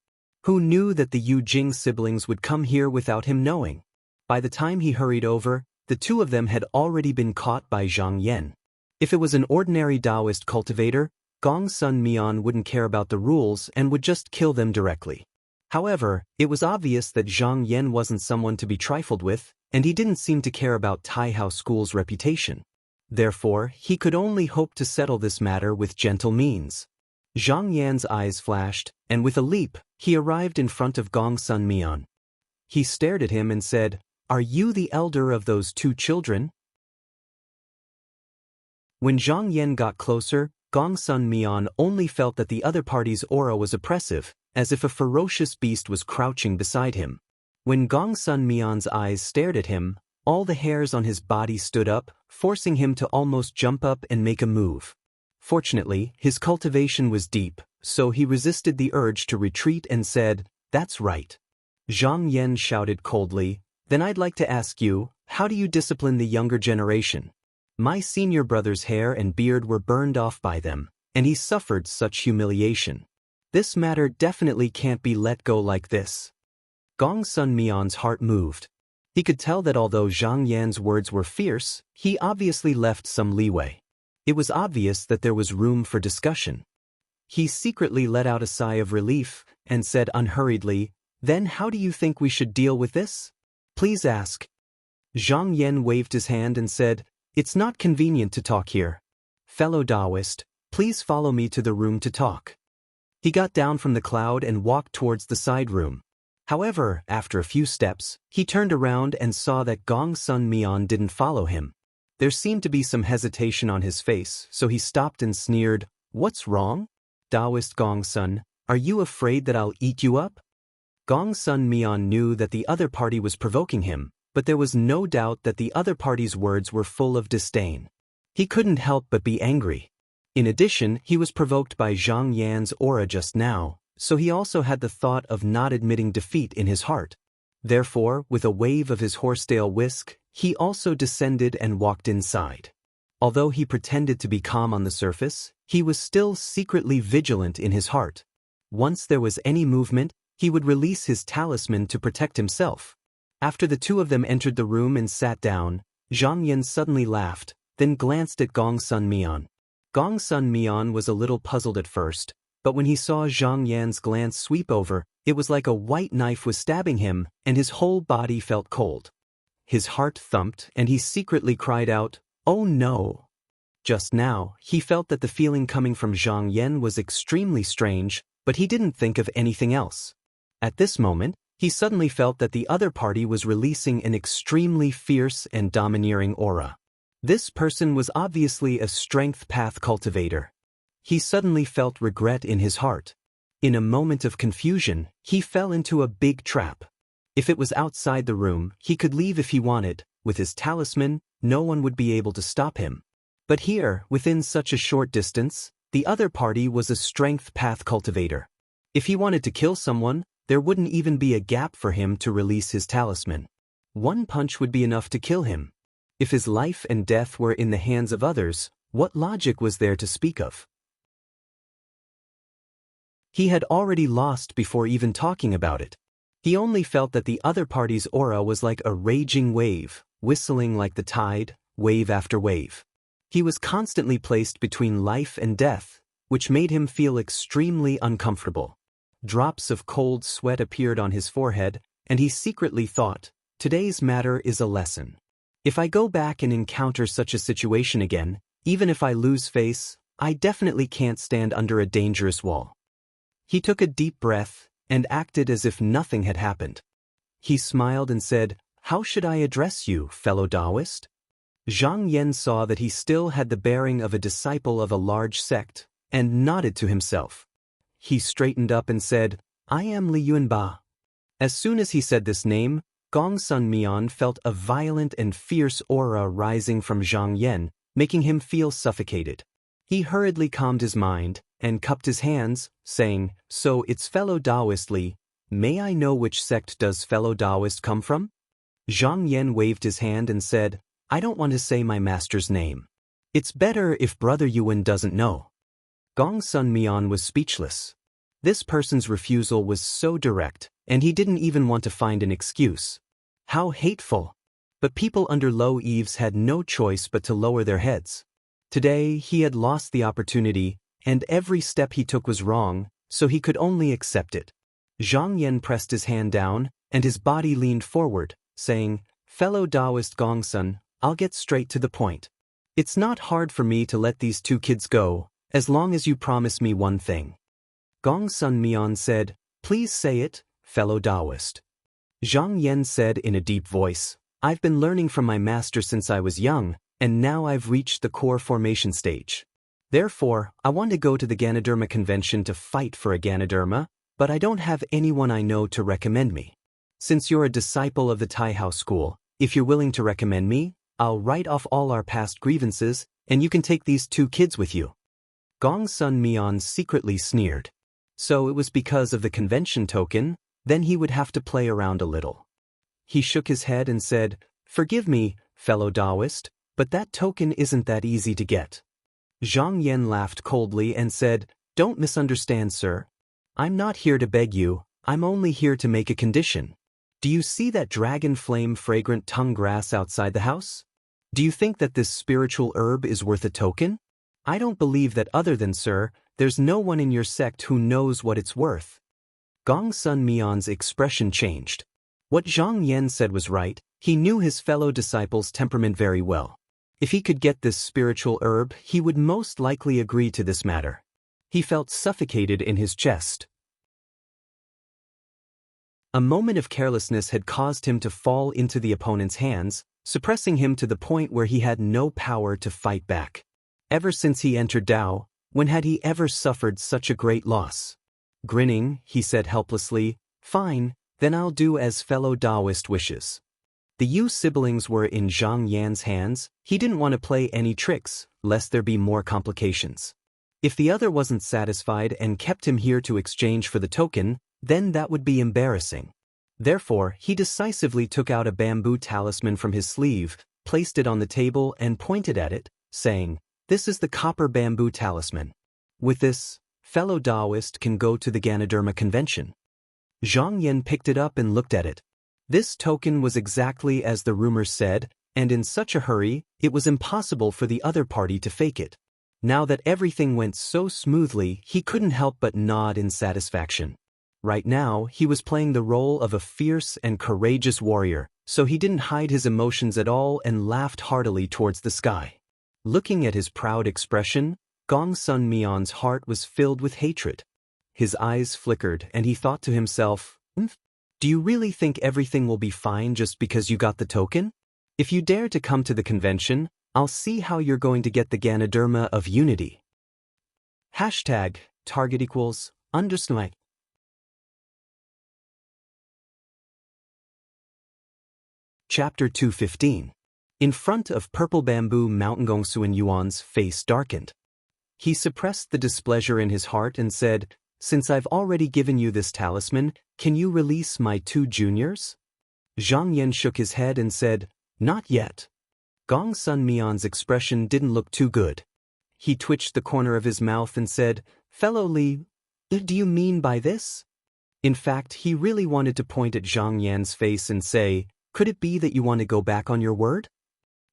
Who knew that the Yu Jing siblings would come here without him knowing? By the time he hurried over, the two of them had already been caught by Zhang Yan. If it was an ordinary Taoist cultivator, Gong Sun Mian wouldn't care about the rules and would just kill them directly. However, it was obvious that Zhang Yan wasn't someone to be trifled with, and he didn't seem to care about Taihao School's reputation. Therefore, he could only hope to settle this matter with gentle means. Zhang Yan's eyes flashed, and with a leap, he arrived in front of Gong Sun Mian. He stared at him and said, "Are you the elder of those two children?" When Zhang Yan got closer, Gong Sun Mian only felt that the other party's aura was oppressive, as if a ferocious beast was crouching beside him. When Gong Sun Mian's eyes stared at him, all the hairs on his body stood up, forcing him to almost jump up and make a move. Fortunately, his cultivation was deep, so he resisted the urge to retreat and said, "That's right." Zhang Yan shouted coldly, "Then I'd like to ask you, how do you discipline the younger generation? My senior brother's hair and beard were burned off by them, and he suffered such humiliation. This matter definitely can't be let go like this." Gong Sun Mian's heart moved. He could tell that although Zhang Yan's words were fierce, he obviously left some leeway. It was obvious that there was room for discussion. He secretly let out a sigh of relief and said unhurriedly, "Then how do you think we should deal with this? Please ask." Zhang Yan waved his hand and said, "It's not convenient to talk here. Fellow Taoist, please follow me to the room to talk." He got down from the cloud and walked towards the side room. However, after a few steps, he turned around and saw that Gong Sun Mian didn't follow him. There seemed to be some hesitation on his face, so he stopped and sneered, "What's wrong? Taoist Gong Sun, are you afraid that I'll eat you up?" Gong Sun Mian knew that the other party was provoking him, but there was no doubt that the other party's words were full of disdain. He couldn't help but be angry. In addition, he was provoked by Zhang Yan's aura just now, so he also had the thought of not admitting defeat in his heart. Therefore, with a wave of his horsetail whisk, he also descended and walked inside. Although he pretended to be calm on the surface, he was still secretly vigilant in his heart. Once there was any movement, he would release his talisman to protect himself. After the two of them entered the room and sat down, Zhang Yan suddenly laughed, then glanced at Gong Sun Mian. Gong Sun Mian was a little puzzled at first, but when he saw Zhang Yan's glance sweep over, it was like a white knife was stabbing him, and his whole body felt cold. His heart thumped, and he secretly cried out, "Oh no!" Just now, he felt that the feeling coming from Zhang Yan was extremely strange, but he didn't think of anything else. At this moment, he suddenly felt that the other party was releasing an extremely fierce and domineering aura. This person was obviously a strength path cultivator. He suddenly felt regret in his heart. In a moment of confusion, he fell into a big trap. If it was outside the room, he could leave if he wanted. With his talisman, no one would be able to stop him. But here, within such a short distance, the other party was a strength path cultivator. If he wanted to kill someone, there wouldn't even be a gap for him to release his talisman. One punch would be enough to kill him. If his life and death were in the hands of others, what logic was there to speak of? He had already lost before even talking about it. He only felt that the other party's aura was like a raging wave, whistling like the tide, wave after wave. He was constantly placed between life and death, which made him feel extremely uncomfortable. Drops of cold sweat appeared on his forehead, and he secretly thought, "Today's matter is a lesson. If I go back and encounter such a situation again, even if I lose face, I definitely can't stand under a dangerous wall." He took a deep breath and acted as if nothing had happened. He smiled and said, "How should I address you, fellow Taoist?" Zhang Yan saw that he still had the bearing of a disciple of a large sect, and nodded to himself. He straightened up and said, "I am Li Yunba." As soon as he said this name, Gong Sun Mian felt a violent and fierce aura rising from Zhang Yan, making him feel suffocated. He hurriedly calmed his mind and cupped his hands, saying, "So it's fellow Taoist Li. May I know which sect does fellow Taoist come from?" Zhang Yan waved his hand and said, "I don't want to say my master's name. It's better if Brother Yuan doesn't know." Gong Sun Mian was speechless. This person's refusal was so direct, and he didn't even want to find an excuse. How hateful! But people under low eaves had no choice but to lower their heads. Today, he had lost the opportunity, and every step he took was wrong, so he could only accept it. Zhang Yan pressed his hand down, and his body leaned forward, saying, "Fellow Taoist Gong Sun, I'll get straight to the point. It's not hard for me to let these two kids go, as long as you promise me one thing." Gong Sun Mian said, "Please say it, fellow Taoist." Zhang Yan said in a deep voice, "I've been learning from my master since I was young, and now I've reached the core formation stage. Therefore, I want to go to the Ganoderma convention to fight for a Ganoderma, but I don't have anyone I know to recommend me. Since you're a disciple of the Tai House School, if you're willing to recommend me, I'll write off all our past grievances, and you can take these two kids with you." Gong Sun Mian secretly sneered. So it was because of the convention token, then he would have to play around a little. He shook his head and said, "Forgive me, fellow Taoist, but that token isn't that easy to get." Zhang Yan laughed coldly and said, "Don't misunderstand, sir. I'm not here to beg you, I'm only here to make a condition. Do you see that dragon flame fragrant tongue grass outside the house? Do you think that this spiritual herb is worth a token? I don't believe that other than sir, there's no one in your sect who knows what it's worth." Gong Sun Mian's expression changed. What Zhang Yan said was right, He knew his fellow disciple's temperament very well. If he could get this spiritual herb, he would most likely agree to this matter. He felt suffocated in his chest. A moment of carelessness had caused him to fall into the opponent's hands, suppressing him to the point where he had no power to fight back. Ever since he entered Tao, when had he ever suffered such a great loss? Grinning, he said helplessly, "Fine, then I'll do as fellow Taoist wishes." The Yu siblings were in Zhang Yan's hands. He didn't want to play any tricks, lest there be more complications. If the other wasn't satisfied and kept him here to exchange for the token, then that would be embarrassing. Therefore, he decisively took out a bamboo talisman from his sleeve, placed it on the table and pointed at it, saying, "This is the copper bamboo talisman. With this, fellow Taoist can go to the Ganoderma convention." Zhang Yan picked it up and looked at it. This token was exactly as the rumors said, and in such a hurry, it was impossible for the other party to fake it. Now that everything went so smoothly, he couldn't help but nod in satisfaction. Right now, he was playing the role of a fierce and courageous warrior, so he didn't hide his emotions at all and laughed heartily towards the sky. Looking at his proud expression, Gong Sun Mian's heart was filled with hatred. His eyes flickered and he thought to himself, "Do you really think everything will be fine just because you got the token? If you dare to come to the convention, I'll see how you're going to get the Ganoderma of Unity." #target=understand. Chapter 215. In front of Purple Bamboo Mountain, Gongsun Yuan's face darkened. He suppressed the displeasure in his heart and said, "Since I've already given you this talisman, can you release my 2 juniors?" Zhang Yan shook his head and said, "Not yet." Gong Sun Mian's expression didn't look too good. He twitched the corner of his mouth and said, "Fellow Li, do you mean by this?" In fact, he really wanted to point at Zhang Yan's face and say, "Could it be that you want to go back on your word?"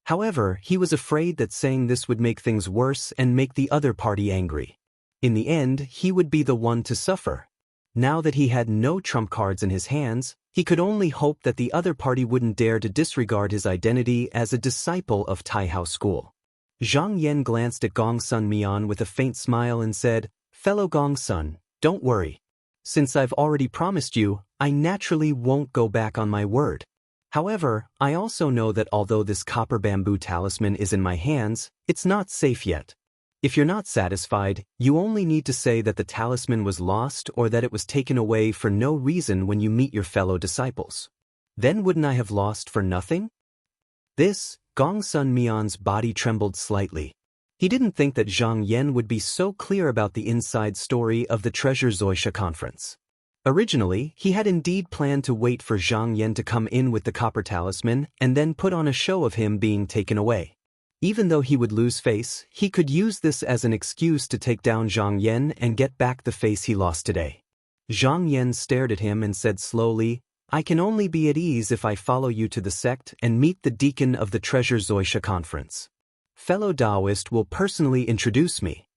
However, he was afraid that saying this would make things worse and make the other party angry. In the end, he would be the one to suffer. Now that he had no trump cards in his hands, he could only hope that the other party wouldn't dare to disregard his identity as a disciple of Taihao School. Zhang Yan glanced at Gong Sun Mian with a faint smile and said, "Fellow Gong Sun, don't worry. Since I've already promised you, I naturally won't go back on my word. However, I also know that although this copper bamboo talisman is in my hands, it's not safe yet. If you're not satisfied, you only need to say that the talisman was lost or that it was taken away for no reason when you meet your fellow disciples. Then wouldn't I have lost for nothing?" This, Gong Sun Mian's body trembled slightly. He didn't think that Zhang Yan would be so clear about the inside story of the Treasure Zoisha conference. Originally, he had indeed planned to wait for Zhang Yan to come in with the copper talisman and then put on a show of him being taken away. Even though he would lose face, he could use this as an excuse to take down Zhang Yan and get back the face he lost today. Zhang Yan stared at him and said slowly, "I can only be at ease if I follow you to the sect and meet the deacon of the Treasure Zoisha conference. Fellow Taoist will personally introduce me."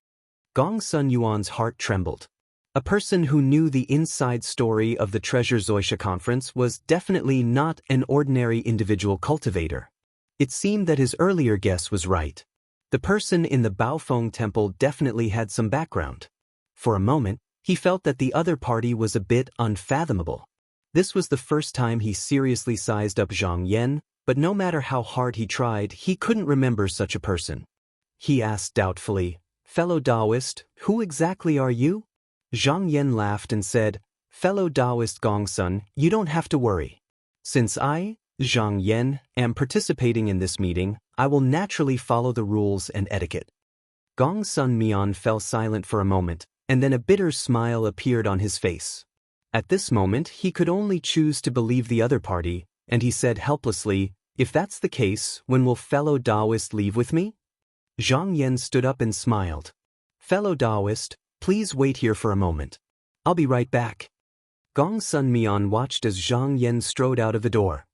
Gong Sun Yuan's heart trembled. A person who knew the inside story of the Treasure Zoisha conference was definitely not an ordinary individual cultivator. It seemed that his earlier guess was right. The person in the Baofeng temple definitely had some background. For a moment, he felt that the other party was a bit unfathomable. This was the first time he seriously sized up Zhang Yan, but no matter how hard he tried, he couldn't remember such a person. He asked doubtfully, "Fellow Taoist, who exactly are you?" Zhang Yan laughed and said, "Fellow Taoist Gongsun, you don't have to worry. Since I, Zhang Yan, am participating in this meeting, I will naturally follow the rules and etiquette." Gong Sun Mian fell silent for a moment, and then a bitter smile appeared on his face. At this moment, he could only choose to believe the other party, and he said helplessly, "If that's the case, when will fellow Taoist leave with me?" Zhang Yan stood up and smiled. "Fellow Taoist, please wait here for a moment. I'll be right back." Gong Sun Mian watched as Zhang Yan strode out of the door.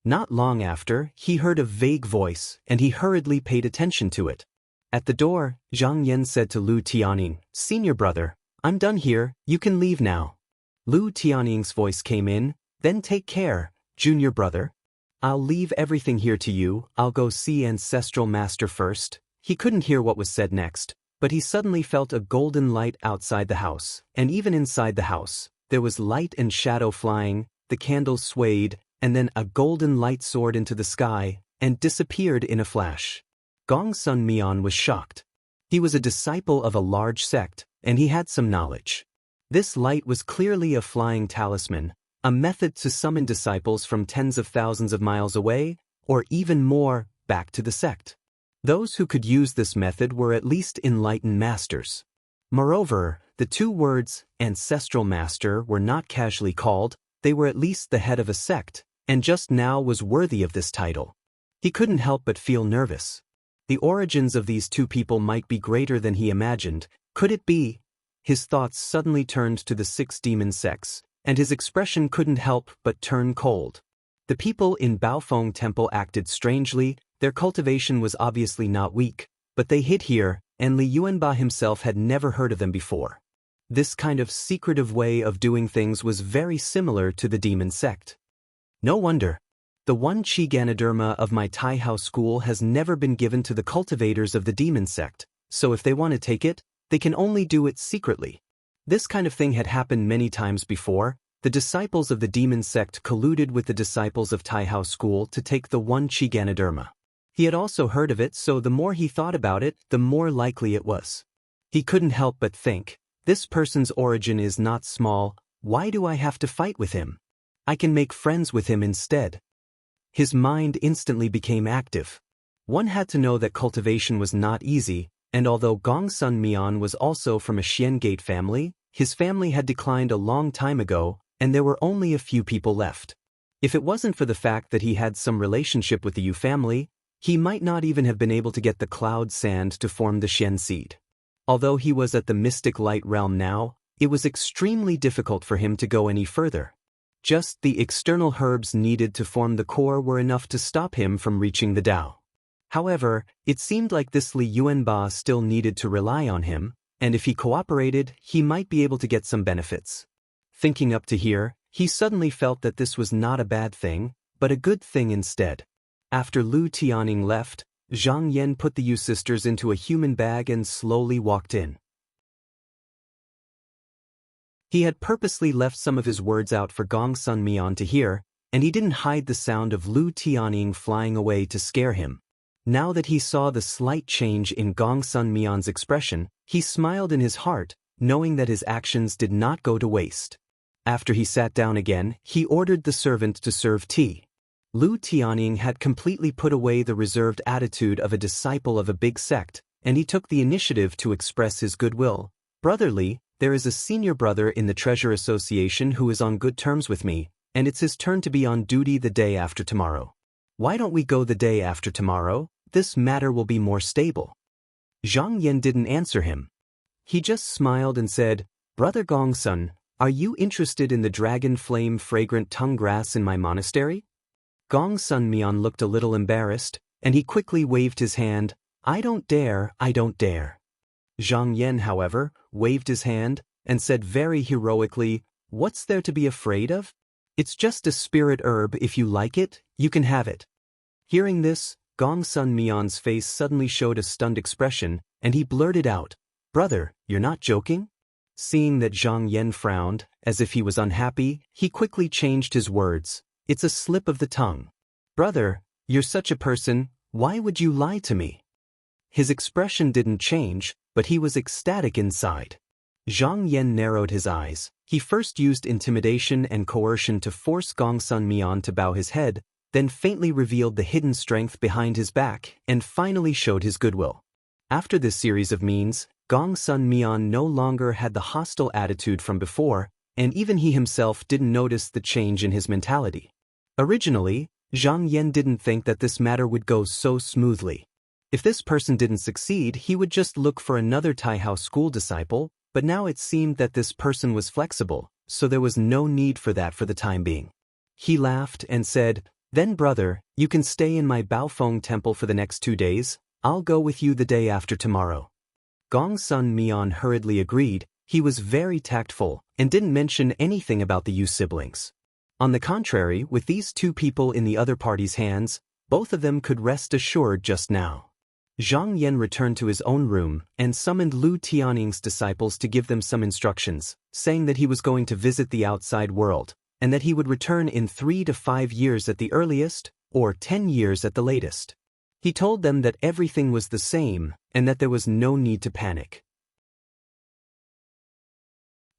Not long after, he heard a vague voice, and he hurriedly paid attention to it. At the door, Zhang Yan said to Lu Tianning, "Senior brother, I'm done here, you can leave now." Lu Tianning's voice came in, Then take care, junior brother. I'll leave everything here to you. I'll go see Ancestral Master first. He couldn't hear what was said next, but he suddenly felt a golden light outside the house, and even inside the house. There was light and shadow flying, the candles swayed, and then a golden light soared into the sky and disappeared in a flash. Gongsun Mian was shocked. He was a disciple of a large sect, and he had some knowledge. This light was clearly a flying talisman, a method to summon disciples from tens of thousands of miles away, or even more, back to the sect. Those who could use this method were at least enlightened masters. Moreover, the two words, Ancestral Master, were not casually called, they were at least the head of a sect, and just now was worthy of this title. He couldn't help but feel nervous. The origins of these two people might be greater than he imagined. Could it be? His thoughts suddenly turned to the 6 demon sects, and his expression couldn't help but turn cold. The people in Baofeng Temple acted strangely. Their cultivation was obviously not weak, but they hid here, and Li Yuanba himself had never heard of them before. This kind of secretive way of doing things was very similar to the demon sect. No wonder. The 1 Qi Ganoderma of my Taihao school has never been given to the cultivators of the demon sect, so if they want to take it, they can only do it secretly. This kind of thing had happened many times before. The disciples of the demon sect colluded with the disciples of Taihao school to take the 1 Qi Ganoderma. He had also heard of it, so the more he thought about it, the more likely it was. He couldn't help but think, this person's origin is not small. Why do I have to fight with him? I can make friends with him instead. His mind instantly became active. One had to know that cultivation was not easy, and although Gongsun Mian was also from a Xian Gate family, his family had declined a long time ago, and there were only a few people left. If it wasn't for the fact that he had some relationship with the Yu family, he might not even have been able to get the cloud sand to form the Xian seed. Although he was at the mystic light realm now, it was extremely difficult for him to go any further. Just the external herbs needed to form the core were enough to stop him from reaching the Tao. However, it seemed like this Li Yuanba still needed to rely on him, and if he cooperated, he might be able to get some benefits. Thinking up to here, he suddenly felt that this was not a bad thing, but a good thing instead. After Lu Tianning left, Zhang Yan put the Yu sisters into a human bag and slowly walked in. He had purposely left some of his words out for Gongsun Mian to hear, and he didn't hide the sound of Lu Tianning flying away to scare him. Now that he saw the slight change in Gongsun Mian's expression, he smiled in his heart, knowing that his actions did not go to waste. After he sat down again, he ordered the servant to serve tea. Lu Tianning had completely put away the reserved attitude of a disciple of a big sect, and he took the initiative to express his goodwill. Brotherly, there is a senior brother in the Treasure Association who is on good terms with me, and it's his turn to be on duty the day after tomorrow. Why don't we go the day after tomorrow? This matter will be more stable. Zhang Yan didn't answer him. He just smiled and said, Brother Gongsun, are you interested in the dragon flame fragrant tongue grass in my monastery? Gongsun Mian looked a little embarrassed, and he quickly waved his hand. I don't dare, I don't dare. Zhang Yan, however, waved his hand and said very heroically, What's there to be afraid of? It's just a spirit herb. If you like it, you can have it. Hearing this, Gongsun Mian's face suddenly showed a stunned expression, and he blurted out, Brother, you're not joking? Seeing that Zhang Yan frowned, as if he was unhappy, he quickly changed his words. It's a slip of the tongue. Brother, you're such a person, why would you lie to me? His expression didn't change, but he was ecstatic inside. Zhang Yan narrowed his eyes. He first used intimidation and coercion to force Gongsun Mian to bow his head, then faintly revealed the hidden strength behind his back, and finally showed his goodwill. After this series of means, Gongsun Mian no longer had the hostile attitude from before, and even he himself didn't notice the change in his mentality. Originally, Zhang Yan didn't think that this matter would go so smoothly. If this person didn't succeed, he would just look for another Taihao school disciple, but now it seemed that this person was flexible, so there was no need for that for the time being. He laughed and said, Then brother, you can stay in my Baofeng temple for the next 2 days. I'll go with you the day after tomorrow. Gongsun Mian hurriedly agreed. He was very tactful and didn't mention anything about the Yu siblings. On the contrary, with these two people in the other party's hands, both of them could rest assured just now. Zhang Yan returned to his own room and summoned Lu Tianying's disciples to give them some instructions, saying that he was going to visit the outside world, and that he would return in 3 to 5 years at the earliest, or 10 years at the latest. He told them that everything was the same and that there was no need to panic.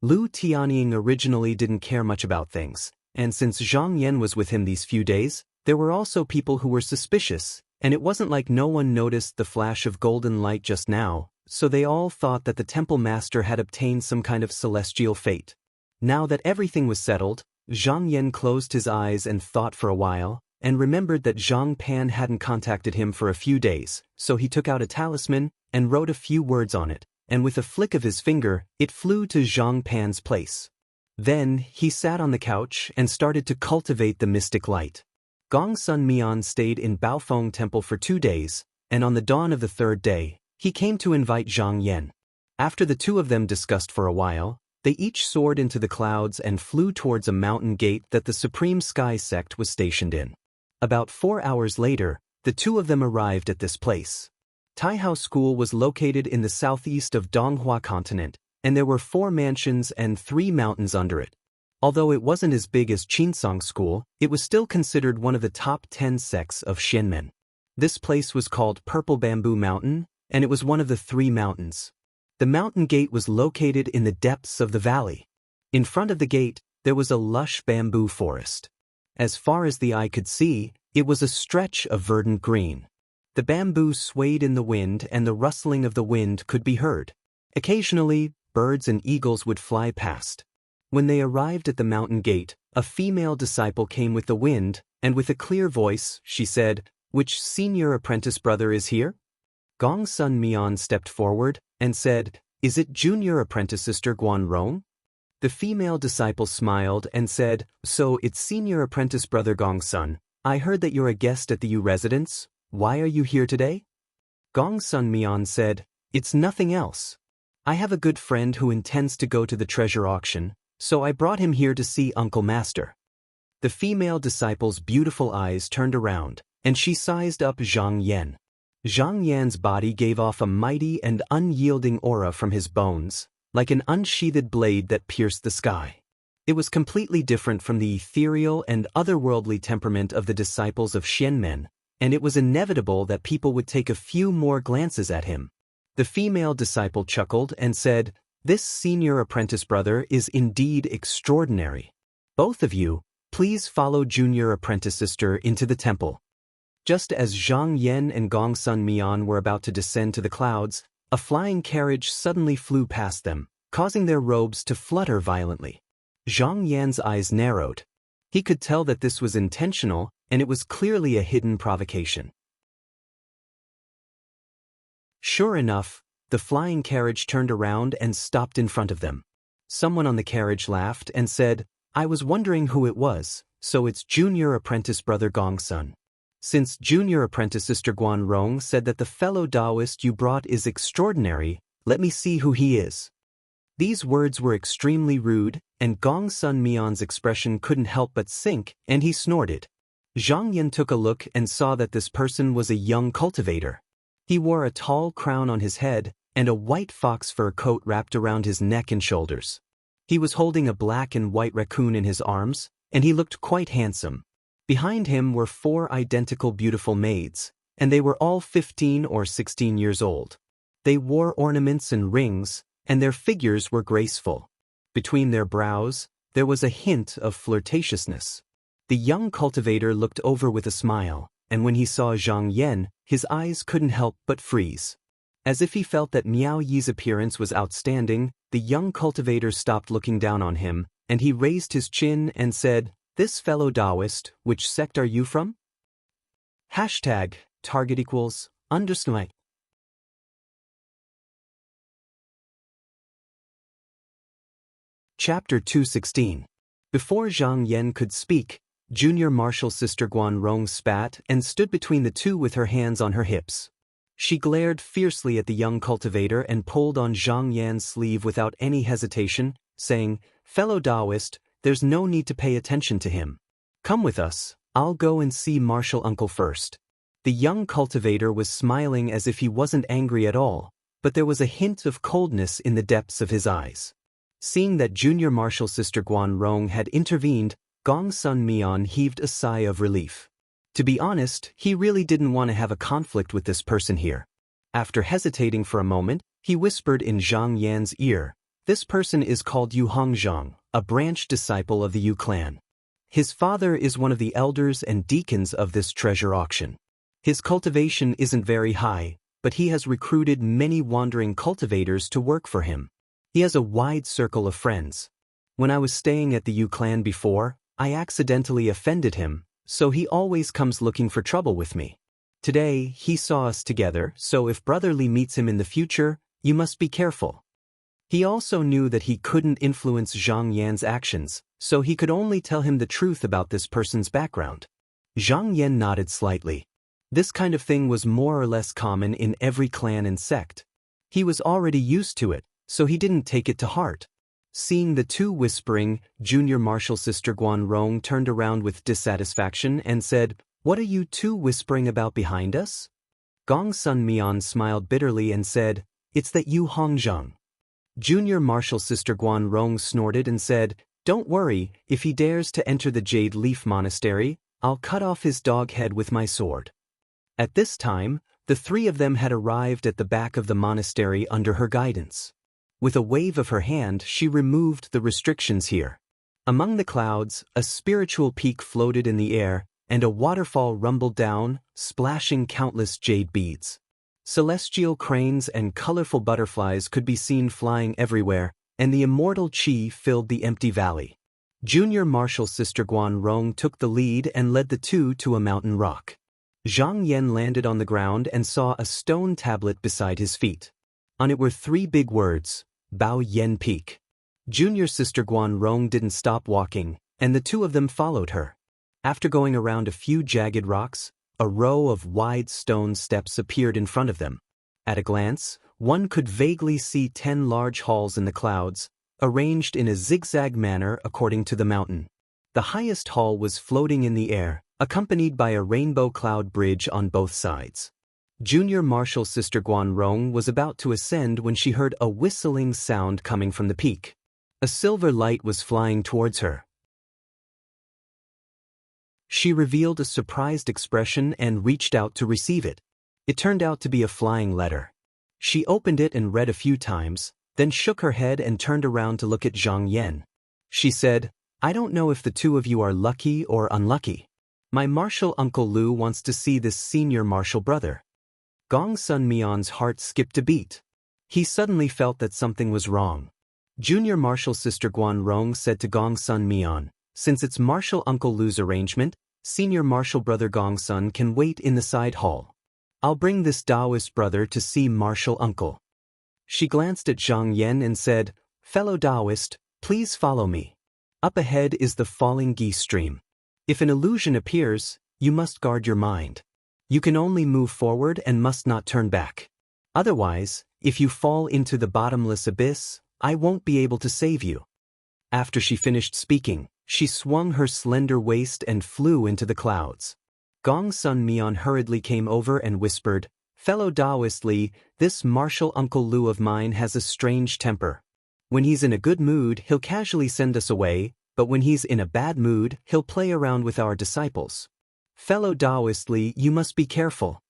Lu Tianying originally didn't care much about things, and since Zhang Yan was with him these few days, there were also people who were suspicious, and it wasn't like no one noticed the flash of golden light just now, so they all thought that the temple master had obtained some kind of celestial fate. Now that everything was settled, Zhang Yan closed his eyes and thought for a while, and remembered that Zhang Pan hadn't contacted him for a few days, so he took out a talisman and wrote a few words on it, and with a flick of his finger, it flew to Zhang Pan's place. Then, he sat on the couch and started to cultivate the mystic light. Gong Sun Mian stayed in Baofeng Temple for 2 days, and on the dawn of the 3rd day, he came to invite Zhang Yan. After the two of them discussed for a while, they each soared into the clouds and flew towards a mountain gate that the Supreme Sky Sect was stationed in. About 4 hours later, the two of them arrived at this place. Taihao School was located in the southeast of Donghua continent, and there were 4 mansions and 3 mountains under it. Although it wasn't as big as Qinsong School, it was still considered one of the top 10 sects of Xianmen. This place was called Purple Bamboo Mountain, and it was one of the 3 mountains. The mountain gate was located in the depths of the valley. In front of the gate, there was a lush bamboo forest. As far as the eye could see, it was a stretch of verdant green. The bamboo swayed in the wind and the rustling of the wind could be heard. Occasionally, birds and eagles would fly past. When they arrived at the mountain gate, a female disciple came with the wind, and with a clear voice, she said, "Which senior apprentice brother is here?" Gong Sun Mian stepped forward and said, "Is it junior apprentice sister Guan Rong?" The female disciple smiled and said, "So it's senior apprentice brother Gong Sun. I heard that you're a guest at the U residence. Why are you here today?" Gong Sun Mian said, "It's nothing else. I have a good friend who intends to go to the treasure auction, so I brought him here to see Uncle Master." The female disciple's beautiful eyes turned around, and she sized up Zhang Yan. Zhang Yan's body gave off a mighty and unyielding aura from his bones, like an unsheathed blade that pierced the sky. It was completely different from the ethereal and otherworldly temperament of the disciples of Xianmen, and it was inevitable that people would take a few more glances at him. The female disciple chuckled and said, "This senior apprentice brother is indeed extraordinary. Both of you, please follow junior apprentice sister into the temple." Just as Zhang Yan and Gong Sun Mian were about to descend to the clouds, a flying carriage suddenly flew past them, causing their robes to flutter violently. Zhang Yan's eyes narrowed. He could tell that this was intentional, and it was clearly a hidden provocation. Sure enough, the flying carriage turned around and stopped in front of them. Someone on the carriage laughed and said, "I was wondering who it was, so it's junior apprentice brother Gong Sun. Since junior apprentice sister Guan Rong said that the fellow Taoist you brought is extraordinary, let me see who he is." These words were extremely rude, and Gong Sun Mian's expression couldn't help but sink, and he snorted. Zhang Yan took a look and saw that this person was a young cultivator. He wore a tall crown on his head, and a white fox fur coat wrapped around his neck and shoulders. He was holding a black and white raccoon in his arms, and he looked quite handsome. Behind him were 4 identical beautiful maids, and they were all 15 or 16 years old. They wore ornaments and rings, and their figures were graceful. Between their brows, there was a hint of flirtatiousness. The young cultivator looked over with a smile, and when he saw Zhang Yan, his eyes couldn't help but freeze. As if he felt that Miao Yi's appearance was outstanding, the young cultivator stopped looking down on him, and he raised his chin and said, "This fellow Taoist, which sect are you from?" #target=_. Chapter 216. Before Zhang Yan could speak, junior martial sister Guan Rong spat and stood between the two with her hands on her hips. She glared fiercely at the young cultivator and pulled on Zhang Yan's sleeve without any hesitation, saying, "Fellow Taoist, there's no need to pay attention to him. Come with us, I'll go and see Martial Uncle first. The young cultivator was smiling as if he wasn't angry at all, but there was a hint of coldness in the depths of his eyes. Seeing that junior martial sister Guan Rong had intervened, Gong Sun Mian heaved a sigh of relief. To be honest, he really didn't want to have a conflict with this person here. After hesitating for a moment, he whispered in Zhang Yan's ear, "This person is called Yu Hongzhang, a branch disciple of the Yu clan. His father is one of the elders and deacons of this treasure auction. His cultivation isn't very high, but he has recruited many wandering cultivators to work for him. He has a wide circle of friends. When I was staying at the Yu clan before, I accidentally offended him, so he always comes looking for trouble with me. Today, he saw us together, so if Brother Li meets him in the future, you must be careful." He also knew that he couldn't influence Zhang Yan's actions, so he could only tell him the truth about this person's background. Zhang Yan nodded slightly. This kind of thing was more or less common in every clan and sect. He was already used to it, so he didn't take it to heart. Seeing the two whispering, junior martial sister Guan Rong turned around with dissatisfaction and said, "What are you two whispering about behind us?" Gong Sun Mian smiled bitterly and said, "It's that Yu Hongzhang." Junior martial sister Guan Rong snorted and said, "Don't worry, if he dares to enter the Jade Leaf Monastery, I'll cut off his dog head with my sword." At this time, the three of them had arrived at the back of the monastery under her guidance. With a wave of her hand, she removed the restrictions here. Among the clouds, a spiritual peak floated in the air, and a waterfall rumbled down, splashing countless jade beads. Celestial cranes and colorful butterflies could be seen flying everywhere, and the immortal qi filled the empty valley. Junior martial sister Guan Rong took the lead and led the two to a mountain rock. Zhang Yan landed on the ground and saw a stone tablet beside his feet. On it were three big words, Bao Yen Peak. Junior sister Guan Rong didn't stop walking, and the two of them followed her. After going around a few jagged rocks, a row of wide stone steps appeared in front of them. At a glance, one could vaguely see 10 large halls in the clouds, arranged in a zigzag manner according to the mountain. The highest hall was floating in the air, accompanied by a rainbow cloud bridge on both sides. Junior martial sister Guan Rong was about to ascend when she heard a whistling sound coming from the peak. A silver light was flying towards her. She revealed a surprised expression and reached out to receive it. It turned out to be a flying letter. She opened it and read a few times, then shook her head and turned around to look at Zhang Yan. She said, "I don't know if the two of you are lucky or unlucky. My martial uncle Lu wants to see this senior martial brother." Gong Sun Mian's heart skipped a beat. He suddenly felt that something was wrong. Junior martial sister Guan Rong said to Gong Sun Mian, "Since it's martial uncle Lu's arrangement, senior martial brother Gong Sun can wait in the side hall. I'll bring this Taoist brother to see martial uncle." She glanced at Zhang Yan and said, "Fellow Taoist, please follow me. Up ahead is the falling geese stream. If an illusion appears, you must guard your mind. You can only move forward and must not turn back. Otherwise, if you fall into the bottomless abyss, I won't be able to save you." After she finished speaking, she swung her slender waist and flew into the clouds. Gong Sun Mian hurriedly came over and whispered, "Fellow Taoist Li, this martial uncle Lu of mine has a strange temper. When he's in a good mood, he'll casually send us away, but when he's in a bad mood, he'll play around with our disciples. Fellow Taoist Li, you must be careful."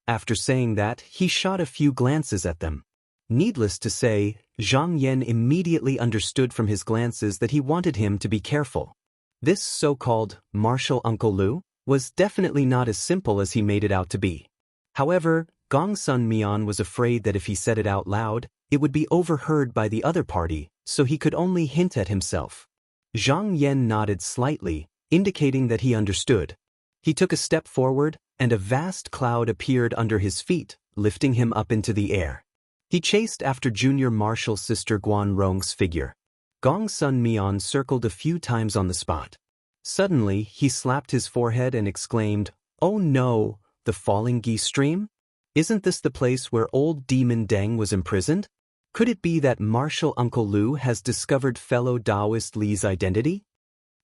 After saying that, he shot a few glances at them. Needless to say, Zhang Yan immediately understood from his glances that he wanted him to be careful. This so-called martial uncle Lu was definitely not as simple as he made it out to be. However, Gong Sun Mian was afraid that if he said it out loud, it would be overheard by the other party, so he could only hint at himself. Zhang Yan nodded slightly, indicating that he understood. He took a step forward, and a vast cloud appeared under his feet, lifting him up into the air. He chased after junior martial sister Guan Rong's figure. Gong Sun Mian circled a few times on the spot. Suddenly, he slapped his forehead and exclaimed, "Oh no, the falling geese stream? Isn't this the place where old demon Deng was imprisoned? Could it be that martial uncle Lu has discovered fellow Taoist Li's identity?"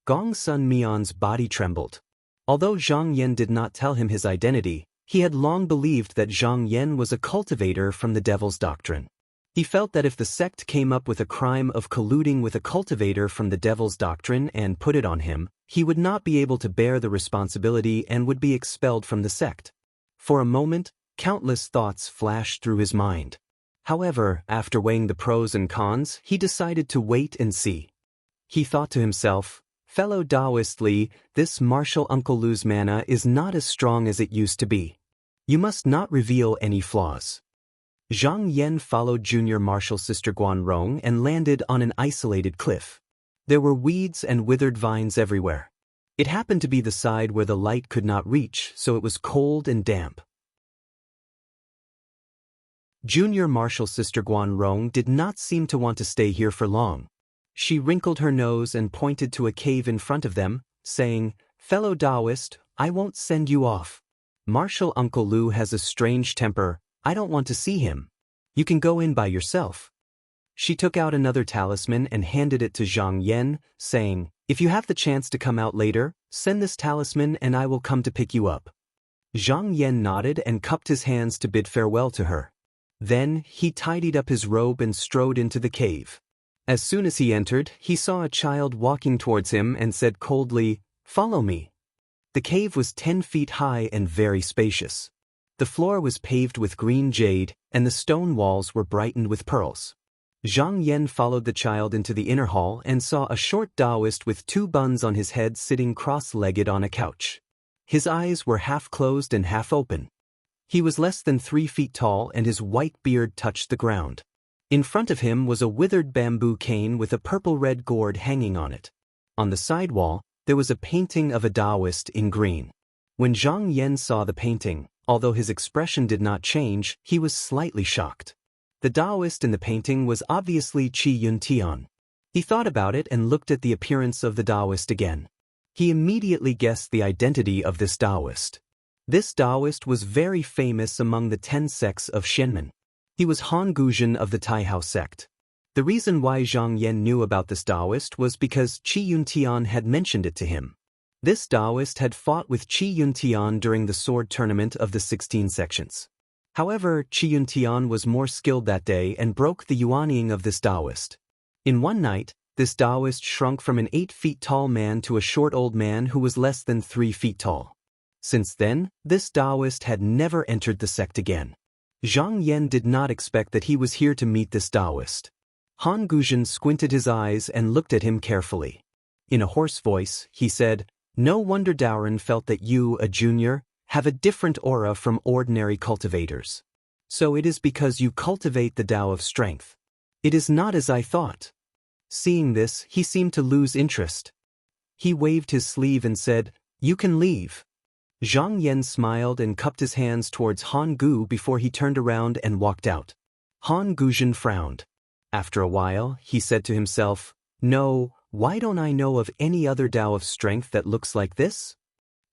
Gong Sun Mian's body trembled. Although Zhang Yan did not tell him his identity, he had long believed that Zhang Yan was a cultivator from the devil's doctrine. He felt that if the sect came up with a crime of colluding with a cultivator from the devil's doctrine and put it on him, he would not be able to bear the responsibility and would be expelled from the sect. For a moment, countless thoughts flashed through his mind. However, after weighing the pros and cons, he decided to wait and see. He thought to himself, "Fellow Taoist Li, this martial Uncle Lu's mana is not as strong as it used to be. You must not reveal any flaws." Zhang Yan followed junior martial sister Guanrong and landed on an isolated cliff. There were weeds and withered vines everywhere. It happened to be the side where the light could not reach, so it was cold and damp. Junior martial sister Guanrong did not seem to want to stay here for long. She wrinkled her nose and pointed to a cave in front of them, saying, "Fellow Taoist, I won't send you off. Martial Uncle Lu has a strange temper. I don't want to see him. You can go in by yourself." She took out another talisman and handed it to Zhang Yan, saying, "If you have the chance to come out later, send this talisman and I will come to pick you up." Zhang Yan nodded and cupped his hands to bid farewell to her. Then, he tidied up his robe and strode into the cave. As soon as he entered, he saw a child walking towards him and said coldly, "Follow me." The cave was 10 feet high and very spacious. The floor was paved with green jade, and the stone walls were brightened with pearls. Zhang Yan followed the child into the inner hall and saw a short Taoist with 2 buns on his head sitting cross-legged on a couch. His eyes were half closed and half open. He was less than 3 feet tall and his white beard touched the ground. In front of him was a withered bamboo cane with a purple-red gourd hanging on it. On the side wall, there was a painting of a Taoist in green. When Zhang Yan saw the painting, although his expression did not change, he was slightly shocked. The Taoist in the painting was obviously Qi Yun Tian. He thought about it and looked at the appearance of the Taoist again. He immediately guessed the identity of this Taoist. This Taoist was very famous among the 10 sects of Shenmen. He was Han Guzhen of the Taihao sect. The reason why Zhang Yan knew about this Taoist was because Qi Yun Tian had mentioned it to him. This Taoist had fought with Qi Yun Tian during the sword tournament of the 16 sections. However, Qi Yun Tian was more skilled that day and broke the yuanying of this Taoist. In one night, this Taoist shrunk from an 8 feet tall man to a short old man who was less than 3 feet tall. Since then, this Taoist had never entered the sect again. Zhang Yan did not expect that he was here to meet this Taoist. Han Guzhen squinted his eyes and looked at him carefully. In a hoarse voice, he said, "No wonder Daoren felt that you, a junior, have a different aura from ordinary cultivators. So it is because you cultivate the Tao of strength. It is not as I thought." Seeing this, he seemed to lose interest. He waved his sleeve and said, "You can leave." Zhang Yan smiled and cupped his hands towards Han Gu before he turned around and walked out. Han Guzhen frowned. After a while, he said to himself, "No, why don't I know of any other Tao of strength that looks like this?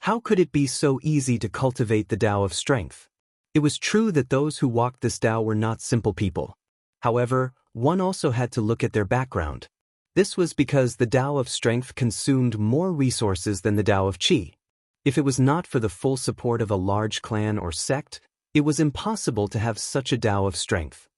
How could it be so easy to cultivate the Tao of strength?" It was true that those who walked this Tao were not simple people. However, one also had to look at their background. This was because the Tao of strength consumed more resources than the Tao of Qi. If it was not for the full support of a large clan or sect, it was impossible to have such a Tao of strength.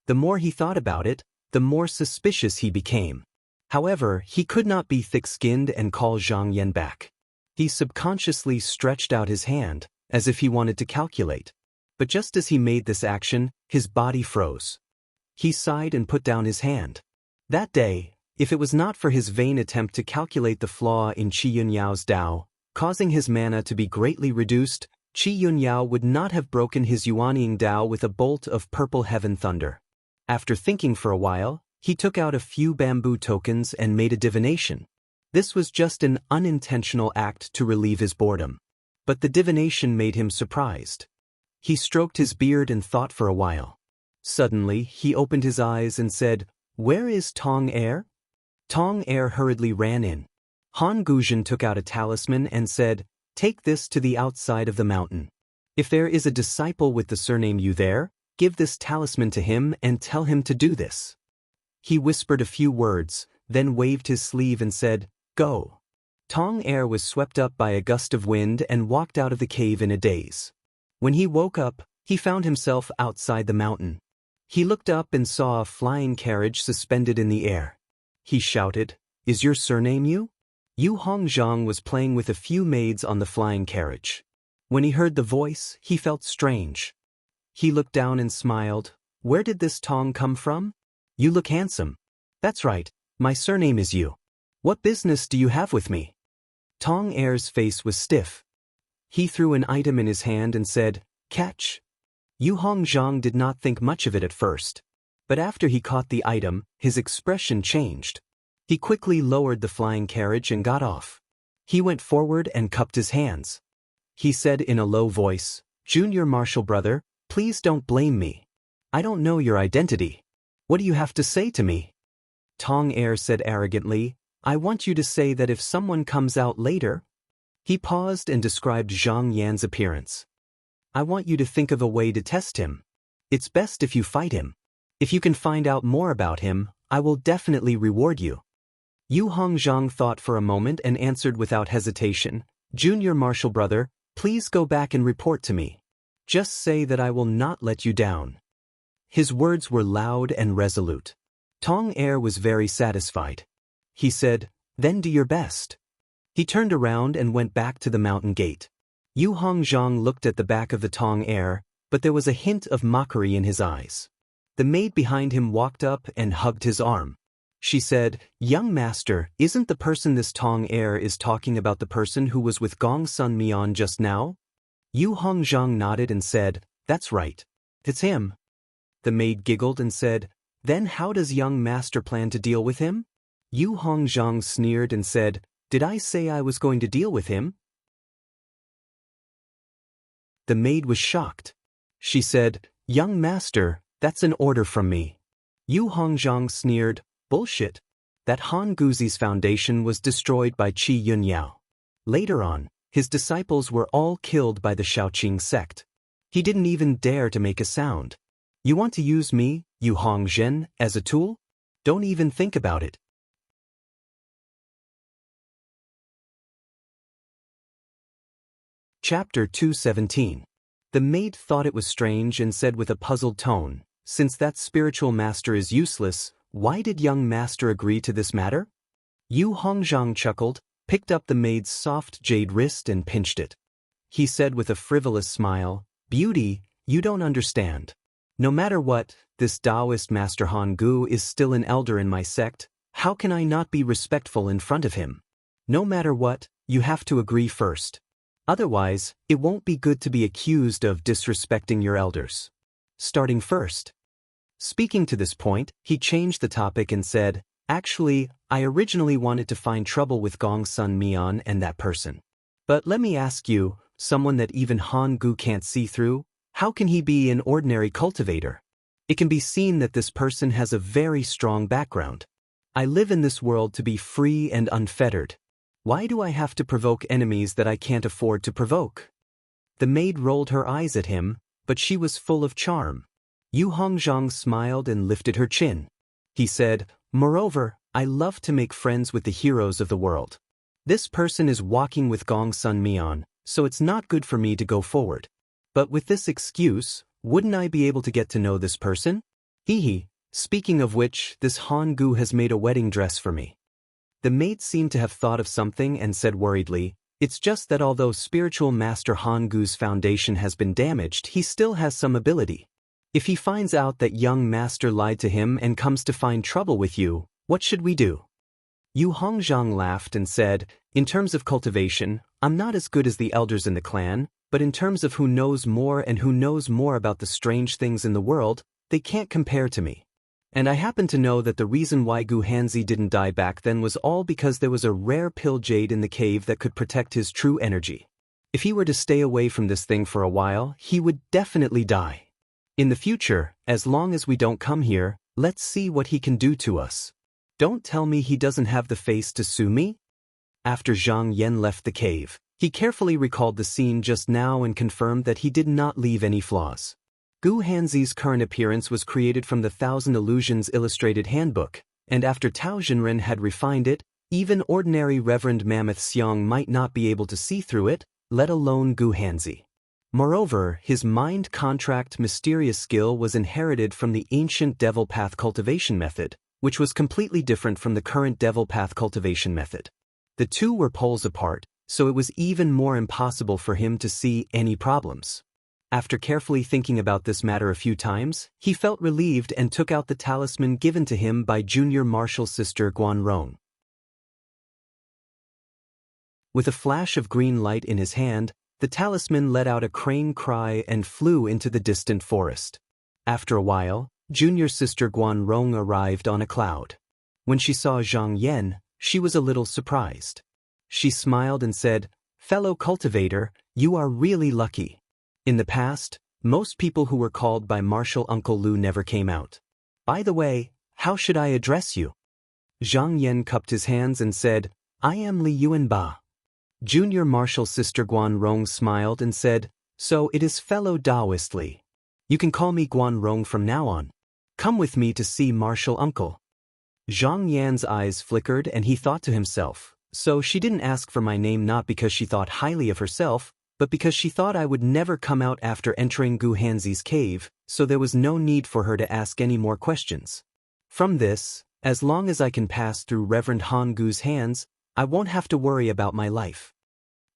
The more he thought about it, the more suspicious he became. However, he could not be thick-skinned and call Zhang Yan back. He subconsciously stretched out his hand, as if he wanted to calculate. But just as he made this action, his body froze. He sighed and put down his hand. That day, if it was not for his vain attempt to calculate the flaw in Qi Yunyao's Tao, causing his mana to be greatly reduced, Qi Yunyao would not have broken his yuanying Tao with a bolt of purple heaven thunder. After thinking for a while, he took out a few bamboo tokens and made a divination. This was just an unintentional act to relieve his boredom. But the divination made him surprised. He stroked his beard and thought for a while. Suddenly, he opened his eyes and said, "Where is Tong Er?" Tong Er hurriedly ran in. Han Guzhen took out a talisman and said, "Take this to the outside of the mountain. If there is a disciple with the surname Yu there, give this talisman to him and tell him to do this." He whispered a few words, then waved his sleeve and said, "Go." Tong Er was swept up by a gust of wind and walked out of the cave in a daze. When he woke up, he found himself outside the mountain. He looked up and saw a flying carriage suspended in the air. He shouted, "Is your surname Yu?" Yu Hongzhang was playing with a few maids on the flying carriage. When he heard the voice, he felt strange. He looked down and smiled. "Where did this Tong come from? You look handsome." "That's right, my surname is Yu. What business do you have with me?" Tong Er's face was stiff. He threw an item in his hand and said, "Catch." Yu Hongzhang did not think much of it at first. But after he caught the item, his expression changed. He quickly lowered the flying carriage and got off. He went forward and cupped his hands. He said in a low voice, "Junior Marshal Brother, please don't blame me. I don't know your identity. What do you have to say to me?" Tong Er said arrogantly, "I want you to say that if someone comes out later." He paused and described Zhang Yan's appearance. "I want you to think of a way to test him. It's best if you fight him. If you can find out more about him, I will definitely reward you." Yu Hongzhang thought for a moment and answered without hesitation, "Junior Marshal Brother, please go back and report to me. Just say that I will not let you down." His words were loud and resolute. Tong Er was very satisfied. He said, "Then do your best." He turned around and went back to the mountain gate. Yu Hongzhang looked at the back of the Tong Er, but there was a hint of mockery in his eyes. The maid behind him walked up and hugged his arm. She said, "Young master, isn't the person this Tong Er is talking about the person who was with Gong Sun Mian just now?" Yu Hongzhang nodded and said, "That's right. It's him." The maid giggled and said, "Then how does young master plan to deal with him?" Yu Hongzhang sneered and said, "Did I say I was going to deal with him?" The maid was shocked. She said, "Young master, that's an order from me." Yu Hongzhang sneered, "Bullshit. That Han Guzi's foundation was destroyed by Qi Yunyao. Later on, his disciples were all killed by the Shaoqing sect. He didn't even dare to make a sound. You want to use me, Yu Hongzhen, as a tool? Don't even think about it." Chapter 217. The maid thought it was strange and said with a puzzled tone, "Since that spiritual master is useless, why did young master agree to this matter?" Yu Hongzhang chuckled, picked up the maid's soft jade wrist and pinched it. He said with a frivolous smile, "Beauty, you don't understand. No matter what, this Taoist Master Han Gu is still an elder in my sect. How can I not be respectful in front of him? No matter what, you have to agree first. Otherwise, it won't be good to be accused of disrespecting your elders. Starting first." Speaking to this point, he changed the topic and said, "Actually, I originally wanted to find trouble with Gong Sun Mian and that person. But let me ask you, someone that even Han Gu can't see through, how can he be an ordinary cultivator? It can be seen that this person has a very strong background. I live in this world to be free and unfettered. Why do I have to provoke enemies that I can't afford to provoke?" The maid rolled her eyes at him, but she was full of charm. Yu Hongzhang smiled and lifted her chin. He said, "Moreover, I love to make friends with the heroes of the world. This person is walking with Gong Sun Mian, so it's not good for me to go forward. But with this excuse, wouldn't I be able to get to know this person? Hee. Speaking of which, this Han Gu has made a wedding dress for me." The maid seemed to have thought of something and said worriedly, "It's just that although spiritual master Han Gu's foundation has been damaged, he still has some ability. If he finds out that young master lied to him and comes to find trouble with you, what should we do?" Yu Hongzhang laughed and said, "In terms of cultivation, I'm not as good as the elders in the clan, but in terms of who knows more and who knows more about the strange things in the world, they can't compare to me. And I happen to know that the reason why Gu Hanzi didn't die back then was all because there was a rare pill jade in the cave that could protect his true energy. If he were to stay away from this thing for a while, he would definitely die. In the future, as long as we don't come here, let's see what he can do to us. Don't tell me he doesn't have the face to sue me?" After Zhang Yan left the cave, he carefully recalled the scene just now and confirmed that he did not leave any flaws. Gu Hanzi's current appearance was created from the 1000 Illusions Illustrated Handbook, and after Tao Jinren had refined it, even ordinary Reverend Mammoth Xiong might not be able to see through it, let alone Gu Hanzi. Moreover, his mind contract mysterious skill was inherited from the ancient Devil Path cultivation method, which was completely different from the current Devil Path cultivation method. The two were poles apart, so it was even more impossible for him to see any problems. After carefully thinking about this matter a few times, he felt relieved and took out the talisman given to him by junior martial sister Guan Rong. With a flash of green light in his hand, the talisman let out a crane cry and flew into the distant forest. After a while, junior sister Guan Rong arrived on a cloud. When she saw Zhang Yan, she was a little surprised. She smiled and said, "Fellow cultivator, you are really lucky. In the past, most people who were called by Martial Uncle Lu never came out. By the way, how should I address you?" Zhang Yan cupped his hands and said, "I am Li Yuanba." Junior martial sister Guan Rong smiled and said, "So it is fellow Taoist Li. You can call me Guan Rong from now on. Come with me to see martial uncle." Zhang Yan's eyes flickered and he thought to himself, so she didn't ask for my name not because she thought highly of herself, but because she thought I would never come out after entering Gu Hanzi's cave, so there was no need for her to ask any more questions. From this, as long as I can pass through Reverend Han Gu's hands, I won't have to worry about my life.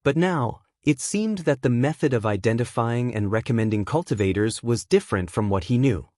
But now, it seemed that the method of identifying and recommending cultivators was different from what he knew.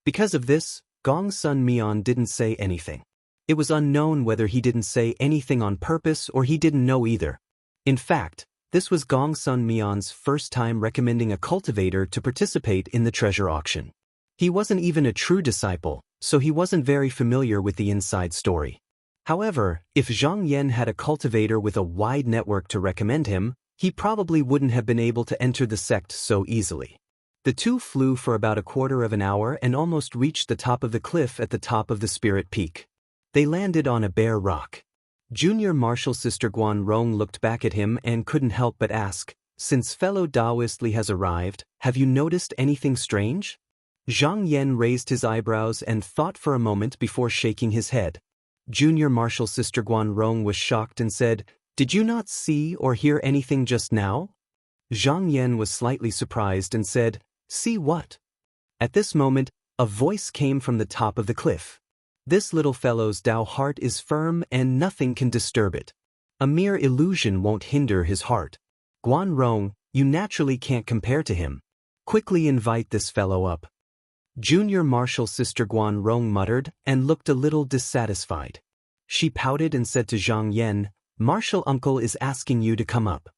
Because of this, Gong Sun Mian didn't say anything. It was unknown whether he didn't say anything on purpose or he didn't know either. In fact, this was Gong Sun Mian's first time recommending a cultivator to participate in the treasure auction. He wasn't even a true disciple, so he wasn't very familiar with the inside story. However, if Zhang Yan had a cultivator with a wide network to recommend him, he probably wouldn't have been able to enter the sect so easily. The two flew for about a quarter of an hour and almost reached the top of the cliff at the top of the Spirit Peak. They landed on a bare rock. Junior martial sister Guan Rong looked back at him and couldn't help but ask, "Since fellow Taoist Li has arrived, have you noticed anything strange?" Zhang Yan raised his eyebrows and thought for a moment before shaking his head. Junior martial sister Guan Rong was shocked and said, "Did you not see or hear anything just now?" Zhang Yan was slightly surprised and said, "See what?" At this moment, a voice came from the top of the cliff. "This little fellow's Tao heart is firm and nothing can disturb it. A mere illusion won't hinder his heart. Guan Rong, you naturally can't compare to him. Quickly invite this fellow up." Junior martial sister Guan Rong muttered and looked a little dissatisfied. She pouted and said to Zhang Yan, "Martial uncle is asking you to come up."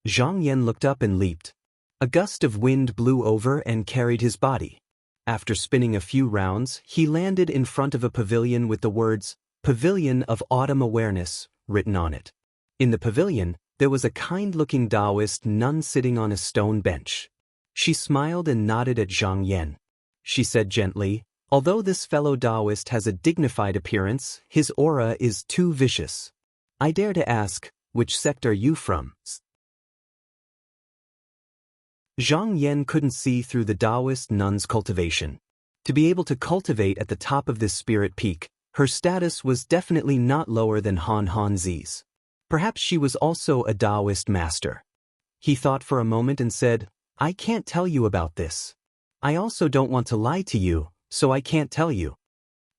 Zhang Yan looked up and leaped. A gust of wind blew over and carried his body. After spinning a few rounds, he landed in front of a pavilion with the words, "Pavilion of Autumn Awareness," written on it. In the pavilion, there was a kind-looking Taoist nun sitting on a stone bench. She smiled and nodded at Zhang Yan. She said gently, "Although this fellow Taoist has a dignified appearance, his aura is too vicious. I dare to ask, which sect are you from?" Zhang Yan couldn't see through the Taoist nun's cultivation. To be able to cultivate at the top of this spirit peak, her status was definitely not lower than Han Hanzi's. Perhaps she was also a Taoist master. He thought for a moment and said, "I can't tell you about this. I also don't want to lie to you, so I can't tell you."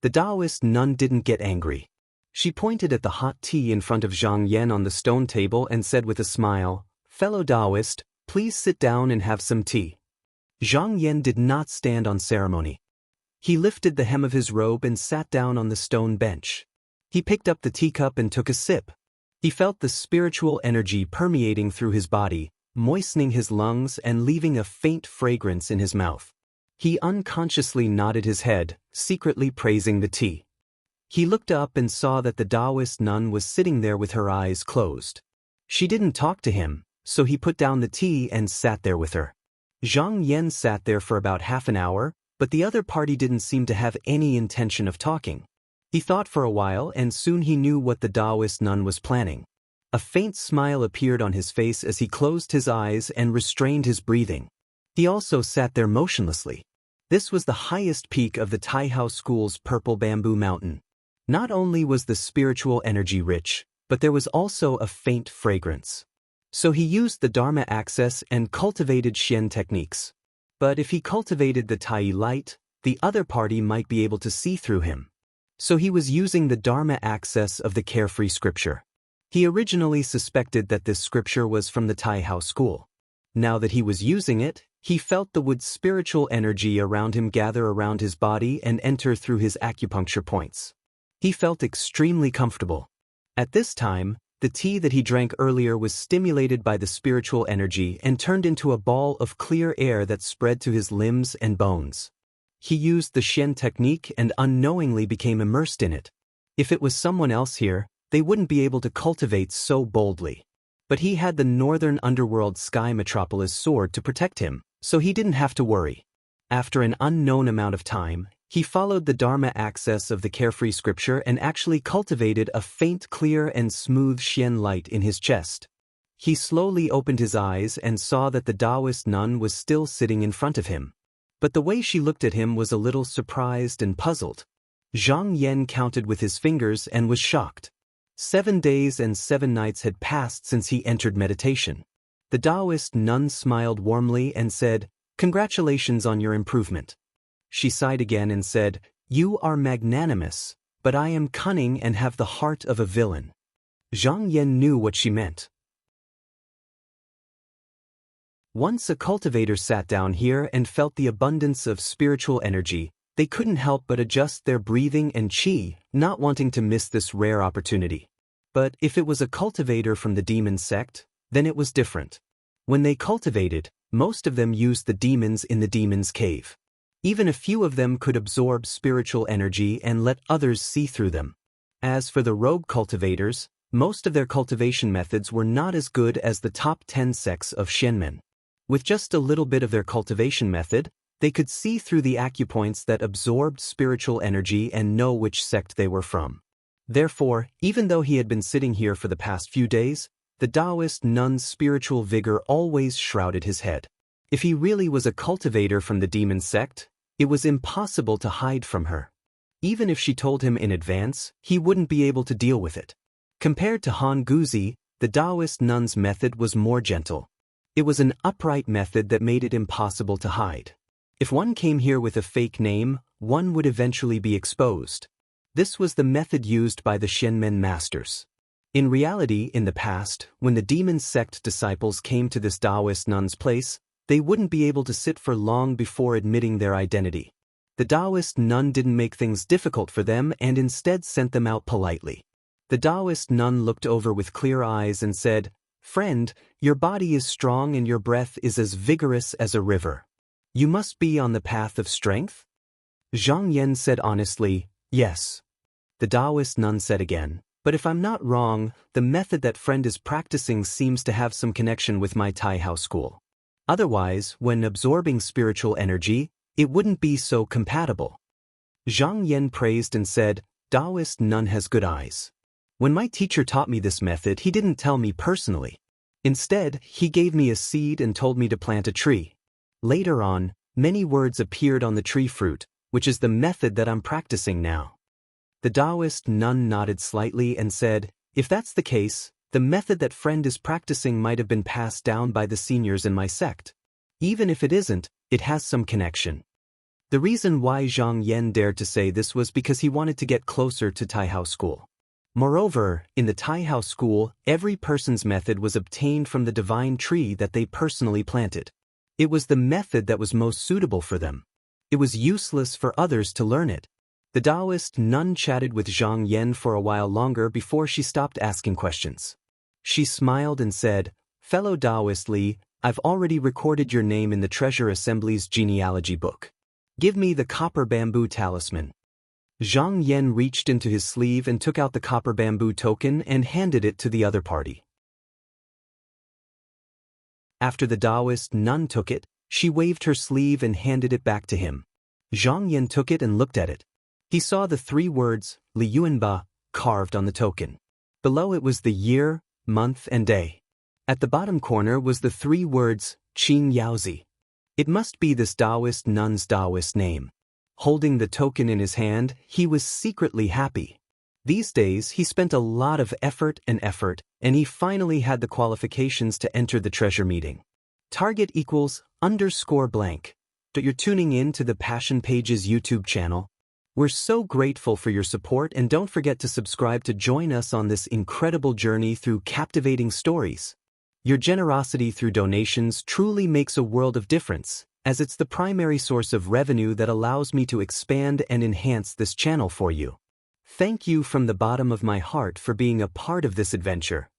The Taoist nun didn't get angry. She pointed at the hot tea in front of Zhang Yan on the stone table and said with a smile, "Fellow Taoist, please sit down and have some tea." Zhang Yan did not stand on ceremony. He lifted the hem of his robe and sat down on the stone bench. He picked up the teacup and took a sip. He felt the spiritual energy permeating through his body, moistening his lungs and leaving a faint fragrance in his mouth. He unconsciously nodded his head, secretly praising the tea. He looked up and saw that the Taoist nun was sitting there with her eyes closed. She didn't talk to him, so he put down the tea and sat there with her. Zhang Yan sat there for about half an hour, but the other party didn't seem to have any intention of talking. He thought for a while and soon he knew what the Taoist nun was planning. A faint smile appeared on his face as he closed his eyes and restrained his breathing. He also sat there motionlessly. This was the highest peak of the Taihao School's Purple Bamboo Mountain. Not only was the spiritual energy rich, but there was also a faint fragrance. So he used the Dharma access and cultivated Xian techniques. But if he cultivated the Tai light, the other party might be able to see through him. So he was using the Dharma access of the carefree scripture. He originally suspected that this scripture was from the Tai Hao school. Now that he was using it, he felt the wood's spiritual energy around him gather around his body and enter through his acupuncture points. He felt extremely comfortable. At this time, the tea that he drank earlier was stimulated by the spiritual energy and turned into a ball of clear air that spread to his limbs and bones. He used the Xian technique and unknowingly became immersed in it. If it was someone else here, they wouldn't be able to cultivate so boldly. But he had the northern underworld sky metropolis sword to protect him, so he didn't have to worry. After an unknown amount of time, he followed the Dharma access of the carefree scripture and actually cultivated a faint, clear and smooth Xian light in his chest. He slowly opened his eyes and saw that the Taoist nun was still sitting in front of him. But the way she looked at him was a little surprised and puzzled. Zhang Yan counted with his fingers and was shocked. 7 days and 7 nights had passed since he entered meditation. The Taoist nun smiled warmly and said, "Congratulations on your improvement." She sighed again and said, "You are magnanimous, but I am cunning and have the heart of a villain." Zhang Yan knew what she meant. Once a cultivator sat down here and felt the abundance of spiritual energy, they couldn't help but adjust their breathing and qi, not wanting to miss this rare opportunity. But if it was a cultivator from the demon sect, then it was different. When they cultivated, most of them used the demons in the demon's cave. Even a few of them could absorb spiritual energy and let others see through them. As for the rogue cultivators, most of their cultivation methods were not as good as the top 10 sects of Xianmen. With just a little bit of their cultivation method, they could see through the acupoints that absorbed spiritual energy and know which sect they were from. Therefore, even though he had been sitting here for the past few days, the Taoist nun's spiritual vigor always shrouded his head. If he really was a cultivator from the demon sect, it was impossible to hide from her. Even if she told him in advance, he wouldn't be able to deal with it. Compared to Han Guzi, the Taoist nun's method was more gentle. It was an upright method that made it impossible to hide. If one came here with a fake name, one would eventually be exposed. This was the method used by the Xianmen masters. In reality, in the past, when the demon sect disciples came to this Taoist nun's place, they wouldn't be able to sit for long before admitting their identity. The Taoist nun didn't make things difficult for them and instead sent them out politely. The Taoist nun looked over with clear eyes and said, "Friend, your body is strong and your breath is as vigorous as a river. You must be on the path of strength?" Zhang Yan said honestly, "Yes." The Taoist nun said again, "But if I'm not wrong, the method that friend is practicing seems to have some connection with my Tai Hao school. Otherwise, when absorbing spiritual energy, it wouldn't be so compatible." Zhang Yan praised and said, "Taoist nun has good eyes. When my teacher taught me this method, he didn't tell me personally. Instead, he gave me a seed and told me to plant a tree. Later on, many words appeared on the tree fruit, which is the method that I'm practicing now." The Taoist nun nodded slightly and said, "If that's the case, the method that friend is practicing might have been passed down by the seniors in my sect. Even if it isn't, it has some connection." The reason why Zhang Yan dared to say this was because he wanted to get closer to Tai Hao school. Moreover, in the Tai Hao school, every person's method was obtained from the divine tree that they personally planted. It was the method that was most suitable for them. It was useless for others to learn it. The Taoist nun chatted with Zhang Yan for a while longer before she stopped asking questions. She smiled and said, "Fellow Taoist Li, I've already recorded your name in the Treasure Assembly's genealogy book. Give me the copper bamboo talisman." Zhang Yan reached into his sleeve and took out the copper bamboo token and handed it to the other party. After the Taoist nun took it, she waved her sleeve and handed it back to him. Zhang Yan took it and looked at it. He saw the 3 words, Li Yuanba, carved on the token. Below it was the year, month and day. At the bottom corner was the 3 words, Qing Yaozi. It must be this Taoist nun's Taoist name. Holding the token in his hand, he was secretly happy. These days, he spent a lot of effort, and he finally had the qualifications to enter the treasure meeting. Target equals _blank. But you're tuning in to the Passion Pages YouTube channel. We're so grateful for your support, and don't forget to subscribe to join us on this incredible journey through captivating stories. Your generosity through donations truly makes a world of difference, as it's the primary source of revenue that allows me to expand and enhance this channel for you. Thank you from the bottom of my heart for being a part of this adventure.